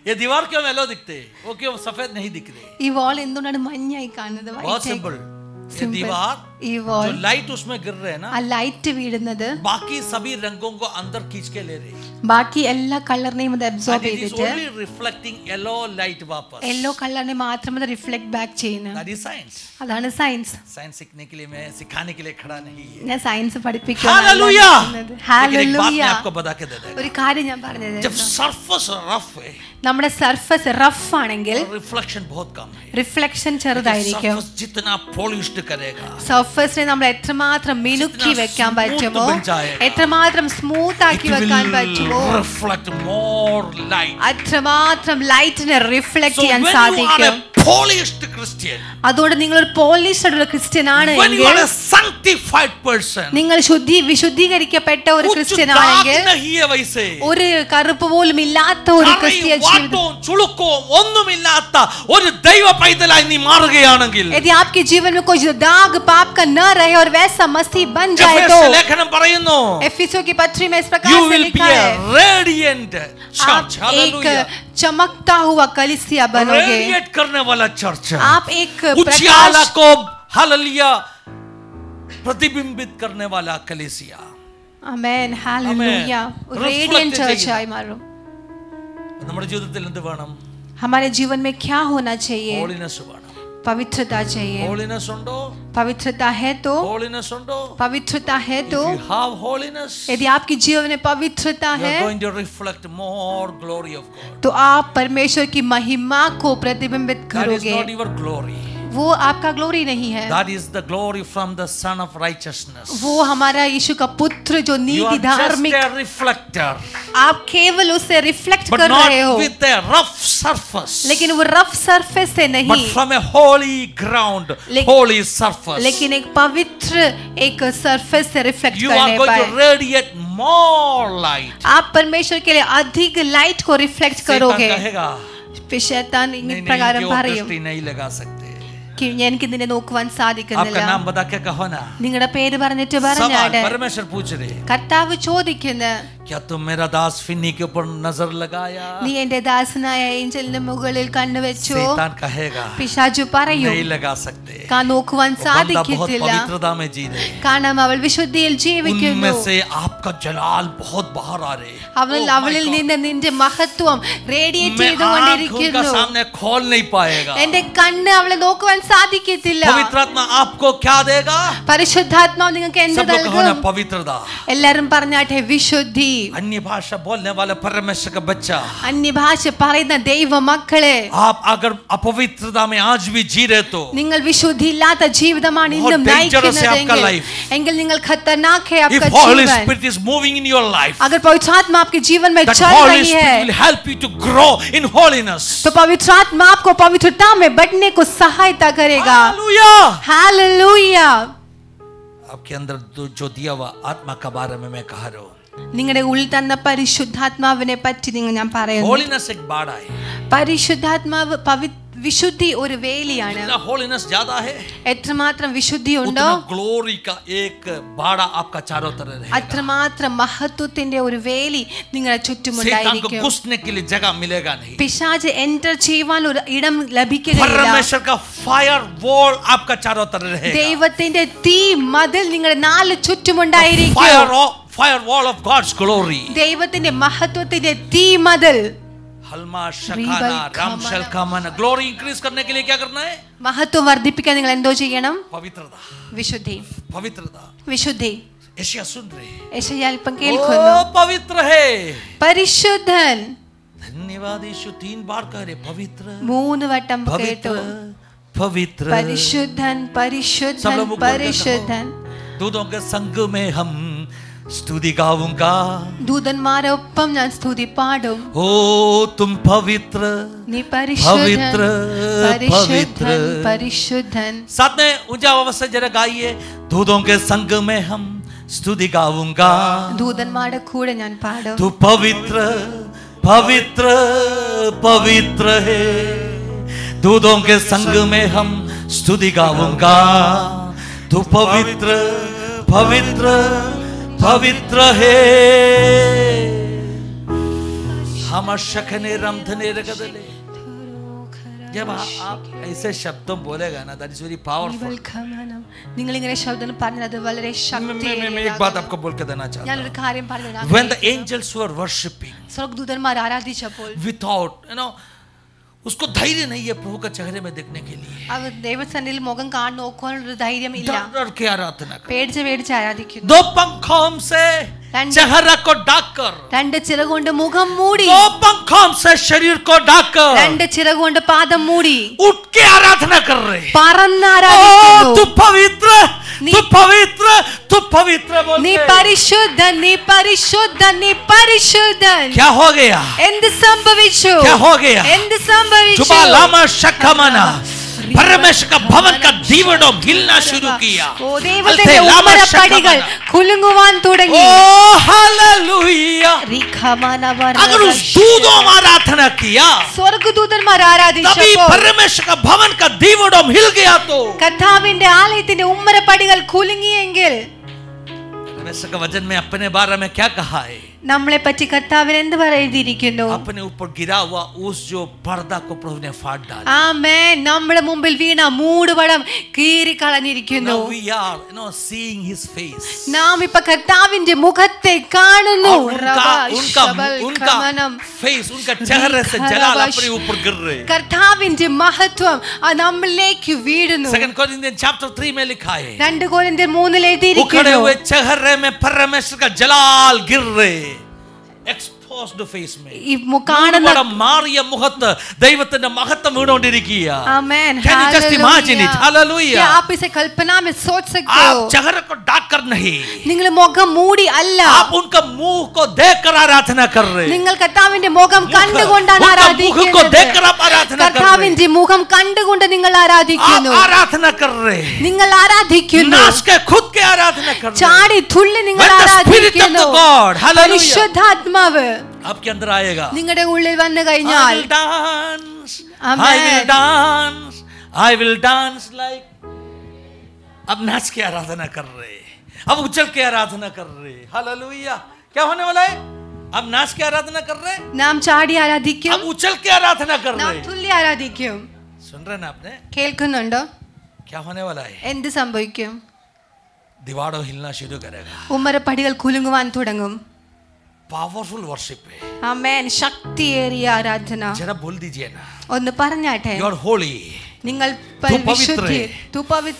ये दीवार क्यों में लो दिखते? वो क्यों सफेद नहीं दिख रहे? ഈ വാൾ എന്തുകൊണ്ടാണ് മഞ്ഞയായി കാണുന്നത്? बहुत सिंपल. ये दीवार ഈ വാൾ जो लाइट उसमें गिर रहे हैं ना ആ ലൈറ്റ് വീഴുന്നത് बाकी सभी रंगों को अंदर खींच के ले रहे हैं. ബാക്കി എല്ലാ കളറിനെയും അത് അബ്സോർബ് And it is ചെയ്തിട്ട് only reflecting yellow light वापस. യെല്ലോ കളറിനെ മാത്രം അത് റിഫ്ലെക്ട് ബാക്ക് ചെയ്യുന്നു. That is science. അതാണ് സയൻസ്. साइंस सीखने के लिए मैं सिखाने के लिए खड़ा नहीं है. ഞാൻ സയൻസ് പഠിപ്പിക്കാൻ हालेलुया. लेकिन एक बात मैं हालेलुया. आपको बता के दे देगा. ഒരു കാര്യം ഞാൻ പറഞ്ഞു जब തരാം. सरफेस रफ है നമ്മുടെ സർഫസ് റഫ് ആണെങ്കിൽ रिफ्लेक्शन बहुत कम है, റിഫ്ലക്ഷൻ ചെറുതായിരിക്കും. जितना पॉलिश्ड करेगा സർഫസിനെ നമ്മൾ എത്രമാത്രം മിനുക്കി വെക്കാൻ പറ്റുമോ, എത്രമാത്രം സ്മൂത്ത് ആക്കി വെക്കാൻ പറ്റുമോ, reflect more light, അത്രമാത്രം ലൈറ്റിനെ റിഫ്ലക്ട് ചെയ്യാൻ സാധിക്കും. polished Christian, അതുകൊണ്ട് നിങ്ങൾ ഒരു പോളിഷ്ഡ് ഉള്ള ക്രിസ്ത്യൻ ആണ് when you are a sanctified person, നിങ്ങൾ വിശുദ്ധീകരിക്കപ്പെട്ട ഒരു ക്രിസ്ത്യൻ ആണെങ്കിൽ, ഒരു കറുപ്പ് പോലും ഇല്ലാത്ത ഒരു ക്രിസ്തീയ ജീവിതം, ഒന്നുമില്ലാത്ത ഒരു ദൈവ പൈതലായി നീ മാറുകയാണെങ്കിൽ, यदि आपके जीवन में कोई दाग पाप का न रहे और वैसा मसीह बन जाए तो लेखനം പറയുന്നു, एफिसों की पत्री में इस प्रकार से लिखा है, radiant church, hallelujah, चमकता हुआ कलीसिया बनोगे, रेडिएट करने वाला चर्च, आप एक उजियाला को हालेलुया प्रतिबिंबित करने वाला कलीसिया, आमेन, हालेलुया, रेडिएंट चर्च आയി മാറും. നമ്മുടെ ജീവിതത്തിൽ എന്ത് വേണം? हमारे जीवन में क्या होना चाहिए? holiness വേണം, पवित्रता चाहिए. holiness ഉണ്ടോ? पवित्रता है तो, holiness उंडो, पवित्रता है तो, if you have holiness, यदि आपके जीवन में पवित्रता है, you are going to reflect more glory of God, तो आप परमेश्वर की महिमा को प्रतिबिंबित करोगे. that is not your glory, वो आपका ग्लोरी नहीं है, that is the glory from the son of righteousness, वो हमारा यीशु का पुत्र जो नीति धार्मिक, you are just a reflector, आप केवल उसे रिफ्लेक्ट कर रहे हो, with a rough surface, लेकिन वो रफ सरफेस से नहीं, but from a holy ground, holy surface, लेकिन एक पवित्र एक सरफेस से रिफ्लेक्ट करने पाए, you are going to radiate more light, आप परमेश्वर के लिए अधिक लाइट को रिफ्लेक्ट करोगे. शैतान इन प्रकार नहीं लगा सकते, എനിക്ക് നിന്നെ നോക്കുവാൻ സാധിക്കുന്നില്ല. आपका नाम बता के कहो ना, നിങ്ങളുടെ പേര് പറഞ്ഞിട്ട് പറഞ്ഞാട്ടെ. परमेश्वर पूछ रहे, കർത്താവ് ചോദിക്കുന്നു, क्या तुम मेरा दास फिन्नी के ऊपर नजर लगाया? നീ എൻ്റെ ദാസനായ ഏഞ്ചലിന്റെ മുകളിൽ കണ്ണു വെച്ചോ? शैतान कहेगा, പിശാചു പറയും, नहीं लगा सकते, നോക്കുവാൻ സാധിക്കത്തില്ല, पवित्रता में जी रहे, കാരണം അവൾ വിശുദ്ധിയിൽ ജീവിക്കുന്നു. उनमें से आपका जलाल बहुत बाहर आ रहे, അവളിൽ നിന്ന് നിന്റെ മഹത്വം റേഡിയേറ്റ് ചെയ്തുകൊണ്ടിരിക്കുന്നു. उनका सामने खोल नहीं पाएगा, എൻ്റെ കണ്ണ് അവളെ നോക്കുവാൻ സാധിക്കത്തില്ല. पवित्र आत्मा आपको क्या देगा? പരിശുദ്ധാത്മാവ് നിങ്ങൾക്ക് എന്ത് നൽകും? पवित्रता. എല്ലാവരും പറഞ്ഞാട്ടെ വിശുദ്ധി. अन्य भाषा बोलने वाले परमेश्वर का बच्चा, अन्य ഭാഷ പറയുന്ന ദൈവ മക്കളെ, आप अगर अपवित्रता में आज भी जी रहे तो, നിങ്ങൾ വിശുദ്ധിയില്ലാത്ത ജീവിതമാണ് ഇന്നും നയിക്കുന്നതെങ്കിൽ, എങ്കിൽ നിങ്ങൾ खतरनाक है आपका जीवन. If Holy Spirit is moving in your life, अगर पवित्र आत्मा आपके जीवन में चल रही है, will help you to grow in holiness, तो पवित्र आत्मा आपको पवित्रता में बढ़ने को सहायता करेगा. Hallelujah, hallelujah. आपके अंदर जो दिया हुआ आत्मा का बारे में मैं कह रहा हूँ, നിങ്ങളുടെ ഉള്ളിൽ തന്ന പരിശുദ്ധാത്മാവിനെ പറ്റി ഞാൻ പറയുന്നു. holiness एक बाड़ा है, പരിശുദ്ധാത്മാവ് विशुद्धि ഒരു വേലിയാണ്. holiness ज्यादा है, എത്രമാത്രം വിശുദ്ധി ഉണ്ടോ, glory का एक बाड़ा आपका चारों तरफ रहेगा, അത്രമാത്രം മഹത്വത്തിന്റെ ഒരു വേലി നിങ്ങളുടെ ചുറ്റുമുണ്ടായിരിക്കും. शैतान को घुसने के लिए जगह मिलेगा नहीं, പിശാച് എൻറ്റർ ചെയ്യുവാൻ ഒരു ഇടം ലഭിക്കുകയില്ല. परमेश्वर का फायर वॉल आपका चारों तरफ रहेगा, ദൈവത്തിന്റെ തീ മതിൽ നിങ്ങളുടെ നാല് ചുറ്റുമുണ്ടായിരിക്കും. fire wall of God's glory, ദൈവത്തിന്റെ മഹത്വത്തിന്റെ തീ മതിൽ. हल्मा शकाना रामशल कामना, ग्लोरी इंक्रीज करने के लिए क्या करना है? മഹത്വം വർദ്ധിപ്പിക്കാൻ നിങ്ങൾ എന്തോ ചെയ്യണം? पवित्रता, വിശുദ്ധി, पवित्रता, വിശുദ്ധി. यशाया सुन रहे, यशाया अल्पं കേൾക്കുന്നു, ओ पवित्र है, പരിശുദ്ധൻ. धन्यवाद यीशु 3 बार कह रहे, पवित्र, 3 വട്ടം കേട്ടു, पवित्र, പരിശുദ്ധൻ, പരിശുദ്ധൻ, പരിശുദ്ധൻ. दूतों के संग में हम स्तुति गाऊंगा, ദൂതന്മാരൊപ്പം ഞാൻ സ്തുതി പാടും. ओ तुम पवित्र, നീ പരിശുദ്ധൻ, पवित्र, പരിശുദ്ധൻ. साथ में ऊंचा आवाज से जरा गाइए, दूतों के संग में हम स्तुति गाऊंगा, ദൂതന്മാരുടെ കൂടെ ഞാൻ പാടും. तू पवित्र, पवित्र, पवित्र है, दूतों के संग में हम स्तुति गाऊंगा, तू पवित्र, पवित्र, पवित्र है. हम शखने रमधने रगदले, जब आप ऐसे शब्दों बोलेगा ना, that is very powerful. നിങ്ങൾ ഇങ്ങനെ ശബ്ദം പറഞ്ഞാൽ അത് വളരെ ശക്തിയേറിയതാണ്. मैं एक बात आपको बोल के देना चाहता ഞാൻ ഒരു കാര്യം പറഞ്ഞു. हूँ. When the angels were worshiping, സ്വർഗ്ഗദൂതന്മാർ ആരാധിച്ചപ്പോൾ, without, उसको धैर्य नहीं है प्रभु का चेहरे में देखने के लिए, അവർ ദൈവസന്നിധിയിൽ മുഖം കാണാൻ നോക്കാനുള്ള ധൈര്യം ഇല്ല, डर के आराधना कर, പേടിച്ച് ആരാധിക്കുന്നു. 2 पंखों से चेहरा को ढककर, രണ്ട് ചിറകുകൊണ്ട് മുഖം മൂടി, 2 पंखों से शरीर को ढककर, രണ്ട് ചിറകുകൊണ്ട് പാദം മൂടി उठ के आराधना कर रहे, പറന്ന് ആരാധിക്കുന്നു. तू पवित्र, तू पवित्र, तू पवित्र बोल, നീ പരിശുദ്ധൻ, നീ പരിശുദ്ധൻ, നീ പരിശുദ്ധൻ. क्या हो गया, എന്ത് സംഭവിച്ചു, क्या हो गया, എന്ത് സംഭവിച്ചു? जुबा लामा शखमना, परमेश्वर का भवन का दीवारों हिलना शुरू किया, ഓ ദൈവത്തിന്റെ ഉമ്മരപ്പടികൾ കുലുങ്ങുവാൻ തുടങ്ങി. ओ हालेलुया. अगर उस दूतों में आराधना किया, സ്വർഗ്ഗദൂതന്മാർ तभी ആരാധിച്ചപ്പോൾ परमेश्वर का भवन का दीवारों हिल गया, तो കർത്താവിന്റെ ആലയത്തിന്റെ ഉമ്മരപ്പടികൾ കുലുങ്ങിയെങ്കിൽ परमेश्वर का वचन में अपने बारे में क्या कहा है, നമ്മളെ പറ്റി കർത്താവിന് എന്ത് എഴുതിയിരിക്കുന്നു? अपने ऊपर गिरा हुआ उस जो पर्दा को प्रभु ने फाड़ डाला. ആമേൻ. നമ്മുടെ മുമ്പിൽ വീണ മൂടുപടം കീറിക്കളഞ്ഞിരിക്കുന്നു. Now we are, seeing his face. നാം ഇപ്പോ കർത്താവിന്റെ മുഖത്തെ കാണുന്നു. उनका face, उनका चेहरे से जलाल अपने ऊपर गिर रहे. കർത്താവിന്റെ മഹത്വം നമ്മിലേക്ക് വീഴുന്നു. 2 Corinthians chapter 3 में लिखा है, 2 കൊരിന്ത്യർ 3 എഴുതിയിരിക്കുന്നു, उखड़े हुए चेहरे में परमेश्वर का जलाल गिर रहे, exposed face में ഈ കാണുന്ന മാറിയ മുഖത്ത് ദൈവത്തിന്റെ മഹത്വം വീണുകൊണ്ടിരിക്കുക. ആമേൻ. Can you just imagine it? Hallelujah. क्या आप इसे कल्पना में सोच सकते हो? आप चेहरे को ढककर नहीं, നിങ്ങൾ മുഖം മൂടി അല്ല, आप उनका मुंह को देखकर आराधना कर रहे, നിങ്ങൾ കർത്താവിന്റെ മുഖം കണ്ടുകൊണ്ടാണ് मुख को ആരാധിക്കുന്നത്. देखकर आप आराधना कर रहे, കർത്താവിന്റെ മുഖം കണ്ടുകൊണ്ട് നിങ്ങൾ ആരാധിക്കുന്നു. आप आराधना कर रहे, നിങ്ങൾ ആരാധിക്കുന്നു. नाच के खुद के आराधना कर रहे. ചാടി തുള്ളി നിങ്ങൾ When the Spirit of ആരാധിക്കുന്നു. the God, hallelujah, പരിശുദ്ധാത്മാവ് आपके अंदर आएगा, നിങ്ങളുടെ ഉള്ളിൽ വന്നു I കഴിഞ്ഞാൽ will dance, Amen. I will dance, I will dance like. अब नाच के आराधना कर रहे, अब उछल के आराधना कर रहे. हालेलुया. क्या होने वाला है? अब नाच के आराधना कर रहे, നാം ചാടി ആരാധിക്കും, अब उछल के आराधना कर നാം रहे. തുള്ളി ആരാധിക്കും. सुन रहे ना आपने? കേൾക്കുന്നുണ്ടോ? क्या होने वाला है? എന്ത് സംഭവിക്കും? दीवारों हिलना शुरू करेगा. ഉമ്മരപ്പടികൾ കുലുങ്ങുവാൻ തുടങ്ങും. पावरफुल वर्शिप है. ആമേൻ. ശക്തിയേറിയ ആരാധന. जरा बोल दीजिए ना, ഒന്ന് പറഞ്ഞാട്ടെ. you are holy. നിങ്ങൾ तू पवित्र പരിശുദ്ധ, है.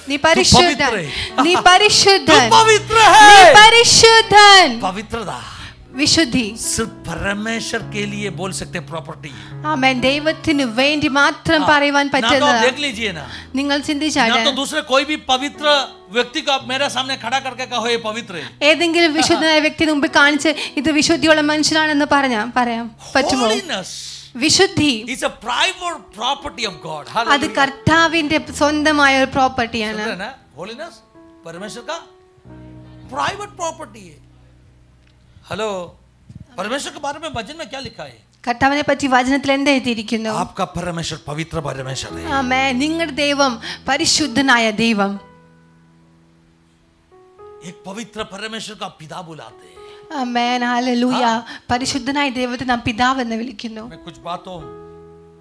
നീ പരിശുദ്ധൻ, നീ तू പരിശുദ്ധൻ, पवित्र നീ है. പരിശുദ്ധൻ. पवित्रता വിശുദ്ധി सिर्फ परमेश्वर के लिए बोल सकते प्रॉपर्टी. ആമേൻ. ദൈവത്തിന് വേണ്ടി മാത്രം പറയുവാൻ ना तो പറ്റുന്നത്. देख लीजिए ना, നിങ്ങൾ ചിന്തിച്ചാട്ടെ, ना तो दूसरे कोई भी पवित्र व्यक्ति को आप मेरे सामने खड़ा करके कहो ये पवित्र है. ഏതെങ്കിലും വിശുദ്ധനായ വ്യക്തി മുമ്പിൽ കാണിച്ച് ഇത് വിശുദ്ധിയുള്ള മനുഷ്യനാണെന്ന് പറയാം പറ്റുമോ? Holiness വിശുദ്ധി is a private property of God. അത് Hallelujah. കർത്താവിന്റെ സ്വന്തമായ ഒരു പ്രോപ്പർട്ടിയാണ്. समझ रहे ना? Holiness परमेश्वर का प्राइवेट प्रॉपर्टी है. हेलो, परमेश्वर के बारे में वचन में क्या लिखा है? കർത്താവിനെ പറ്റി വചനത്തിൽ എന്ത് എഴുതിയിരിക്കുന്നു? आपका परमेश्वर पवित्र परमेश्वर है. ആമേൻ. നിങ്ങളുടെ ദൈവം പരിശുദ്ധനായ ദൈവം. एक पवित्र परमेश्वर का पिता बुलाते हैं. ആമേൻ. ഹല്ലേലൂയ. പരിശുദ്ധനായ ദൈവത്തെ നാം പിതാവ് എന്ന് വിളിക്കുന്നു. मैं कुछ बातों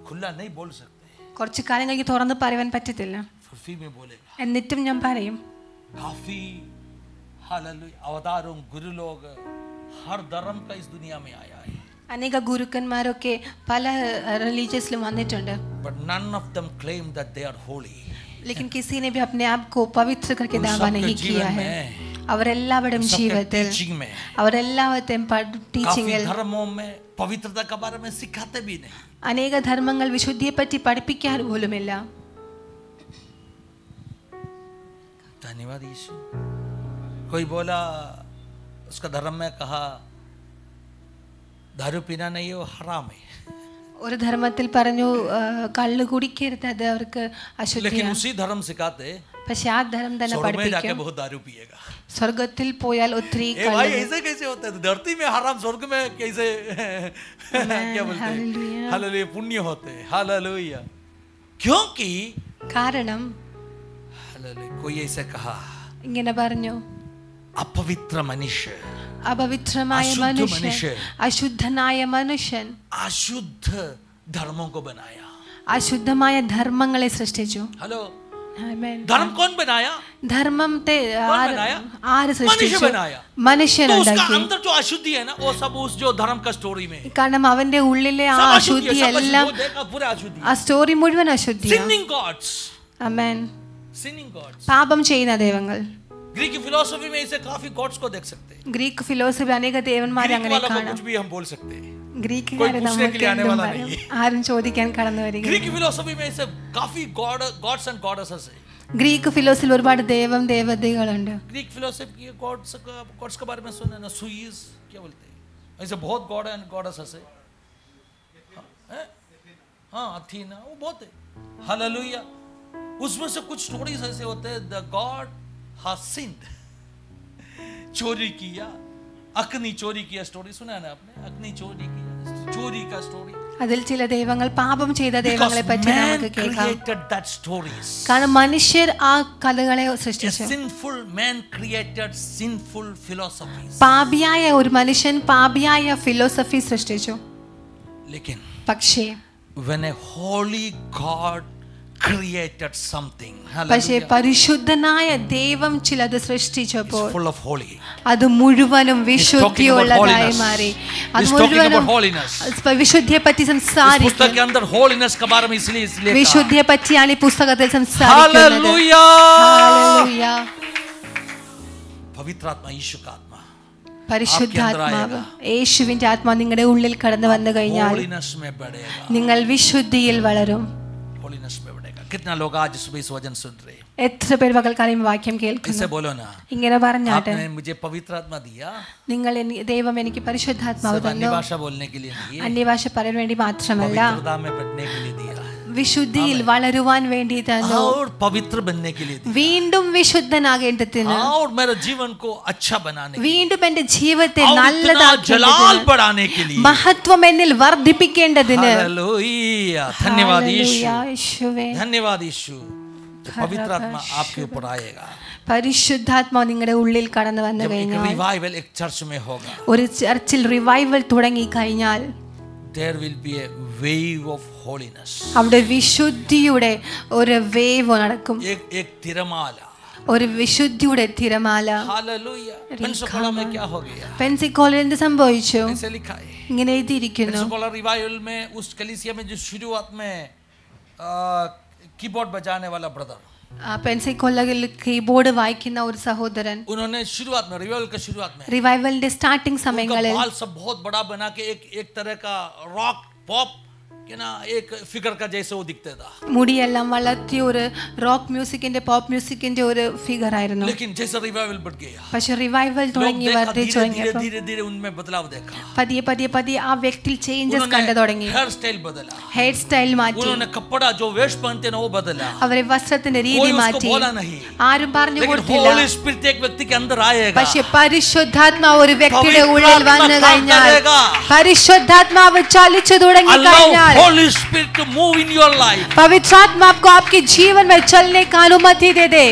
खुला नहीं बोल सकते, കുറച്ച് കാര്യങ്ങൾ എനിക്ക് തുറന്ന് പറയാൻ പറ്റത്തില്ല, फुर्फी में बोलेगा. എന്നിട്ടും ഞാൻ പറയും. काफी हालेलुया अवतारों गुरु लोग हर धर्म का इस दुनिया में आया है. അനേക ഗുരുക്കന്മാരൊക്കെ പല റിലീജിയസിലും വന്നിട്ടുണ്ട്. But none of them claim that they are holy. लेकिन किसी ने भी अपने आप को पवित्र करके दावा नहीं किया है. അവരെല്ലാവരുടെയും ജീവിതത്തിൽ അവരെല്ലാവരുടെയും ടീച്ചിങ്ങിൽ धर्मों में पवित्रता के बारे में सिखाते भी नहीं. അനേക ധർമ്മങ്ങൾ വിശുദ്ധിയെ പറ്റി പഠിപ്പിക്കാൻ പോലുമില്ല. धन्यवाद यीशु. कोई बोला उसका धर्म में कहा दारू पीना नहीं है वो हराम है. ഒരു ധർമ്മത്തിൽ പറഞ്ഞു കള്ള് കുടിക്കരുത്, അത് അവർക്ക് लेकिन അശുദ്ധിയാണ്. उसी धर्म सिखाते പക്ഷെ ആ ധർമ്മം തന്നെ स्वर्ग में जाके പഠിപ്പിക്കും बहुत दारू पिएगा. സ്വർഗത്തിൽ പോയാൽ ഒത്തിരി ए भाई ऐसे कैसे होता है? धरती में हराम, स्वर्ग में कैसे क्या बोलते हैं? हालेलुया. पुण्य होते हैं. हालेलुया. क्योंकि കാരണം हालेलुया कोई ऐसे कहा ഇങ്ങനെ പറഞ്ഞു, अपवित्र मनुष्य, അപവിത്രമായ മനുഷ്യൻ, അശുദ്ധനായ മനുഷ്യൻ अशुद्ध धर्मों को बनाया. അശുദ്ധമായ ധർമ്മങ്ങളെ സൃഷ്ടിച്ചു. हेलो, ആമേൻ. धर्म कौन बनाया? ധർമ്മത്തെ बनाया? ആര് मनुष्य സൃഷ്ടിച്ചു? बनाया. മനുഷ്യൻ तो उसका ഉണ്ടാക്കി. अंदर जो अशुद्धि है ना वो सब उस जो धर्म का स्टोरी में है. കാരണം അവന്റെ ഉള്ളിലെ ആ सब അശുദ്ധി अशुद्धि है, सब എല്ലാം अशुद्धि, वो देखा पूरा अशुद्धि. ആ സ്റ്റോറി മുഴുവൻ അശുദ്ധിയാണ്. Sinning gods, ആമേൻ. sinning gods. പാപം ചെയ്യുന്ന ദൈവങ്ങൾ. ग्रीक फिलोसफी में इसे काफी गॉड्स को देख सकते हैं. ഗ്രീക്ക് ഫിലോസഫി അനേക ദേവന്മാരെ അങ്ങനെ കാണാം. कुछ भी हम बोल सकते हैं. ഗ്രീക്കുകാരെ നമുക്ക് ആരും ചോദിക്കാൻ കടന്നു വരിക. ग्रीक फिलोसफी में इसे काफी गॉड्स एंड गॉडेसेस है. ഗ്രീക്ക് ഫിലോസഫിയിൽ ഒരുപാട് ദേവം ദേവതകളുണ്ട്. ग्रीक फिलोसफी के गॉड्स के बारे में सुना ना, सुइस क्या बोलते हैं, ऐसे बहुत गॉड एंड गॉडेसेस है. हाँ, अथीना, वो बहुत है. हालेलुया. उसमें से कुछ स्टोरीज ऐसे होते हैं, द गॉड हैज सिन्ड, चोरी किया, अग्नि चोरी किया. स्टोरी सुना है ना आपने, अग्नि चोरी किया, चोरी का स्टोरी. അതിൽ ചില ദൈവങ്ങൾ പാപം ചെയ്ത ദൈവങ്ങളെ പറ്റി നമുക്ക് കേൾക്കാം. കാരണം മനുഷ്യർ ആ കഥകളെ സൃഷ്ടിച്ചു. പാപിയായ ഒരു മനുഷ്യൻ പാപിയായ ഫിലോസഫി സൃഷ്ടിച്ചു. പക്ഷേ when a holy God created something, പക്ഷേ പരിശുദ്ധനായ ദൈവം ചിലത് സൃഷ്ടിച്ചപ്പോൾ full of holy, അത് മുഴുവനും വിശുദ്ധിയുള്ളതായി മാറി. അത് മുഴുവനും വിശുദ്ധിയെ പറ്റി സംസാരിക്കുന്നു. पुस्तक के अंदर holiness के बारे में इसलिए വിശുദ്ധിയെ പറ്റിയാണ് ഈ പുസ്തകത്തിൽ സംസാരിക്കുന്നത്. हालेलुया. हालेलुया. पवित्र आत्मा, यीशु का आत्मा, പരിശുദ്ധാത്മാവ്, യേശുവിന്റെ ആത്മാവ് നിങ്ങളുടെ ഉള്ളിൽ കടന്നു വന്നു കഴിഞ്ഞാൽ നിങ്ങൾ വിശുദ്ധിയിൽ വളരും. कितना लोग आज सुबह इस वचन सुन रहे हैं? എത്ര പേർ പകൽക്കാലം വാക്യം കേൾക്കുന്നു? इससे बोलो ना, ഇങ്ങനെ പറഞ്ഞാട്ടെ, आपने मुझे पवित्र आत्मा दिया, നിങ്ങൾ ദൈവം എനിക്ക് പരിശുദ്ധാത്മാവ് തന്നു. अन्य भाषा बोलने के लिए नहीं, അന്യഭാഷ പറയാൻ വേണ്ടി മാത്രമല്ല, पवित्रता में बढ़ने के लिए दिया, വിശുദ്ധിയിൽ വളരുവാൻ വേണ്ടി തന്നു, और पवित्र बनने के लिए दिया, വീണ്ടും വിശുദ്ധനാകേണ്ടതിന്, और मेरे जीवन को अच्छा बनाने, വീണ്ടും എന്റെ ജീവിതത്തെ നല്ലതാക്കേണ്ടതിന്, जलाल बढ़ाने के लिए, മഹത്വം എന്നിൽ വർദ്ധിപ്പിക്കേണ്ടതിന്. हालेलुया. धन्यवाद यीशु, धन्यवाद यीशु. पवित्र आत्मा आपके ऊपर आएगा. പരിശുദ്ധാത്മാവ് നിങ്ങളുടെ ഉള്ളിൽ കടന്നു വന്നു കഴിഞ്ഞാൽ, रिवाइवल एक चर्च में होगा, ഒരു ചർച്ചിൽ റിവൈവൽ തുടങ്ങി കഴിഞ്ഞാൽ, there will be a wave of holiness, അവിടെ വിശുദ്ധിയുടെ ഒരു വേവ് നടക്കും, एक तिरमाला, ഒരു വിശുദ്ധിയുടെ തിരമാല. हालेलुया. पेंसिकोला में क्या हो गया? പെൻസിക്കോളിൽ എന്ത് സംഭവിച്ചു? ऐसे लिखा है, ഇങ്ങനെ എഴുതിയിരിക്കുന്നു. पेंसिकोला रिवाइवल में उस कलीसिया में जो शुरुआत में कीबोर्ड बजाने वाला ब्रदर, പെൻസിക്കോളയിൽ കീബോർഡ് വായിക്കുന്ന ഒരു സഹോദരൻ, उन्होंने शुरुआत में റിവൈവലിന്റെ സ്റ്റാർട്ടിംഗ് സമയങ്ങളിൽ बाल सब बहुत बड़ा बना के एक तरह का रॉक पॉप कि ना एक फिगर का जैसे वो दिखता था, മുടിയെല്ലാം വളർത്തി ഒരു റോക്ക് മ്യൂസിക്കിന്റെ പോപ്പ് മ്യൂസിക്കിന്റെ ഒരു ഫിഗർ ആയിരുന്നു. लेकिन जैसे रिवाइवल बढ़ गया, പക്ഷെ റിവൈവൽ തുടങ്ങി വർദ്ധിച്ചു കഴിഞ്ഞപ്പോൾ धीरे-धीरे उनमें बदलाव देखा, പതിയെ പതിയെ പതിയെ ആ വ്യക്തിയിൽ ചേഞ്ചസ് കണ്ടു തുടങ്ങി. हेयर स्टाइल बदला, ഹെയർ സ്റ്റൈൽ മാറ്റി, उन्होंने कपड़ा जो वेश पहनते ना वो बदला, അവരെ വസ്ത്രത്തിന്റെ രീതി മാറ്റി. ആരും പറഞ്ഞു കൊടുത്തില്ല. होली स्पिरिट एक व्यक्ति के अंदर आएगा, പക്ഷെ പരിശുദ്ധാത്മാവ് ഒരു വ്യക്തിയുടെ ഉള്ളിൽ വന്നു കഴിഞ്ഞാൽ, പരിശുദ്ധാത്മാവ് ചലിച്ചു തുടങ്ങി കഴിഞ്ഞാൽ, Holy Spirit to move in your life, पवित्र आत्मा आपको आपके जीवन में चलने का अनुमति दे दे.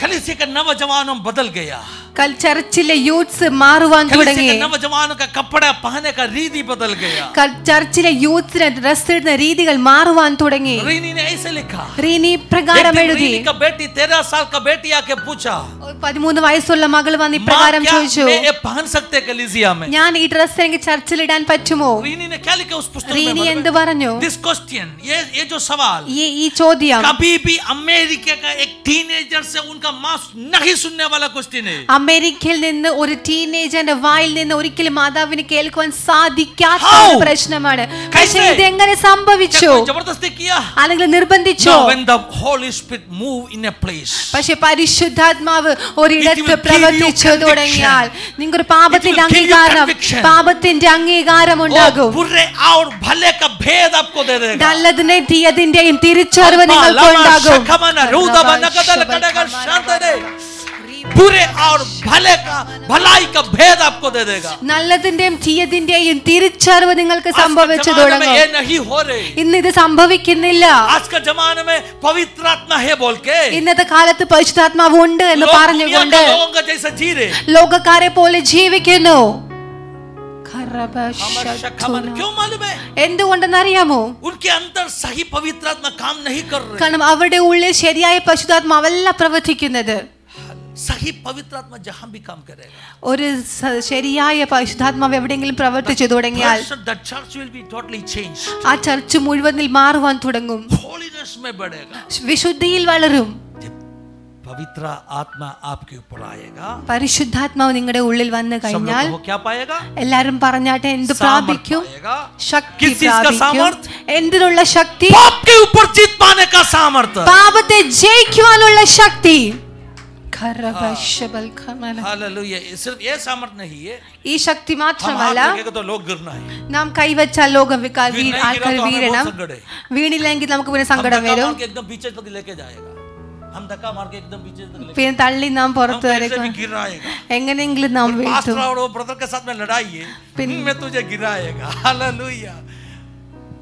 कलीसिया का नौजवानों बदल गया, कल चर्चिले यूथ्स मारुवान തുടങ്ങി. कलीसिया का नौजवानों का कपड़ा पहनने का रीति बदल गया. कल चर्चिले യൂത്ത്സിന്റെ ഡ്രസ്സിന്റെ രീതികൾ മാറുവാൻ തുടങ്ങി. रीनी ने ऐसे लिखा, रीनी പ്രകാരം എഴുതി. रीनी का बेटी 13 साल का बेटी आके पूछा, 13 വയസ്സുള്ള മകൾ വന്ന് പ്രകാരം ചോദിച്ചു, मैं ये पहन सकते कलीसिया में? ഞാൻ ഈ ഡ്രസ്സ് എനിക്ക് ചർച്ചിൽ ഇടാൻ പറ്റുമോ? रीनी ने क्या लिखा उस पुस्तक में? रीनी എന്ത് പറഞ്ഞു? This question, ये जो सवाल, ഈ ചോദ്യം कभी भी अमेरिका का एक टीनेजर से उनका मां नहीं सुनने वाला क्वेश्चन है. അമേരിക്കയിൽ നിന്ന് ഒരു ടീനേജറിന്റെ വായിൽ നിന്ന് ഒരിക്കലും മാതാവിന് കേൾക്കുവാൻ സാധിക്കാത്ത ഒരു പ്രശ്നമാണ്. പക്ഷേ ഇത് എങ്ങനെ സംഭവിച്ചു? ജബർദസ്തി കിയാ അല്ലെങ്കിൽ നിർബന്ധിച്ചോ? when the holy spirit move in a place, പക്ഷേ പരിശുദ്ധാത്മാവ് ഒരിടത്ത് പ്രവർത്തിച്ചു തുടങ്ങിയാൽ നിങ്ങൾക്ക് പാപത്തിന്റെ അംഗീകാരം ഉണ്ടാകും. बुरे और भले का भेद आपको दे देगा, നല്ലതിനെ തീയതിന്റെയും തിരിച്ചറിവ് നിങ്ങൾക്ക് ഉണ്ടാകും. बुरे और भले का भलाई का भेद आपको दे देगा. നല്ലതിന്റെയും തീയതിന്റെയും തിരിച്ചറിവ് നിങ്ങൾക്ക് സംഭവിച്ചു തുടങ്ങും. ये नहीं हो रहे, ഇന്ന് ഇത് സംഭവിക്കുന്നില്ല. आज का जमाने में पवित्र आत्मा है बोल के ഇന്നത്തെ കാലത്ത് പരിശുദ്ധാത്മാവ് ഉണ്ട് എന്ന് പറഞ്ഞുകൊണ്ട് लोगों का जैसा जी रहे, ലോകക്കാരെ പോലെ ജീവിക്കുന്നു. क्यों मालूम है? എന്തുകൊണ്ടെന്നറിയാമോ? उनके अंदर सही पवित्र आत्मा काम नहीं कर रहे. കാരണം അവരുടെ ഉള്ളിൽ ശരിയായ പരിശുദ്ധാത്മാവല്ല പ്രവർത്തിക്കുന്നത്. सही पवित्र आत्मा जहां भी काम करेगा, ഒരു ശരിയായ പരിശുദ്ധാത്മാവ് എവിടെയെങ്കിലും പ്രവർത്തിച്ചു തുടങ്ങിയാൽ the church will be totally changed. ആ ചർച്ച് മുഴുവനിൽ മാറുവാൻ തുടങ്ങും, holiness में बढ़ेगा. വിശുദ്ധിയിൽ വളരും. पवित्र आत्मा आपके ऊपर आएगा, പരിശുദ്ധാത്മാവ് നിങ്ങളുടെ ഉള്ളിൽ വന്നു കഴിഞ്ഞാൽ वो क्या पाएगा? എല്ലാരും പറഞ്ഞാട്ടെ എന്ത് പ്രാപിക്കും? ശക്തി किस चीज का सामर्थ? എന്തിനുള്ള ശക്തി? पाप के ऊपर जीत पाने का सामर्थ, പാപത്തെ ജയിക്കുവാനുള്ള ശക്തി. हालेलुया। सिर्फ ये सामर्थ नहीं है, ഈ ശക്തി മാത്രമല്ല, तो लोग गिरना है, നാം കൈവച്ചാൽ ലോകം ആൾക്കാർ വീഴണം. വീണില്ലെങ്കിൽ നമുക്ക് പിന്നെ സങ്കടം വരും. एकदम पीछे तक लेके जाएगा, हम धक्का मार के एकदम पीछे तक പിന്നെ തള്ളി നാം പുറത്തു വരും. എങ്ങനെയെങ്കിലും നാം വീഴ്ത്തും. पास्टर और ब्रदर के साथ में लड़ाई है, मैं तुझे गिराएगा। हालेलुया।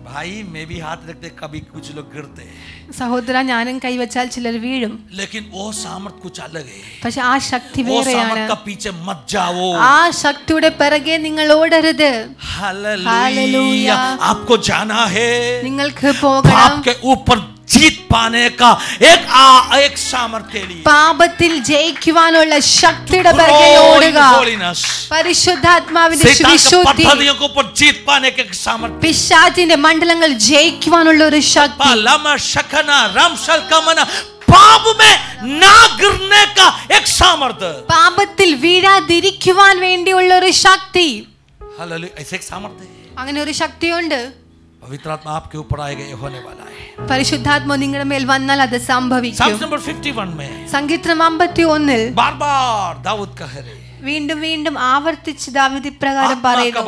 भाई मैं भी हाथ रखते कभी कुछ लोग गिरते हैं, സഹോദര ഞാനും കൈവച്ചാൽ ചിലർ വീഴും. लेकिन वो सामर्थ कुछ अलग है, പക്ഷെ ആ ശക്തി वो വേറെയാണ്. सामर्थ का पीछे मत जाओ, ആ ശക്തിയുടെ പിറകെ നിങ്ങൾ ഓടരുത്. हालेलुया। आपको जाना है, നിങ്ങൾക്ക് പോകണം आपके ऊपर जीत पाने का एक सामर्थ के लिए, പാപത്തിൽ ജയിക്കുവാനുള്ള ശക്തിയുടെ പിറകെ ഓടുക. പരിശുദ്ധാത്മാവിന്റെ വിശുദ്ധി, पद्धतियों के ऊपर जीत पाने के सामर्थ, പിശാചിന്റെ മണ്ഡലങ്ങൾ ജയിക്കുവാനുള്ള ഒരു ശക്തി. लमा शकना रामशल कमना, पाप में ना गिरने का एक सामर्थ, പാപത്തിൽ വീഴാതിരിക്കുവാൻ വേണ്ടിയുള്ള ഒരു ശക്തി. हालेलुया। ऐसे एक सामर्थ है, അങ്ങനെ ഒരു ശക്തിയുണ്ട്. पवित्र आत्मा आपके ऊपर आएगा, ये होने वाला है। പരിശുദ്ധാത്മാവ് നിങ്ങളുടെ മേൽ വന്നാൽ അത് സംഭവിക്കും. Psalm number 51 में സങ്കീർത്തനം 51 बार-बार दाऊद कह रहे, വീണ്ടും വീണ്ടും ആവർത്തിച്ച് ദാവീദ് ഇപ്രകാരം പറയുന്നു.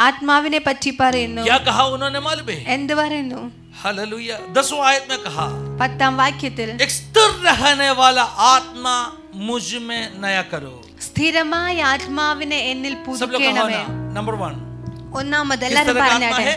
ആത്മാവിനെ പറ്റി പറയുന്നു. क्या कहा उन्होंने मालूम है? എന്ത് പറയുന്നു? हालेलुया। 10वां आयत में कहा, 10ാം വാക്യത്തിൽ एक स्थिर रहने वाला आत्मा मुझ में नया करो, സ്ഥിരമായ ആത്മാവിനെ എന്നിൽ പുതുക്കണമേ. नंबर 1, ഒന്നാമത് എല്ലാവരും പറഞ്ഞാട്ടെ,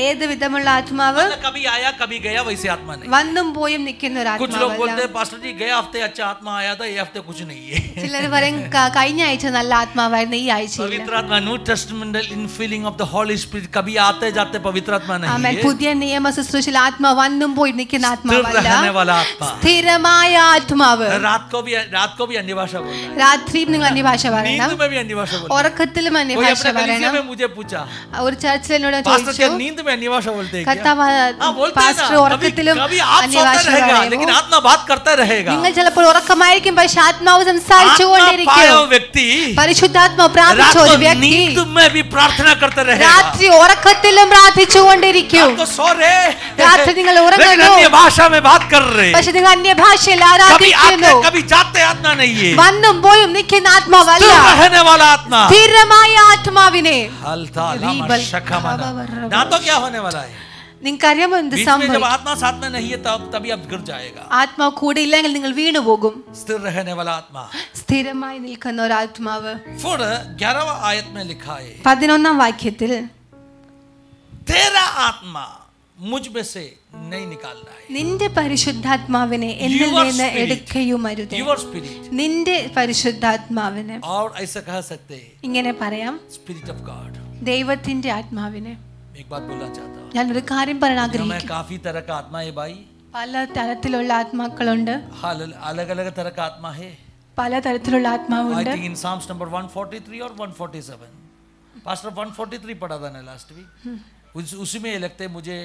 ഏത് വിധമുള്ള ആത്മാവ്? कभी आया कभी गया वैसे आत्मा नहीं, വന്നും പോയും നിൽക്കുന്ന ഒരു कुछ लोग बोलते ആത്മാവല്ല. हैं पास्टर जी गए हफ्ते अच्छा आत्मा आया था, ये हफ्ते कुछ नहीं है। ചിലർ പറയും കഴിഞ്ഞ ആഴ്ച നല്ല ആത്മാവായിരുന്നു, ഈ ആഴ്ച ഇല്ല. पवित्र आत्मा new testamental infilling of the holy spirit, कभी आते जाते पवित्र आत्मा नहीं ആമേൻ. है, പുതിയ നിയമ ശുശ്രൂഷയിൽ ആത്മാ വന്നും പോയി നിൽക്കുന്ന ആത്മാവല്ല, रहने वाला आत्मा। സ്ഥിരമായ ആത്മാവ്. रात को भी अन्य भाषा बोलना है, രാത്രിയും നിങ്ങൾ അന്യഭാഷ പറയണം, नींद में भी अन्य भाषा बोलना है। ഉറക്കത്തിലും कोई അന്യഭാഷ अपने कलीसिया പറയണം. में मुझे पूछा, ഒരു ചർച്ചിൽ എന്നോട് पास्टर ചോദിച്ചു, क्या नींद में अन्य भाषा बोलते हैं क्या? കർത്താവ് हाँ बोलते हैं പാസ്റ്റർ ना, ഉറക്കത്തിലും कभी आप सोता അന്യഭാഷ रहेगा പറയുമോ? लेकिन आत्मा बात करता रहेगा। നിങ്ങൾ ചിലപ്പോൾ ഉറക്കമായിരിക്കും, പക്ഷെ ആത്മാവ് സംസാരിച്ചു കൊണ്ടിരിക്കും. व्यक्ति പരിശുദ്ധാത്മാവ് പ്രാർത്ഥിച്ച ഒരു വ്യക്തി नींद में भी प्रार्थना करता रहेगा, രാത്രി ഉറക്കത്തിലും പ്രാർത്ഥിച്ചു കൊണ്ടിരിക്കും. सो रहे രാത്രി നിങ്ങൾ ഉറങ്ങുന്നു, अन्य भाषा में बात कर रहे, പക്ഷെ നിങ്ങൾ അന്യഭാഷയിൽ कभी ആരാധിക്കുന്നു. आते कभी जाते आत्मा नहीं है, വന്നും പോയും നിൽക്കുന്ന ആത്മാവല്ല, रहने वाला आत्मा, സ്ഥിരമായ ആത്മാവിനെ. हलता लामा शकमना। ना तो क्या होने वाला है, നിങ്ങൾക്കറിയാമോ എന്ത് बीच में जब സംഭവിക്കും? आत्मा साथ में नहीं है तभी आप गिर जाएगा। ആത്മാവ് കൂടെ ഇല്ലെങ്കിൽ നിങ്ങൾ വീണു പോകും. स्थिर रहने वाला आत्मा, സ്ഥിരമായി നിൽക്കുന്ന ഒരു ആത്മാവ്. फिर 11वां आयत में लिखा है, 11ാം വാക്യത്തിൽ तेरा आत्मा मुझ में से नहीं निकालना है, നിന്റെ പരിശുദ്ധാത്മാവിനെ എന്നിൽ നിന്ന് എടുക്കുകയുമരുത്. your spirit, നിന്റെ പരിശുദ്ധാത്മാവിനെ. और ऐसा कह सकते हैं ഇങ്ങനെ പറയാം, स्पिरिट ऑफ गॉड। ദൈവത്തിന്റെ ആത്മാവിനെ. एक बात बोलना चाहता हूँ, ഞാൻ ഒരു കാര്യം പറയാൻ मैं ആഗ്രഹിക്കുന്നു. काफी तरह का आत्मा है भाई, പല തരത്തിലുള്ള ആത്മാക്കളുണ്ട്, अलग अलग तरह का आत्मा है। പല തരത്തിലുള്ള आई ആത്മാവുണ്ട്. थिंक इन साम्स नंबर 143 और 147, पास्टर 143 पढ़ा था ना लास्ट वीक, उसी में लगते मुझे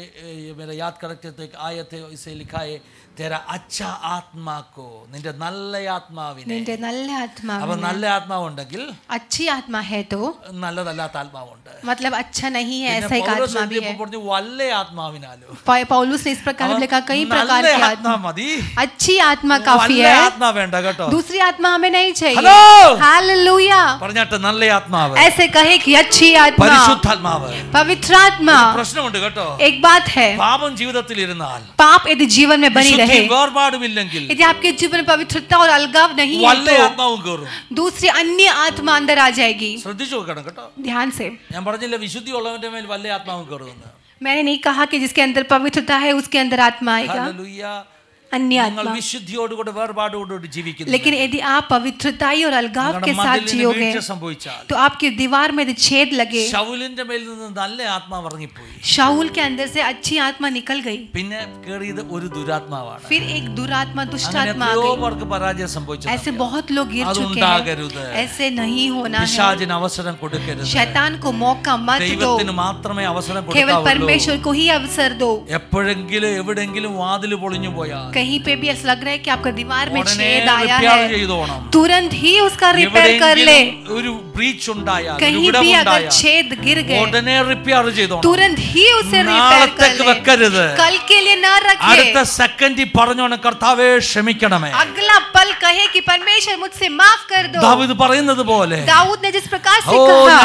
ये मेरा याद करते तो एक आयत है, इसे लिखा है तेरा अच्छा आत्मा को നിന്റെ നല്ല ആത്മാവിനെ. നിന്റെ നല്ല അപ്പോൾ ആത്മാവിനെ. നല്ല ആത്മാവുണ്ടെങ്കിൽ अच्छी आत्मा है तो നല്ലതല്ലാത്ത ആത്മാവുണ്ട്. मतलब अच्छा नहीं है ऐसा एक आत्मा भी है. പറഞ്ഞു വല്ല ആത്മാവിനാലോ, पौलुस ने इस प्रकार लिखा कई प्रकार की आत्मा മതി, अच्छी आत्मा काफी വല്ല है, ആത്മാ വേണ്ട കേട്ടോ. दूसरी आत्मा हमें नहीं चाहिए. Hello hallelujah. പറഞ്ഞാട്ട് നല്ല ആത്മാവ്, ऐसे कहे कि अच्छी आत्मा, പരിശുദ്ധാത്മാവ്. पवित्र आत्मा. പ്രശ്നമുണ്ട് കേട്ടോ, एक बात है, പാപം ജീവിതത്തിൽ ഇരുന്നാൽ, पाप यदि जीवन में बनी रहे, വേർപാടുമില്ലെങ്കിൽ, यदि आपके जीवन में पवित्रता और अलगाव नहीं है വല്ല तो ആത്മാവും കയറും. दूसरी अन्य आत्मा अंदर आ जाएगी. ശ്രദ്ധിച്ചു നോക്കണം കേട്ടോ. ध्यान से, ഞാൻ പറഞ്ഞില്ല വിശുദ്ധി ഉള്ളവന്റെ മേൽ വല്ല ആത്മാവും കയറുമെന്ന്. मैंने नहीं कहा कि जिसके अंदर पवित्रता है उसके अंदर आत्मा आएगा, ഹല്ലേലൂയ. अन्य നിങ്ങൾ आत्मा. വിശുദ്ധിയോടുകൂടി വേർപാടോടുകൂടി ജീവിക്കുന്നു. लेकिन यदि आप पवित्रताई और अलगाव के साथ जियोगे സംഭവിച്ചാൽ, तो आपकी दीवार में यदि छेद लगे, ശൗലിന്റെ മേൽ നിന്ന് നല്ല ആത്മാവ് ഇറങ്ങിപ്പോയി, शाऊल के अंदर से अच्छी आत्मा निकल गई, പിന്നെ കേറിയത് ഒരു ദുരാത്മാവാണ്. फिर एक दुरात्मा दुष्ट അങ്ങനെ आत्मा आ എത്രയോ गई. പേർക്ക് പരാജയം സംഭവിച്ചു. ऐसे बहुत लोग गिर चुके അതുണ്ടാകരുത്. हैं. ऐसे नहीं होना है. പിശാചിന് അവസരം കൊടുക്കരുത്. शैतान को मौका मत दो, ദൈവത്തിന് മാത്രമേ അവസരം केवल കൊടുക്കാവൂ. परमेश्वर को ही अवसर दो. എപ്പോഴെങ്കിലും എവിടെങ്കിലും വാതിൽ പൊളിഞ്ഞു പോയാൽ, कहीं पे भी ऐसा लग रहा है कि आपका दीवार में छेद आया है, तुरंत ही उसका रिपेयर कर ले। कहीं भी अगर छेद गिर गए, तुरंत ही उसे रिपेयर कर ले। कल के लिए न रखे। अगला पल कहे कि परमेश्वर मुझसे माफ कर दो। दाऊद ने जिस प्रकार से कहा,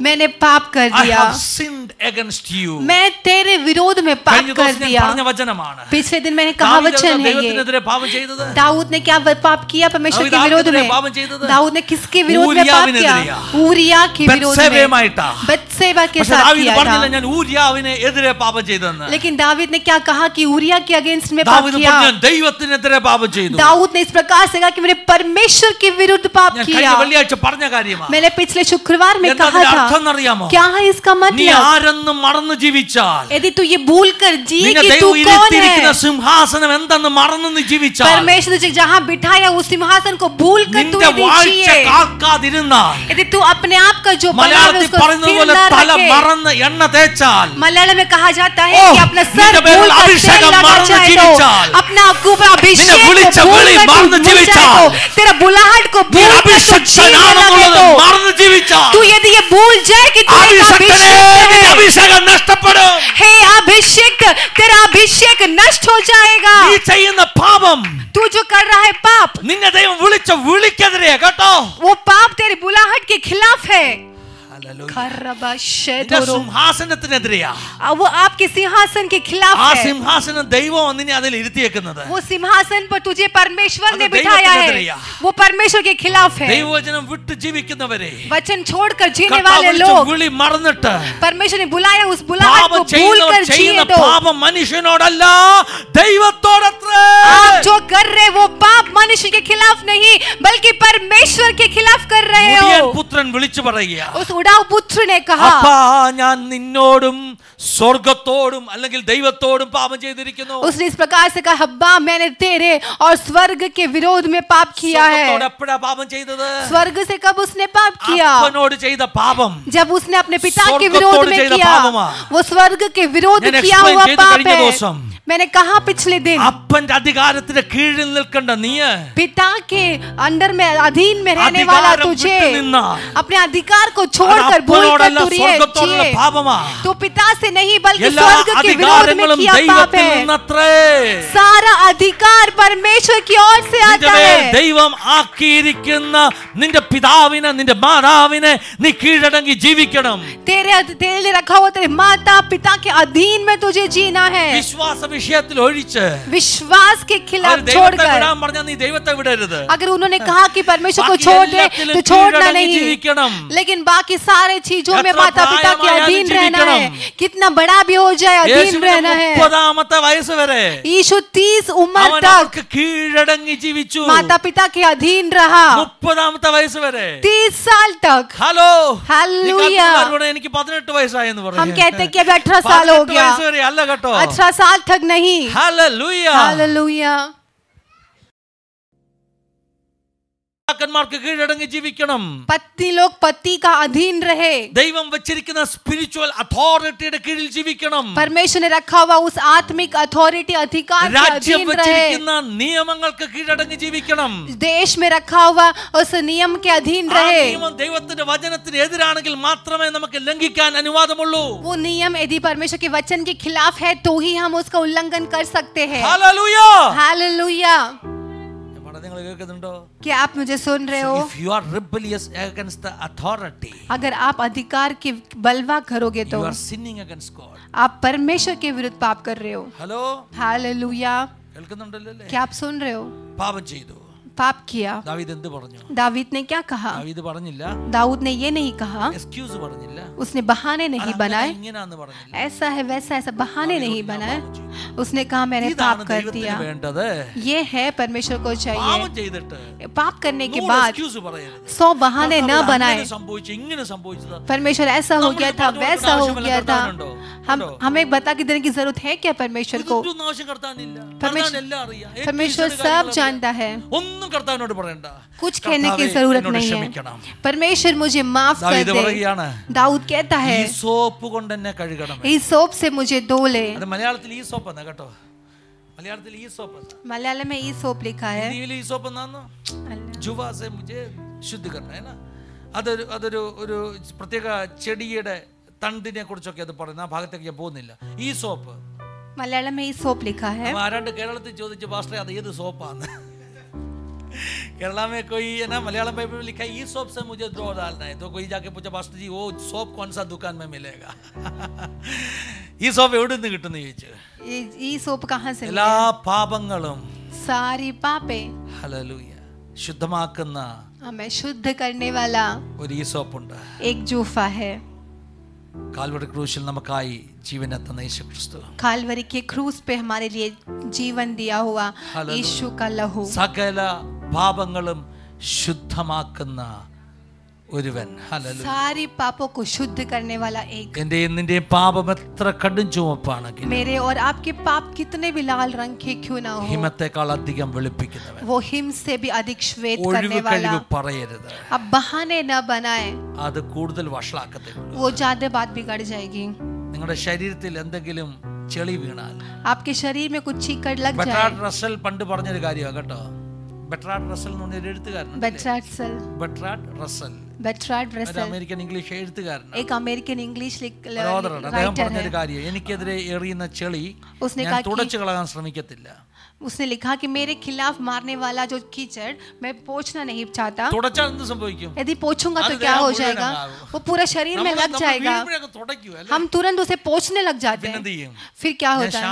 मैंने पाप कर दिया, मैं तेरे विरोध में पाप कर दिया। पिछले दिन मैंने कहा वचन है ये। दाऊद ने क्या पाप किया परमेश्वर के विरोध में? दाऊद ने किसके विरोध में पाप किया? ऊरिया के विरोध में, बत्सेबा के साथ किया था। लेकिन दाऊद ने क्या कहा कि ऊरिया के अगेंस्ट में पाप किया। दाऊद ने इस प्रकार से कहा कि मैंने परमेश्वर के विरुद्ध पाप किया। मैंने पिछले शुक्रवार में कहा था, क्या है इसका मतलब? यदि तू ये भूल कर जिए कि तू कौन है, परमेश्वर तुझे जहाँ बिठाया उस सिंहासन को भूल कर तू जिए, यदि तू अपने आप का जो बना है उसको स्थिर न रखे। मलयालम में कहा जाता है कि अपना सर भूल कर तेल लगा जाए तो, अपना अभिषेक को भूल कर भूल जाए तो, तेरा बुलाहट को भूल कर तू जीने लगे तो, तू यदि ये भूल जाए कि तू एक अभिषेक है, अभिषेक, तेरा अभिषेक नष्ट हो जाएगा। तू जो कर रहा है पाप, वो पाप तेरी बुलाहट के खिलाफ है। वो आपके सिंहासन के खिलाफ है। वो सिंहासन पर तुझे परमेश्वर ने बिठाया है, वो परमेश्वर के खिलाफ है। वचन छोड़कर जीने वाले लोग, परमेश्वर ने बुलाया उस बुलाहट को भूल कर जिए तो, आप जो कर रहे वो पाप मनुष्य के खिलाफ नहीं बल्कि परमेश्वर के खिलाफ कर रहे हो। उस उड़ाऊ पुत्र ने कहा, उसने इस प्रकार से कहा, हब्बा मैंने तेरे और स्वर्ग के विरोध में पाप किया है। स्वर्ग से कब उसने पाप किया? जब उसने अपने पिता के विरोध में किया। वो स्वर्ग के विरोध किया हुआ पाप है। मैंने कहा पिछले दिन, पिता के अंडर में अधीन में रहने वाला तुझे अपने अधिकार को छोड़कर भूल कर तू जिए, तो पिता से नहीं बल्कि स्वर्ग के विरोध में किया पाप है। सारा अधिकार परमेश्वर की ओर से आता है। तेरे लिए रखा हुआ तेरे माता पिता के अधीन में तुझे जीना है। विश्वास के खिलाफ छोड़कर, अगर उन्होंने कहा कि परमेश्वर को छोड़ दे तो छोड़ना नहीं, लेकिन बाकी सारे चीजों में माता पिता के अधीन रहना है। कितना बड़ा भी हो जाए अधीन रहना है। यीशु 30 उम्र तक माता पिता के अधीन रहा, 30 साल तक। हालेलुया। हम कहते हैं कि अभी 18 साल हो गया, 18 साल तक नहीं। Hallelujah, hallelujah. पत्नी लोग पति का अधीन रहे। परमेश्वर ने रखा हुआ उस आत्मिक अथॉरिटी अधिकार के अधीन रहे। देश में रखा हुआ उस नियम के अधीन रहे। वो नियम यदि परमेश्वर के वचन के खिलाफ है तो ही हम उसका उल्लंघन कर सकते हैं। Hallelujah, hallelujah. क्या आप मुझे सुन रहे हो? If you are rebellious against the authority, अगर आप अधिकार के बलवा करोगे तो you are sinning against God. आप परमेश्वर के विरुद्ध पाप कर रहे हो। Hello, hallelujah. क्या आप सुन रहे हो? पाप ചെയ്തു, पाप किया। दावीद ने क्या कहा? दाऊद ने ये नहीं कहा, उसने बहाने नहीं बनाए, ऐसा है वैसा ऐसा बहाने नहीं बनाए। उसने कहा मैंने पाप कर दिया। ये है परमेश्वर को चाहिए, पाप करने के बाद 100 बहाने न बनाए। परमेश्वर ऐसा हो गया था, वैसा हो गया था। हमें बता के देने की जरूरत है क्या परमेश्वर को? परमेश्वर सब जानता है, कुछ कहने की जरूरत नहीं है। परमेश्वर मुझे माफ कर दे। दाऊद कहता है इस सोप से मुझे धो ले। മലയാളത്തിൽ ഈസോപ്പ്, मलयालम में ईसोप लिखा है, ഹിന്ദിയിൽ ഈസോപ്പ് എന്നാണ് ജുവാ സെ മുझे ശുദ്ധ करना है ना. അതൊരു ഒരു പ്രത്യേക ചെടിയുടെ തണ്ടിനെ കുറിച്ചൊക്കെ അത് പറയുന്നത്. ആ ഭാഗത്തേക്ക് ഞാൻ പോകുന്നില്ല. ഈസോപ്പ് मलयालम में ईसोप लिखा है. ആരാണ്ട് കേരളത്തിൽ ചോദിച്ചു പാസ്റ്ററെ അത് ഏത് സോപ്പാന്ന്. केरला में कोई है ना मलयालम बाइबल में लिखा है ई सोप से मुझे धो डालना है, तो कोई जाके पूछा पास्टर जी वो सोप कौन सा दुकान में मिलेगा. ഈ സോപ്പ് എവിടെ നിന്ന് കിട്ടുന്നു ചോദിച്ചു. ഈ സോപ്പ് कहां से എല്ലാ പാപങ്ങളും सारी पापे ഹല്ലേലൂയ ശുദ്ധമാക്കുന്ന हमें शुद्ध करने वाला ഒരു ഈ സോപ്പ് ഉണ്ട്. एक जूफा है. കാൽവരി ക്രൂശിൽ നമുക്കായി ജീവനെ തന്ന യേശുക്രിസ്തു, कालवरी के क्रूस पे हमारे लिए जीवन दिया हुआ यीशु का लहू സകല പാപങ്ങളും ശുദ്ധമാക്കുന്ന ഒരുവൻ. ഹല്ലേലൂയ. सारी पापों को शुद्ध करने वाला एक. എൻ്റെ നിന്റെ പാപം എത്ര കടും ചുവപ്പാണെങ്കിൽ, मेरे और आपके पाप कितने भी लाल रंग के क्यों ना हो, ഹിമത്തെക്കാൾ അധികം വെളുപ്പിക്കുന്നവൻ. वो हिम से भी अधिक श्वेत करने ഒഴിവ് वाला. കഴിവ് പറയരുത്. अब बहाने न बनाए, അത് കൂടുതൽ വഷളാക്കത്തേ ഉള്ളൂ. वो ज्यादा बात बिगड़ जाएगी. നിങ്ങളുടെ ശരീരത്തിൽ എന്തെങ്കിലും ചെളി വീണാൽ, आपके शरीर में कुछ चीकड़ लग जाए. ബെട്രാഡ് റസൽ പണ്ട് പറഞ്ഞൊരു കാര്യമാണ് കേട്ടോ. ബെട്രാഡ് റസൽ എന്ന് പറഞ്ഞൊരു എഴുത്തുകാരൻ, ബെട്രാഡ് റസൽ അമേരിക്കൻ ഇംഗ്ലീഷ് എഴുത്തുകാരൻ, एक अमेरिकन इंग्लिश അദ്ദേഹം പറഞ്ഞൊരു കാര്യം, എനിക്കെതിരെ എറിയുന്ന ചെളി ഞാൻ തുടച്ചു കളയാൻ ശ്രമിക്കത്തില്ല. उसने लिखा कि मेरे खिलाफ मारने वाला जो कीचड़ मैं पोंछना नहीं चाहता. തുടച്ചാൽ എന്ത് സംഭവിക്കും? यदि पोंछूंगा तो क्या हो जाएगा? वो पूरा शरीर में लग जाएगा. हम तुरंत उसे पोंछने लग जाते हैं. फिर क्या होता है?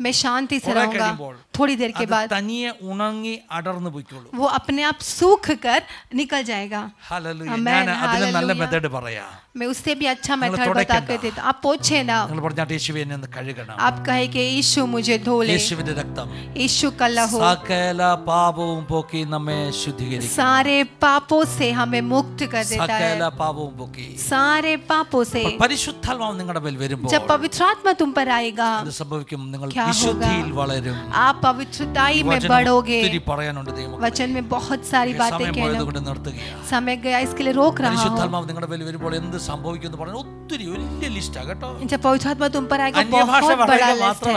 मैं शांति से रहूंगा. थोड़ी देर के बाद തനിയെ ഉണങ്ങി അടർന്നു പോയിക്കോളും. वो अपने आप सूख कर निकल जाएगा. ഹല്ലേലൂയ. ഞാൻ അതിന് നല്ല മെത്തേഡ് പറയാം. मैं उससे भी अच्छा मेथड बता के देता. आप पोंछे ना. നിങ്ങൾ പറഞ്ഞാട്ട് യേശുവേ എന്നെ ഒന്ന് കഴുകണം. आप कहे कि यीशु मुझे धो ले. യേശുവിന്റെ രക്തം, यीशु का लहू സകല പാപവും പോക്കി നമ്മെ ശുദ്ധീകരിക്കും. सारे पापों से हमें मुक्त कर देता है. സകല പാപവും പോക്കി. सारे पापों से. പരിശുദ്ധാത്മാവ് നിങ്ങളുടെ മേൽ വരുമ്പോൾ, जब पवित्र आत्मा तुम पर आएगा, ഇത് സംഭവിക്കും. നിങ്ങൾ വിശുദ്ധിയിൽ വളരും. आप पवित्रताई में बढ़ोगे. ഒത്തിരി പറയാനുണ്ട് ദൈവമേ. वचन में बहुत सारी बातें कहना. നിർത്തുകയാണ്. समय गया इसके लिए रोक रहा हूं. പരിശുദ്ധാത്മാവ് നിങ്ങളുടെ മേൽ വരുമ്പോൾ എന്ത് സംഭവിക്കും എന്ന് പറയാൻ ഒത്തിരി വലിയ ലിസ്റ്റാ കേട്ടോ. जब पवित्र आत्मा तुम पर आएगा बहुत बड़ा लिस्ट है.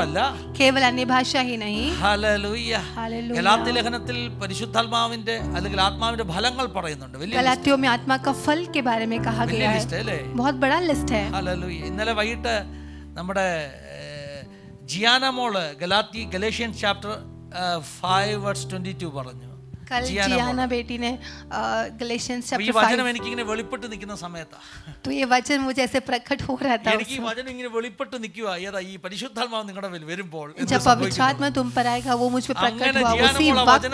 केवल अन्य भाषा ही नहीं. ഹല്ലേലൂയ. ഗലാത്യ ലേഖനത്തിൽ പരിശുദ്ധാത്മാവിന്റെ അല്ലെങ്കിൽ ആത്മാവിന്റെ ഫലങ്ങൾ പറയുന്നുണ്ട്. गलातियों में आत्मा का फल के बारे में कहा गया है. बहुत बड़ा लिस्ट है. ഹല്ലേലൂയ. ഇന്നലെ വൈകിട്ട് നമ്മുടെ ജിയാന മോള് ഗലേഷ്യൻസ് ചാപ്റ്റർ 5:22 പറഞ്ഞു. कल जियाना बेटी ने गलेशियंस चैप्टर 5. ഈ വചനം എനിക്ക് ഇങ്ങനെ വെളിപ്പെട്ട് നിൽക്കുന്ന സമയത്താ. तो ये वचन मुझे ऐसे प्रकट हो रहा था. എനിക്ക് ഈ വചനം ഇങ്ങനെ വെളിപ്പെട്ട് നിൽക്കുക. ഏതാ ഈ പരിശുദ്ധാത്മാവ് നിങ്ങളുടെ മേൽ വരുമ്പോൾ जब पवित्र आत्मा तुम पर आएगा वो मुझ पे प्रकट हुआ. उसी वक्त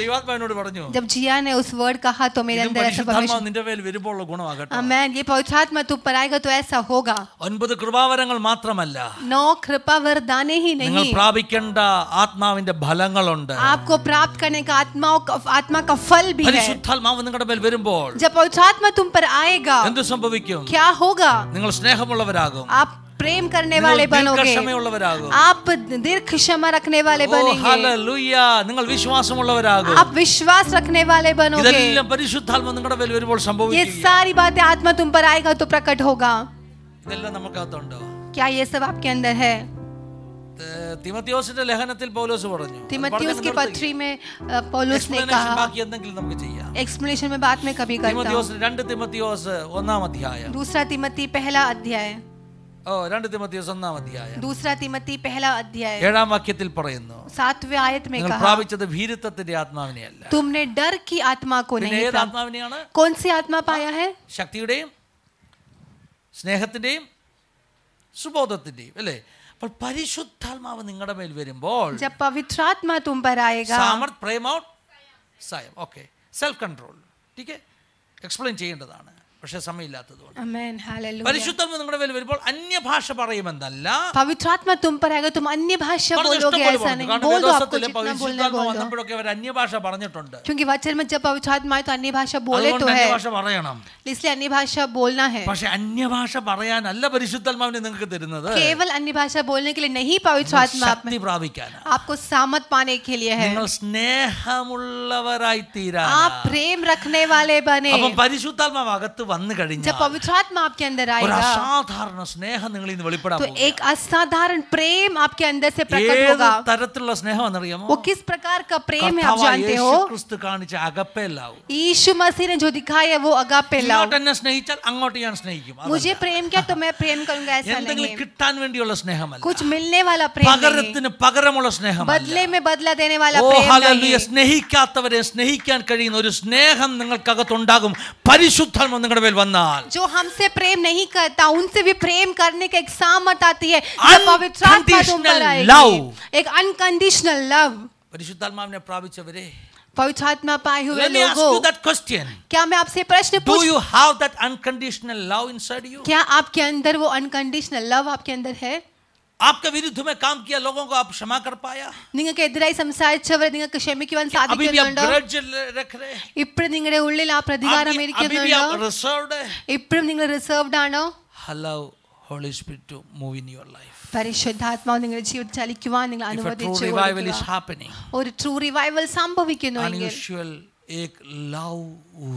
ദൈവാത്മാവിനോട് പറഞ്ഞു, जब जिया ने उस वर्ड कहा तो मेरे अंदर ऐसा പരിശുദ്ധാത്മാവ് നിന്റെ മേൽ വരുമ്പോഴുള്ള ഗുണമാകട്ടെ. आमेन. ये पवित्र आत्मा तुम पर आएगा तो ऐसा होगा. 9 കൃപാവരങ്ങൾ മാത്രമല്ല, 9 कृपा वरदानें ही नहीं, നിങ്ങൾ പ്രാപിക്കേണ്ട ആത്മാവിന്റെ ഫലങ്ങളുണ്ട്. आपको प्राप्त करने का आत्मा का फल भी है. പരിശുദ്ധാത്മാവ് നിങ്ങളുടെ മേൽ വരുമ്പോൾ, जब पवित्र आत्मा तुम पर आएगा എന്ത് സംഭവിക്കും? क्या होगा? നിങ്ങൾ സ്നേഹമുള്ളവരാകും. आप प्रेम करने वाले बनोगे. आप दीर्घ क्षमा रखने वाले बनेंगे. ഹല്ലേലൂയ. നിങ്ങൾ വിശ്വാസമുള്ളവരാകും. आप विश्वास रखने वाले बनोगे. ഇതെല്ലാം പരിശുദ്ധാത്മാവ് നിങ്ങളുടെ മേൽ വരുമ്പോൾ സംഭവിക്കും. ये सारी बातें आत्मा तुम पर आएगा तो प्रकट होगा. ഇതെല്ലാം നമുക്കകത്തുണ്ടോ? क्या ये सब आपके अंदर है? തിമോത്തിയോസിന്റെ ലേഖനത്തിൽ പൗലോസ് പറഞ്ഞു. तिमोथियुस की पत्री में पौलुस ने कहा. ബാക്കി എന്തെങ്കിലും നമുക്ക് ചെയ്യാം. एक्सप्लेनेशन में बाद में कभी करता हूं. 2 തിമോത്തിയോസ് 1-ാം അധ്യായം. दूसरा तिमोथी पहला अध्याय. 2 തിമോത്തിയോസ് 1-ാം അധ്യായം. दूसरा तिमोथी पहला अध्याय 7-ാം വാക്യത്തിൽ പറയുന്നു, 7वें आयत में कहा, പ്രാപിച്ചത് ഭീരുത്വത്തിന്റെ ആത്മാവിനെയല്ല. तुमने डर की आत्मा को नहीं ഏത് प्राप्त. ആത്മാവിനെയാണ്? कौन सी आत्मा पाया है? ശക്തിയുടെയും സ്നേഹത്തിന്റെയും സുബോധത്തിന്റെയും അല്ലേ? അപ്പോൾ പരിശുദ്ധാത്മാവ് നിങ്ങളുടെ മേൽ വരുമ്പോൾ, जब पवित्र आत्मा तुम पर आएगा, സാമർത്ഥ്യം, പ്രേമം, സായം, ഓക്കെ, സെൽഫ് കൺട്രോൾ, ठीक है, എക്സ്പ്ലെയിൻ ചെയ്യേണ്ടതാണ്. പക്ഷേ സമയമില്ലാത്തതുകൊണ്ട്. आमेन. हालेलुया. പരിശുദ്ധാത്മാവ് നിങ്ങളുടെ മേൽ വരുമ്പോൾ അന്യഭാഷ പറയുമെന്നല്ല. पवित्र आत्मा तुम पर आएगा तुम अन्य भाषा बोलोगे ऐसा नहीं. बोल दो आपको जितना बोलना बोल दो. വന്നപ്പോഴൊക്കെ അവർ അന്യഭാഷ പറഞ്ഞിട്ടുണ്ട്. क्योंकि वचन में जब पवित्र आत्मा आए तो अन्य भाषा बोले तो है. അന്യഭാഷ പറയണം. इसलिए अन्य भाषा बोलना है. പക്ഷേ അന്യഭാഷ പറയാനല്ല പരിശുദ്ധാത്മാവിനെ നിങ്ങൾക്ക് തരുന്നത്. केवल अन्य भाषा बोलने के लिए नहीं पवित्र आत्मा ശക്തി പ്രാപിക്കാനാ. आपको सामर्थ पाने के लिए है. നിങ്ങൾ സ്നേഹമുള്ളവരായി തീരാൻ. आप प्रेम रखने वाले बने. അപ്പോൾ പരിശുദ്ധാത്മാവ് അകത്ത് വന്നു കഴിഞ്ഞാൽ, जब पवित्र आत्मा आपके अंदर ഒരു आएगा അസാധാരണ സ്നേഹം നിങ്ങളിൽ നിന്ന് വെളിപ്പെടാൻ तो പോകും. एक असाधारण प्रेम आपके अंदर से प्रकट ഏത് होगा. തരത്തിലുള്ള സ്നേഹം എന്നറിയാമോ? वो किस प्रकार का प्रेम है आप जानते हो? ക്രിസ്തു കാണിച്ച അഗപ്പേ ലവ്. यीशु मसीह ने जो दिखाया वो अगापे लव. ഇങ്ങോട്ട് എന്നെ സ്നേഹിച്ചാൽ അങ്ങോട്ട് ഞാൻ സ്നേഹിക്കും. मुझे प्रेम किया तो मैं प्रेम करूंगा, ऐसा नहीं എന്തെങ്കിലും है. കിട്ടാൻ വേണ്ടിയുള്ള സ്നേഹമല്ല. कुछ मिलने वाला प्रेम नहीं है. പകരത്തിന് പകരമുള്ള സ്നേഹമല്ല. बदले में बदला देने वाला ഓ प्रेम नहीं ഹല്ലേലൂയ. है. സ്നേഹിക്കാത്തവരെ സ്നേഹിക്കാൻ കഴിയുന്ന ഒരു സ്നേഹം നിങ്ങൾക്കകത്തുണ്ടാകും പരിശുദ്ധാത്മാവ് നിങ്ങളുടെ മേൽ വന്നാൽ. जो हमसे प्रेम नहीं करता उनसे भी प्रेम करने की एक सामर्थ आती है जब पवित्र आत्मा तुम पर आएगी. एक अनकंडीशनल लव. പരിശുദ്ധാത്മാവിനെ പ്രാപിച്ചവരെ, पवित्र आत्मा पाए हुए let me ask you लोगों, that question. क्या मैं आपसे प्रश्न Do पूछूं? you have that unconditional love inside you? क्या आपके अंदर वो अनकंडीशनल लव आपके अंदर है? आपके विरुद्ध में काम किया लोगों को आप क्षमा कर पाया? നിങ്ങൾക്ക് എതിരായി സംസാരിച്ചവരെ നിങ്ങൾക്ക് ക്ഷമിക്കുവാൻ अभी भी आप സാധിക്കുന്നുണ്ടോ? grudge रख रहे हैं? ഇപ്പോഴും നിങ്ങളുടെ ഉള്ളിൽ ആ പ്രതികാരം अभी भी ഇരിക്കുന്നുണ്ടോ? आप reserved है? ഇപ്പോഴും നിങ്ങൾ റിസർവ്ഡ് ആണോ? Allow Holy Spirit to move in your life. പരിശുദ്ധാത്മാവ് നിങ്ങളുടെ ജീവിതത്തിൽ ചലിക്കുവാൻ നിങ്ങൾ If a true അനുവദിച്ചു revival is കൊടുക്കുക. happening, ഒരു ട്രൂ റിവൈവൽ സംഭവിക്കുന്നുവെങ്കിൽ unusual एक love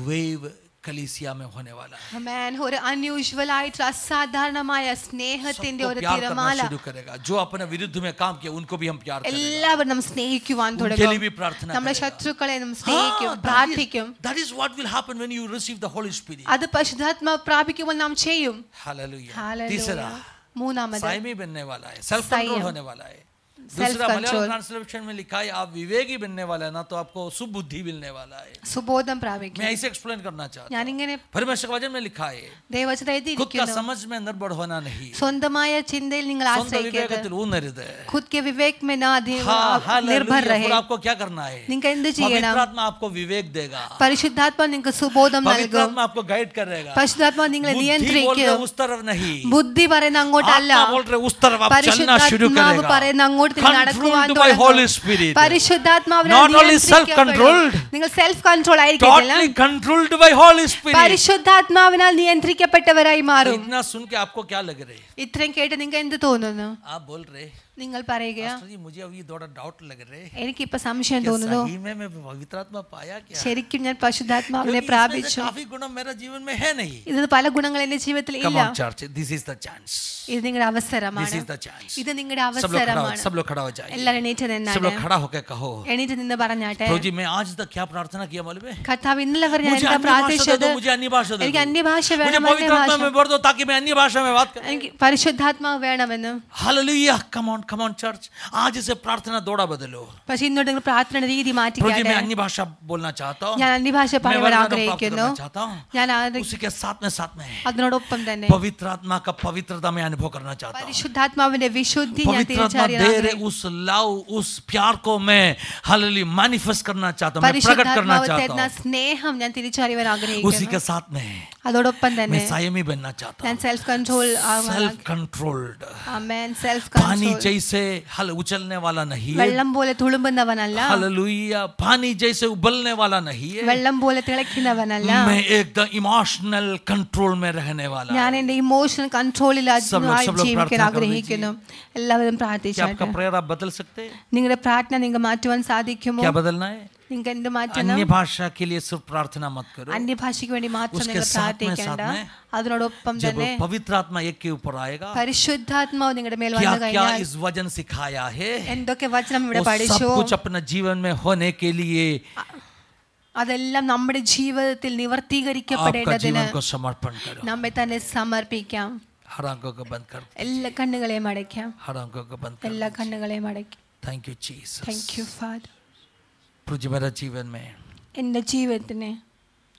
wave कलीसिया में होने वाला है. ആമേൻ. ഒരു അൺയൂഷ്വൽ ആയിട്ടുള്ള അസാധാരണമായ സ്നേഹത്തിന്റെ सबको ഒരു प्यार करना തിരമാല शुरू करेगा. जो अपने विरुद्ध में काम किया उनको भी हम प्यार करेंगे. എല്ലാവരും നാം സ്നേഹിക്കുവാൻ उनके लिए തുടങ്ങും. भी प्रार्थना നമ്മുടെ करेगा. ശത്രുക്കളെ നാം സ്നേഹിക്കും, പ്രാർത്ഥിക്കും. That is what will happen when you receive the Holy Spirit. അത് പരിശുദ്ധാത്മാവ് പ്രാപിക്കുമ്പോൾ നാം ചെയ്യും. Hallelujah. Hallelujah. तीसरा മൂന്നാമത് संयमी बनने वाला है, सेल्फ कंट्रोल होने वाला है. दूसरा मलयालम ट्रांसलेशन में लिखा है आप विवेकी बनने वाला है ना, तो आपको सुबुद्धि मिलने वाला है. സുബോധം പ്രാപിക്കും. मैं इसे एक्सप्लेन करना चाहता हूं. ഞാനിങ്ങനെ परमेश्वर के वचन में लिखा है ദൈവവചനത്തിൽ खुद का എഴുതിയിരിക്കുന്നു, समझ में निर्भर होना नहीं, സ്വന്തമായ ചിന്തയിൽ നിങ്ങൾ स्वന്തം ആശ്രയിക്കരുത്. വിവേകത്തിൽ ഊന്നരുത്. खुद के विवेक में ना हाँ, निर्भर हालेलुया. रहे. फिर आपको क्या करना है? നിങ്ങൾക്ക് എന്ത് ചെയ്യണം? पवित्र आत्मा आपको विवेक देगा. പരിശുദ്ധാത്മാവ് നിങ്ങൾക്ക് സുബോധം पवित्र നൽകും. आत्मा आपको गाइड करेगा. പരിശുദ്ധാത്മാവ് നിങ്ങളെ बुद्धि बोल रहे നിയന്ത്രിക്കും. उस तरफ नहीं, ബുദ്ധി പറയുന്ന അങ്ങോട്ടല്ല, आत्मा बोल रहे उस तरफ आप चलना शुरू പരിശുദ്ധാത്മാവ് करेगा. പറയുന്ന അങ്ങോട്ട് നിങ്ങൾ നടക്കുവാൻ Controlled by Holy Spirit. പരിശുദ്ധാത്മാവിനാൽ Not only നിയന്ത്രിക്കപ്പെടും. self-controlled, നിങ്ങൾ സെൽഫ് കൺട്രോൾ ആയിരിക്കില്ല, totally controlled by Holy Spirit. പരിശുദ്ധാത്മാവിനാൽ നിയന്ത്രിക്കപ്പെട്ടവരായി മാറും. इतना सुन के आपको क्या लग रहा है? ഇത്രയും കേട്ട് നിങ്ങൾക്ക് എന്ത് തോന്നുന്നു? आप बोल रहे നിങ്ങൾ പറയുക, पास्टर जी मुझे अभी थोड़ा डाउट लग रहे हैं. എനിക്കിപ്പോ സംശയം क्या തോന്നുന്നു, सही में मैं पवित्र आत्मा पाया क्या? ശരിക്കും ഞാൻ പരിശുദ്ധാത്മാവിനെ क्योंकि इसमें से പ്രാപിച്ചു. काफी गुण मेरे जीवन में है नहीं. ഇത് പല ഗുണങ്ങൾ എന്റെ ജീവിതത്തിൽ Come ഇല്ല. on church, this is the chance. ഇത് നിങ്ങളുടെ This അവസരമാണ്. is the chance. ഇത് നിങ്ങളുടെ सब लोग खड़ा हो അവസരമാണ്. जाइए. എല്ലാവരും എണീറ്റ് सब നിന്നാണ്. लोग खड़ा होकर कहो, എണീറ്റ് നിന്ന് പറഞ്ഞാട്ടെ, प्रभु जी मैं आज तक क्या प्रार्थना किया मालूम है? കർത്താവ് ഇന്നലെ വരെ ഞാൻ मुझे എന്താ अन्य भाषा दे പ്രാർത്ഥിച്ചത്? दो, मुझे अन्य भाषा दे എനിക്ക് दो. അന്യഭാഷ मुझे വേണം, पवित्र आत्मा അന്യഭാഷ. में भर दो ताकि मैं अन्य भाषा में बात करूं. എനിക്ക് പരിശുദ്ധാത്മാവ് വേണമെന്ന്. हालेलुया. come on church. आज से प्रार्थना दौड़ा बदलो. പക്ഷെ ഇന്നോട്ട് നിങ്ങൾ പ്രാർത്ഥനയുടെ രീതി प्रभु जी മാറ്റിക്കാട്ടെ. मैं अन्य भाषा बोलना चाहता हूं. ഞാൻ അന്യഭാഷ मैं പറയുവാൻ वरदान प्राप्त ആഗ്രഹിക്കുന്നു. करना चाहता हूं. ഞാൻ उसी के साथ में അതിനോടൊപ്പം തന്നെ पवित्र आत्मा का पवित्रता में अनुभव करना चाहता हूं. പരിശുദ്ധാത്മാവിന്റെ വിശുദ്ധി ഞാൻ पवित्र आत्मा തിരിച്ചറിയാൻ दे रहे ആഗ്രഹിക്കുന്നു. उस लव उस प्यार को मैं हालेलुया मैनिफेस्ट करना चाहता हूं, मैं प्रकट करना പരിശുദ്ധാത്മാവ് चाहता തരുന്ന हूं. സ്നേഹം ഞാൻ തിരിച്ചറിയാൻ उसी ആഗ്രഹിക്കുന്നു. के साथ में അതോടൊപ്പം मैं തന്നെ संयमी बनना चाहता ഞാൻ हूं. Self control self controlled. Amen. Self पानी കൺട്രോൾ. जैसे हल उछलने वाला नहीं है. വെള്ളം പോലെ തുളുമ്പുന്നവനല്ല, हालेलुया. पानी जैसे उबलने वाला नहीं है. വെള്ളം പോലെ തിളയ്ക്കുന്നവനല്ല. मैं एकदम इमोशनल कंट्रोल में रहने वाला ഞാൻ हूं. എന്റെ ഇമോഷണൽ കൺട്രോളിൽ सब लोग ജീവിക്കാൻ प्रार्थना कर ആഗ്രഹിക്കുന്നു. എല്ലാവരും क्या आपका പ്രാർത്ഥിച്ചാട്ടെ. प्रेयर आप बदल सकते हैं? നിങ്ങളുടെ പ്രാർത്ഥന നിങ്ങൾക്ക് മാറ്റുവാൻ സാധിക്കുമോ? क्या बदलना है? നിങ്ങൾക്ക് എന്ത് മാറ്റണം? अन्य भाषा के लिए सिर्फ प्रार्थना मत करो. അന്യഭാഷയ്ക്ക് വേണ്ടി മാത്രം उसके നിങ്ങൾ साथ में പ്രാർത്ഥിക്കേണ്ട. साथ അതിനോടൊപ്പം जब തന്നെ पवित्र आत्मा एक के ऊपर आएगा, പരിശുദ്ധാത്മാവ് നിങ്ങളുടെ മേൽ क्या വന്നു क्या കഴിഞ്ഞാൽ इस वचन सिखाया है എന്തൊക്കെ വചനം वो ഇവിടെ सब പഠിച്ചു, कुछ अपने जीवन में होने के लिए അതെല്ലാം നമ്മുടെ ജീവിതത്തിൽ आपका നിവർത്തീകരിക്കപ്പെടേണ്ടതിന് जीवन को समर्पण करो. നമ്മെ തന്നെ സമർപ്പിക്കാം. हर आंखों को बंद कर, എല്ലാ കണ്ണുകളെയും അടയ്ക്കാം. हर आंखों को बंद कर. എല്ലാ കണ്ണുകളെയും അടയ്ക്കാം. Thank you Jesus. Thank you father. प्रभु जी मेरे जीवन में എൻ്റെ ജീവിതത്തിന്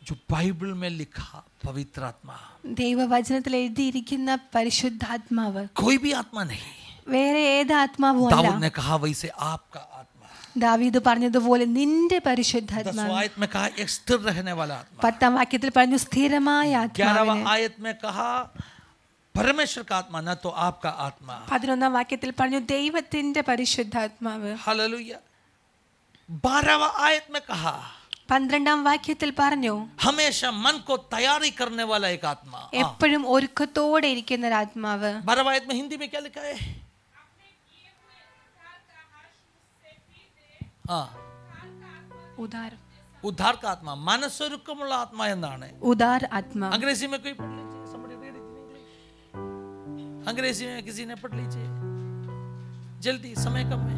जो बाइबल में लिखा पवित्र आत्मा, ദൈവവചനത്തിൽ എഴുതിയിരിക്കുന്ന പരിശുദ്ധാത്മാവ് कोई भी आत्मा नहीं. വേറെ ഏത് ആത്മാവും അല്ല. दाऊद ने कहा वैसे आपका आत्मा. ദാവീദ് പറഞ്ഞതുപോലെ നിന്റെ 10वां പരിശുദ്ധാത്മാവ്. आयत में कहा एक स्थिर रहने वाला आत्मा. 10ാം വാക്യത്തിൽ പറഞ്ഞു സ്ഥിരമായ 11वां ആത്മാവിനെ. आयत में कहा परमेश्वर का आत्मा, न तो आपका आत्मा. 11ാം വാക്യത്തിൽ പറഞ്ഞു ദൈവത്തിന്റെ പരിശുദ്ധാത്മാവ്. हालेलुया. 12वां आयत में कहा 12ാം വാക്യത്തിൽ പറഞ്ഞു हमेशा मन को तैयारी करने वाला एक आत्मा. എപ്പോഴും ഒരുക്കത്തോടെ ഇരിക്കുന്ന ഒരു ആത്മാവ്. 12वां आयत में हिंदी में क्या लिखा है? हाँ ഉദാരം उद्धार का आत्मा, മനസ്സൊരുക്കമുള്ള ആത്മാ എന്നാണ്. उदार आत्मा. अंग्रेजी में कोई पढ़ लीजिए, somebody read it in English. अंग्रेजी में किसी ने पढ़ लीजिए जल्दी, समय कम है.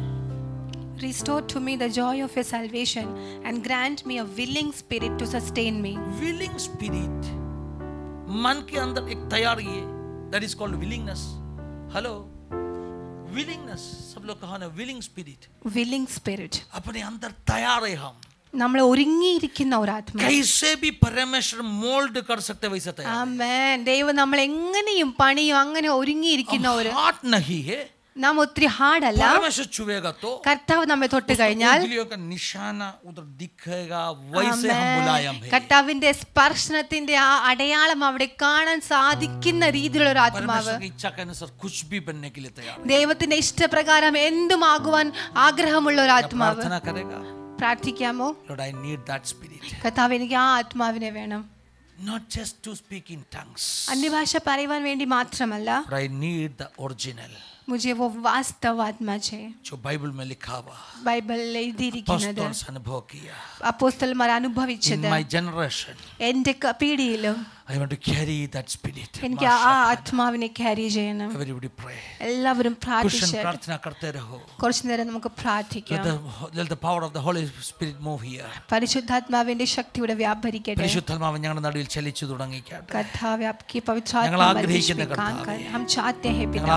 Restore to me the joy of your salvation and grant me a willing spirit to sustain me. Willing spirit, मन के अंदर एक तैयारी है, that is called willingness. Hello, willingness, सब लोग कहा ना, willing spirit. Willing spirit. अपने अंदर तैयार है हम. നമ്മൾ ഒരുങ്ങിയിരിക്കുന്ന ഒരു ആത്മാ. कैसे भी परमेश्वर मोल्ड कर सकते वैसे तैयार. ആമേൻ. ദൈവം നമ്മൾ എങ്ങനെയും പണിയും അങ്ങനെ ഒരുങ്ങിയിരിക്കുന്ന ഒരു हार्ट नहीं है. നാം ഒത്തിരി ഹാർഡ് അല്ല. परमेश्वर छुएगा तो കർത്താവ് നമ്മെ തൊട്ട് കഴിഞ്ഞാൽ उंगलियों का निशाना उधर दिखेगा, वैसे हम मुलायम है. കർത്താവിന്റെ സ്പർശനത്തിന്റെ ആ അടയാളം അവിടെ കാണാൻ സാധിക്കുന്ന രീതിയിലുള്ള ഒരു ആത്മാവ്. परमेश्वर की इच्छा के अनुसार कुछ भी बनने के लिए तैयार. ദൈവത്തിന്റെ ഇഷ്ടപ്രകാരം എന്തും ആകുവാൻ ആഗ്രഹമുള്ള ഒരു ആത്മാവ്. प्रार्थना करेगा. പ്രാർത്ഥിക്കാമോ? Lord, I need that spirit. കർത്താവ്, എനിക്ക് ആ ആത്മാവിനെ വേണം. Not just to speak in tongues. അന്യഭാഷ പറയുവാൻ വേണ്ടി മാത്രമല്ല. But I need the original. मुझे वो वास्तव आत्मा चाहिए जो बाइबल में लिखा हुआ, ബൈബിളിൽ എഴുതിയിരിക്കുന്നത്, अनुभव किया, അപ്പോസ്തലന്മാർ അനുഭവിച്ചത്. In my generation, എൻ്റെ പീടികയിലും I want to carry that spirit. എനിക്ക് ആ ആത്മാവിനെ ക്യാരി ചെയ്യണം. Everybody pray. എല്ലാവരും പ്രാർത്ഥിച്ച് प्रार्थना करते रहो. കുറച്ചു നേരം നമുക്ക് പ്രാർത്ഥിക്കാം. Let the power of the Holy Spirit move here. പരിശുദ്ധാത്മാവിന്റെ ശക്തിയുടെ വ്യാപരിക്കട്ടെ. പരിശുദ്ധാത്മാവ് ഞങ്ങളുടെ നടുവിൽ ചലിച്ചു തുടങ്ങിക്കട്ടെ. കർത്താവ് आपकी पवित्र आत्मा हम चाहते हैं पिता,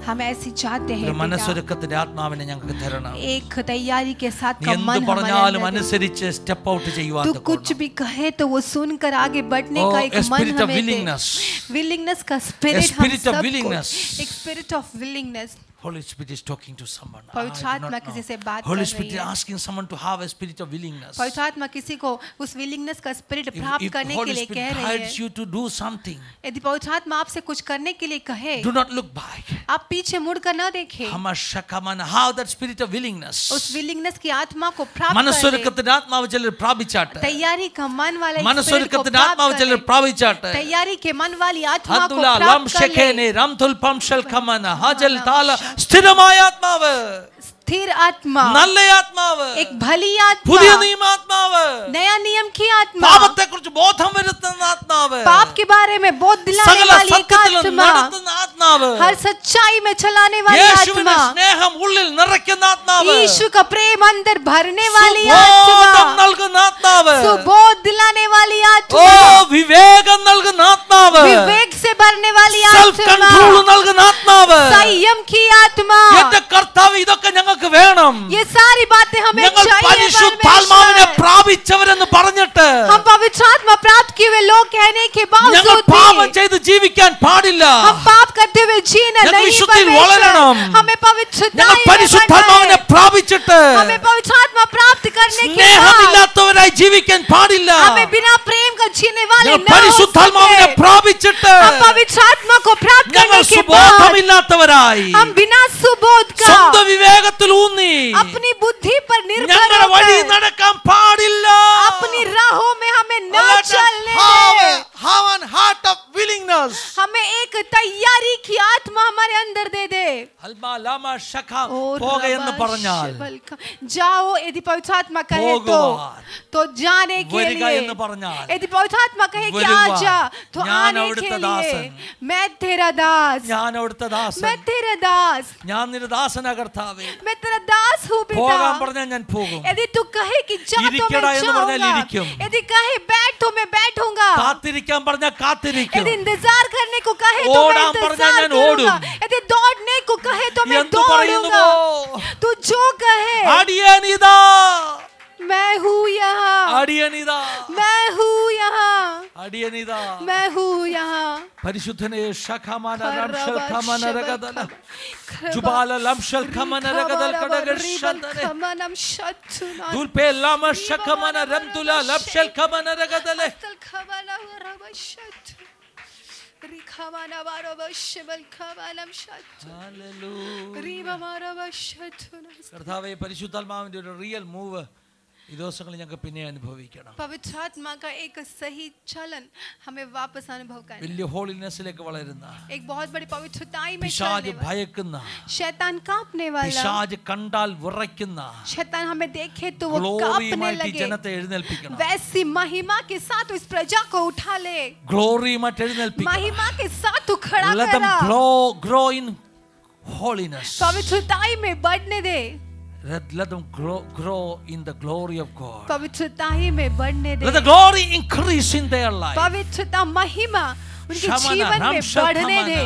हम ऐसी चाहते हैं. മനസ്സൊരുക്കത്തിന്റെ ആത്മാവിനെ ഞങ്ങൾക്ക് തരണം. एक तैयारी के साथ का मन എന്ത് പറഞ്ഞാലും അനുസരിച്ച് സ്റ്റെപ്പ് ഔട്ട് ചെയ്യുവാൻ. तू कुछ भी कहे तो वो सुनकर आगे बढ़ने का एक मन हमें दे. विलिंगनेस का स्पिरिट, हम सबको एक spirit of willingness. Holy Spirit is talking to someone. पवित्र आत्मा किसी से बात कर रही है. Holy Spirit is asking someone to have a spirit of willingness. पवित्र आत्मा किसी को उस विलिंगनेस का स्पिरिट प्राप्त करने के लिए कह रही है. Holy Spirit guides you to do something. यदि पवित्र आत्मा आपसे कुछ करने के लिए कहे, do not look back. आप पीछे मुड़कर न देखें. Have that spirit of willingness. उस विलिंगनेस की आत्मा को प्राप्त करें. മനസ്സൊരുക്കത്തിന്റെ ആത്മാവ് ചിലർ പ്രാപിച്ചാട്ടെ. तैयारी का मन वाला एक മനസ്സൊരുക്കത്തിന്റെ ആത്മാവ് ചിലർ പ്രാപിച്ചാട്ടെ. तैयारी के मन वाली आत्मा को ഹദുല प्राप्त ലം ഷെഖേനെ റംതുൽ പംശൽ ഖമന ഹജൽ താല സ്ഥിരമായ ആത്മാവ്, स्थिर आत्मा, നല്ല ആത്മാവ്, एक भली आत्मा, പുതിയ നിയമ ആത്മാവ്, नया नियम की आत्मा, പാപത്തെക്കുറിച്ച് ബോധം വരുത്തുന്ന ആത്മാവ്, पाप के बारे में बोध दिलाने वाली एक आत्मा, आत्माവ്, हर सच्चाई में चलाने वाली आत्मा, സ്നേഹം ഉള്ളിൽ നിറയ്ക്കുന്ന ആത്മാവ്, यीशु का प्रेम अंदर भरने वाली आत्मा, നൽകുന്ന ആത്മാവ്, सुबोध दिलाने वाली आत्मा, വിവേകം നൽകുന്ന ആത്മാവ്, विवेक से भरने वाली സെൽഫ് आत्मा, കൺട്രോൾ നൽകുന്ന ആത്മാവ്, संयम की आत्मा. എന്റെ കർത്താവ് ഇതൊക്കെ ഞങ്ങൾക്ക് വേണം. ये सारी बातें हमें चाहिए. പരിശുദ്ധാത്മാവിനെ പ്രാപിച്ചവരെന്ന് പറഞ്ഞിട്ട് हम पवित्र आत्मा प्राप्त किए हुए लोग कहने के बावजूद പാപം ചെയ്ത് ജീവിക്കാൻ പാടില്ല. हम पाप करते हुए जीना नहीं. हमें പരിശുദ്ധാത്മാവിനെ പ്രാപിച്ചിട്ട് हमें पवित्र आत्मा प्राप्त करने के बाद സ്നേഹമില്ലാത്തവരായി ജീവിക്കാൻ പാടില്ല. हमें बिना प्रेम का जीने वाले न പരിശുദ്ധാത്മാവിനെ പ്രാപിച്ചിട്ട് हम पवित्र आत्मा को प्राप्त करने के बाद സുബോധമില്ലാത്തവരായി हम बिना सुबोध का സ്വന്തം വിവേകത്തിൽ ഊന്നി अपनी बुद्धि पर निर्भर ഞങ്ങളുടെ വഴി നടക്കാൻ പാടില്ല. अपनी राहों में हमें न चलने दे. Have a heart of willingness. हमें एक तैयारी की आत्मा हमारे अंदर दे दे. हल्मा लामा शखा പോകയെന്ന് പറഞ്ഞാൽ जाओ यदि पवित्र आत्मा कहे तो जाने के लिए. यदि पवित्र आत्मा कहे कि आजा तो आने के लिए. मैं तेरा दास, ഞാൻ അവിടുത്തെ ദാസൻ, मैं तेरा दास, ഞാൻ നിന്റെ ദാസനാ കർത്താവേ. मैं तेरा दास हूँ പോകാൻ पिता. പറഞ്ഞാൽ ഞാൻ പോകും. यदि तू कहे कि जा तो मैं ഇരിക്കടാ എന്ന് പറഞ്ഞാൽ जाऊंगा. ഇരിക്കും. यदि कहे बैठ तो मैं बैठूंगा. കാത്തിരിക്കാൻ പറഞ്ഞാൽ കാത്തിരിക്കും. यदि इंतजार करने को कहे तो मैं ഓടാൻ പറഞ്ഞാൽ इंतजार ഞാൻ करूंगा. ഓടും. यदि दौड़ने को कहे तो मैं എന്തു പറയുന്നുവോ दौड़ूंगा. तू जो कहे. അടിയനിതാ, मैं हूँ यहाँ, അടിയനിതാ, मैं हूँ यहाँ, അടിയനിതാ. मैं हूँ यहाँ. പരിശുദ്ധനെ ശഖമന റംശൽ ഖമന രഗദല ജുബാല ലംശൽ ഖമന രഗദൽ കടഗർഷതനെ ദുൽപേ ലമ ശഖമന റംതുല ലംശൽ ഖമന രഗദല കർത്താവേ, പരിശുദ്ധാത്മാവിന്റെ ഒരു റിയൽ മൂവ് ഈ ദിവസങ്ങളിൽ ഞങ്ങൾക്ക് പിന്നെ അനുഭവിക്കണം. पवित्र आत्मा का एक सही चलन हमें वापस अनुभव करना. വലിയ ഹോളിനെസ്സിലേക്ക് വളരുന്ന, एक बहुत बड़ी पवित्रताई में പിശാച് ഭയക്കുന്ന, शैतान कांपने वाला, പിശാച് കണ്ടാൽ വിറയ്ക്കുന്ന, शैतान हमें देखे तो वो कांपने लगे, ജനത്തെ എഴുന്നേൽപ്പിക്കണം. वैसी महिमा के साथ इस प्रजा को उठा ले, ഗ്ലോറിയുമായിട്ട് എഴുന്നേൽപ്പിക്കണം. महिमा के साथ तू खड़ा Let them करा, grow in holiness. पवित्रताई में बढ़ने दे. Let them grow in the glory of God. पवित्रताई में बढ़ने दे. Let the glory increase in their life. पवित्रता महिमा उनके जीवन में बढ़ने दे.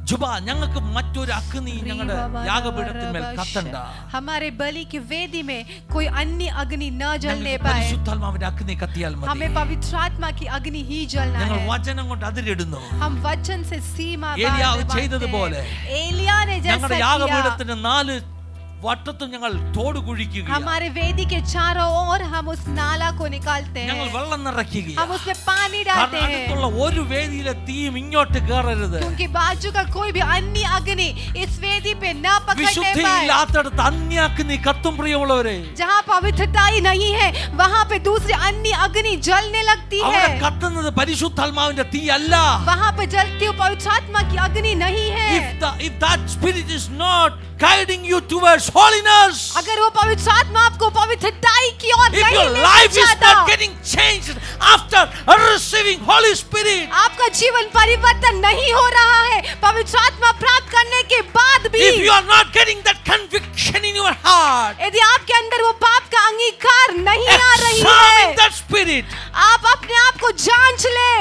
जुबा ഞങ്ങൾക്ക് മറ്റൊരു അഗ്നി ഞങ്ങളുടെ യാഗപീഠത്തിന്മേൽ കത്തണ്ട. हमारे बलि की वेदी में कोई अन्य अग्नि न जलने पाए. പരിശുദ്ധാത്മാവിന്റെ അഗ്നി കത്തിയാൽ മതി. हमें पवित्र आत्मा की अग्नि ही जलना है. ഞങ്ങൾ വചനം കൊണ്ട് അതിരിടുന്നു. हम वचन से सीमा ഏലിയാവ് ചെയ്തതുപോലെ एलिया ने जैसा ഞങ്ങളുടെ യാഗപീഠത്തിന് 4 വട്ടത്തും ഞങ്ങൾ തോട് കുഴിക്കുകയാണ്. हमारे वेदी के चारों ओर हम उस नाला को निकालते हैं. ഞങ്ങൾ വെള്ളം നിറയ്ക്കുകയാണ്. हम उसमें पानी डालते हैं. അടുത്തുള്ള ഒരു വേദിയിലെ തീയും ഇങ്ങോട്ട് കേറരുത്. क्योंकि बाजू का कोई भी अन्य अग्नि इस वेदी पे न पकड़ने पाए. വിശുദ്ധിയില്ലാത്തടത്ത് അന്യ അഗ്നി കത്തും പ്രിയമുള്ളവരെ. जहाँ पवित्रताई नहीं है वहाँ पे दूसरी अन्य अग्नि जलने लगती है. അവിടെ കത്തുന്നത് പരിശുദ്ധാത്മാവിന്റെ തീ അല്ല. वहाँ पे जलती हुई पवित्र आत्मा की अग्नि नहीं है. If that spirit is not guiding you towards holiness, अगर वो पवित्र आत्मा आपको पवित्रताई की ओर if your life is not getting changed after receiving Holy Spirit, आपका जीवन परिवर्तन नहीं हो रहा है पवित्र आत्मा प्राप्त करने के बाद भी, if you are not getting that conviction in your heart, यदि आपके अंदर वो पाप का अंगीकार नहीं आ रही examine है, that spirit, आप अपने आप को जांच ले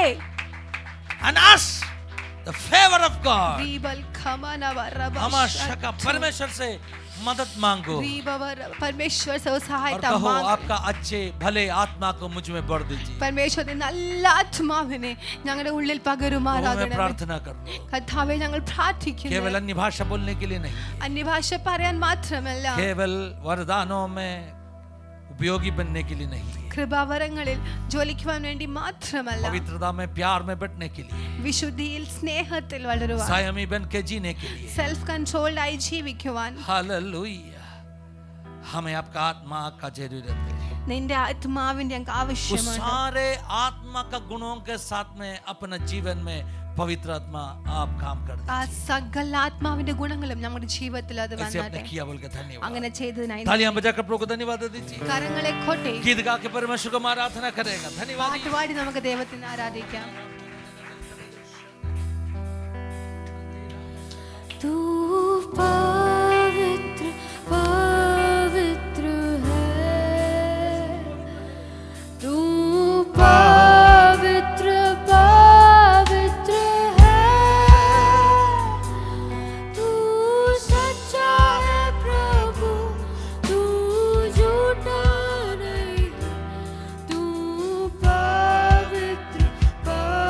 and ask the favor of God. हमारा परमेश्वर से मदद मांगो परमेश्वर से सहायता मांगो. मांगो. आपका अच्छे भले आत्मा को मुझ में भर दीजिए. परमेश्वर നല്ല ആത്മാവിനെ ഞങ്ങളുടെ ഉള്ളിൽ പകരുമാറാകണമേ. प्रार्थना करो. കർത്താവേ ഞങ്ങൾ പ്രാർത്ഥിക്കുന്നു. केवल अन्य भाषा बोलने के लिए नहीं, അന്യഭാഷ പറയാൻ മാത്രമല്ല, केवल वरदानों में उपयोगी बनने के लिए नहीं, കൃപാവരങ്ങളിൽ ജ്വലിക്കുവാൻ വേണ്ടി മാത്രമല്ല, पवित्रता में प्यार में बैठने के लिए, വിശുദ്ധിയിൽ സ്നേഹത്തിൽ വളരുവാൻ, संयमी बन के जीने के लिए, സെൽഫ് കൺട്രോൾഡ് ആയി ജീവിക്കുവാൻ. हालेलुया. हमें आपका आत्मा का जरूरत है. നിന്റെ ആത്മാവിന്റെ ഞങ്ങൾക്ക് ആവശ്യമാണ്. सारे आत्मा का गुणों के साथ में अपने जीवन में पवित्र आत्मा आप काम कर ആ സകല ആത്മാവിന്റെ ഗുണങ്ങളും നമ്മുടെ ജീവിതത്തിൽ അത് വന്നാട്ടെ. അങ്ങനെ ചെയ്തതിനായി तालियां बजाकर प्रभु को धन्यवाद दीजिए. കരങ്ങളെ കൊട്ടി गीत गा के परमेश्वर को आराधना करेगा. धन्यवाद. പാട്ടുപാടി നമുക്ക് ദൈവത്തിനെ ആരാധിക്കാം. तू पवित्र पवित्र है, तू पवित्र पवित्र है, तू सच्चा है प्रभु, तू झूठा नहीं, तू पवित्र पवित्र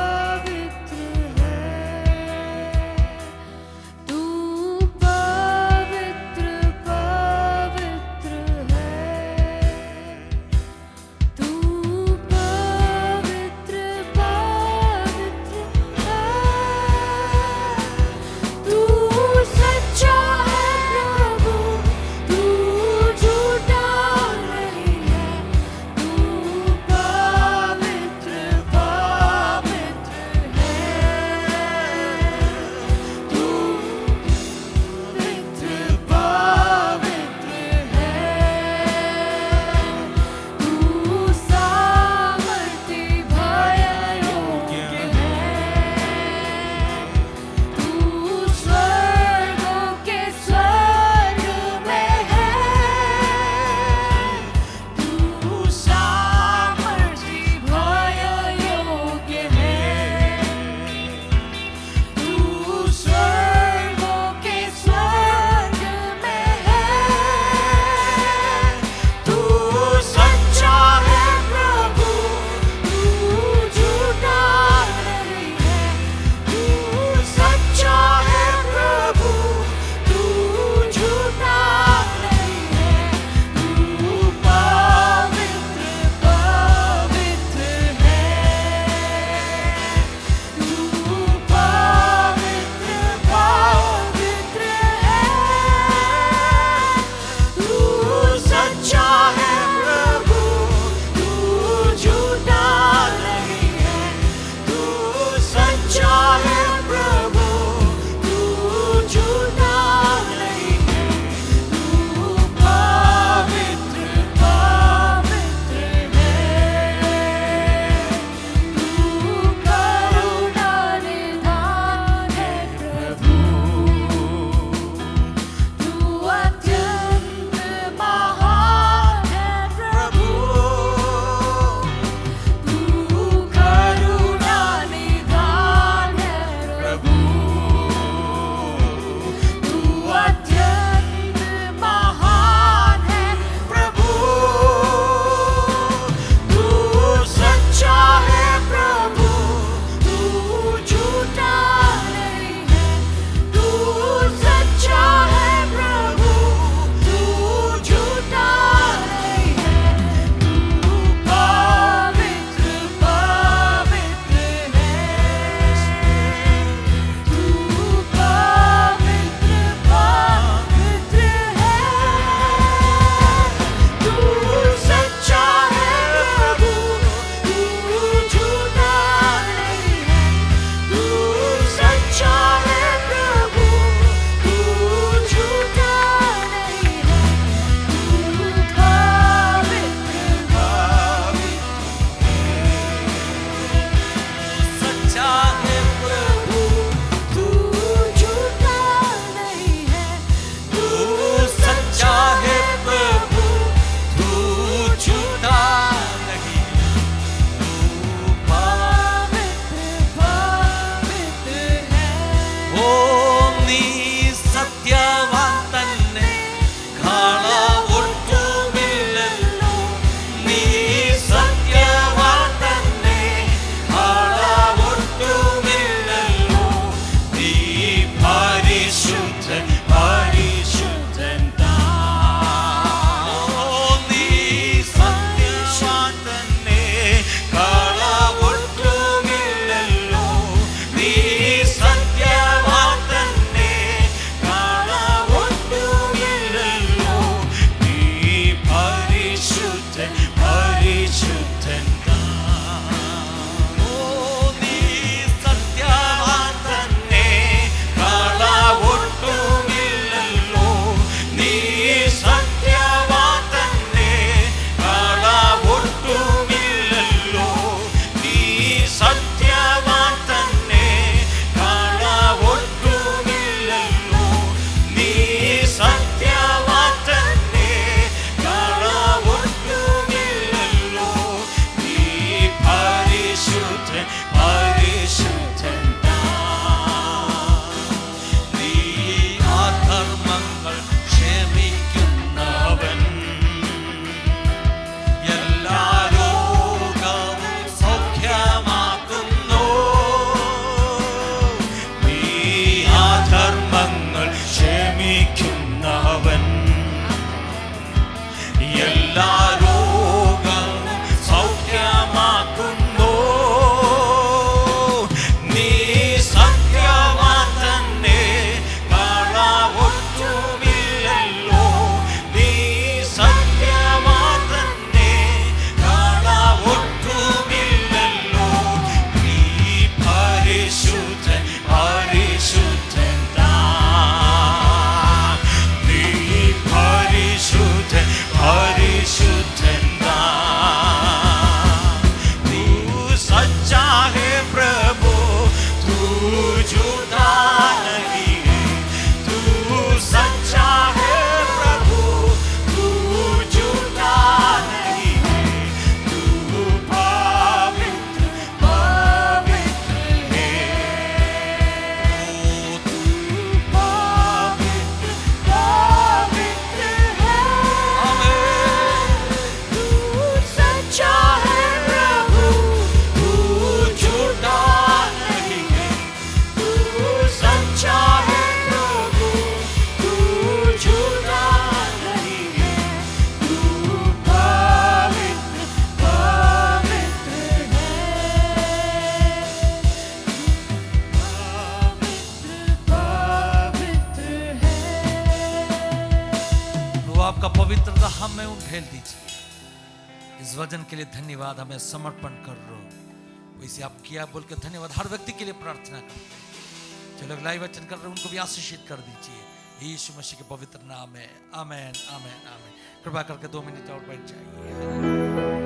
पवित्रता हमें उठेल दीजिए। इस वचन के लिए धन्यवाद, हमें समर्पण कर रहे हो वैसे आप किया बोल के धन्यवाद। हर व्यक्ति के लिए प्रार्थना करते हैं जो लोग लाइव वचन कर रहे हैं उनको भी आशीषित कर दीजिए यीशु मसीह के पवित्र नाम में। आमेन आमेन आमेन। कृपा करके 2 मिनट और बैठ जाइए।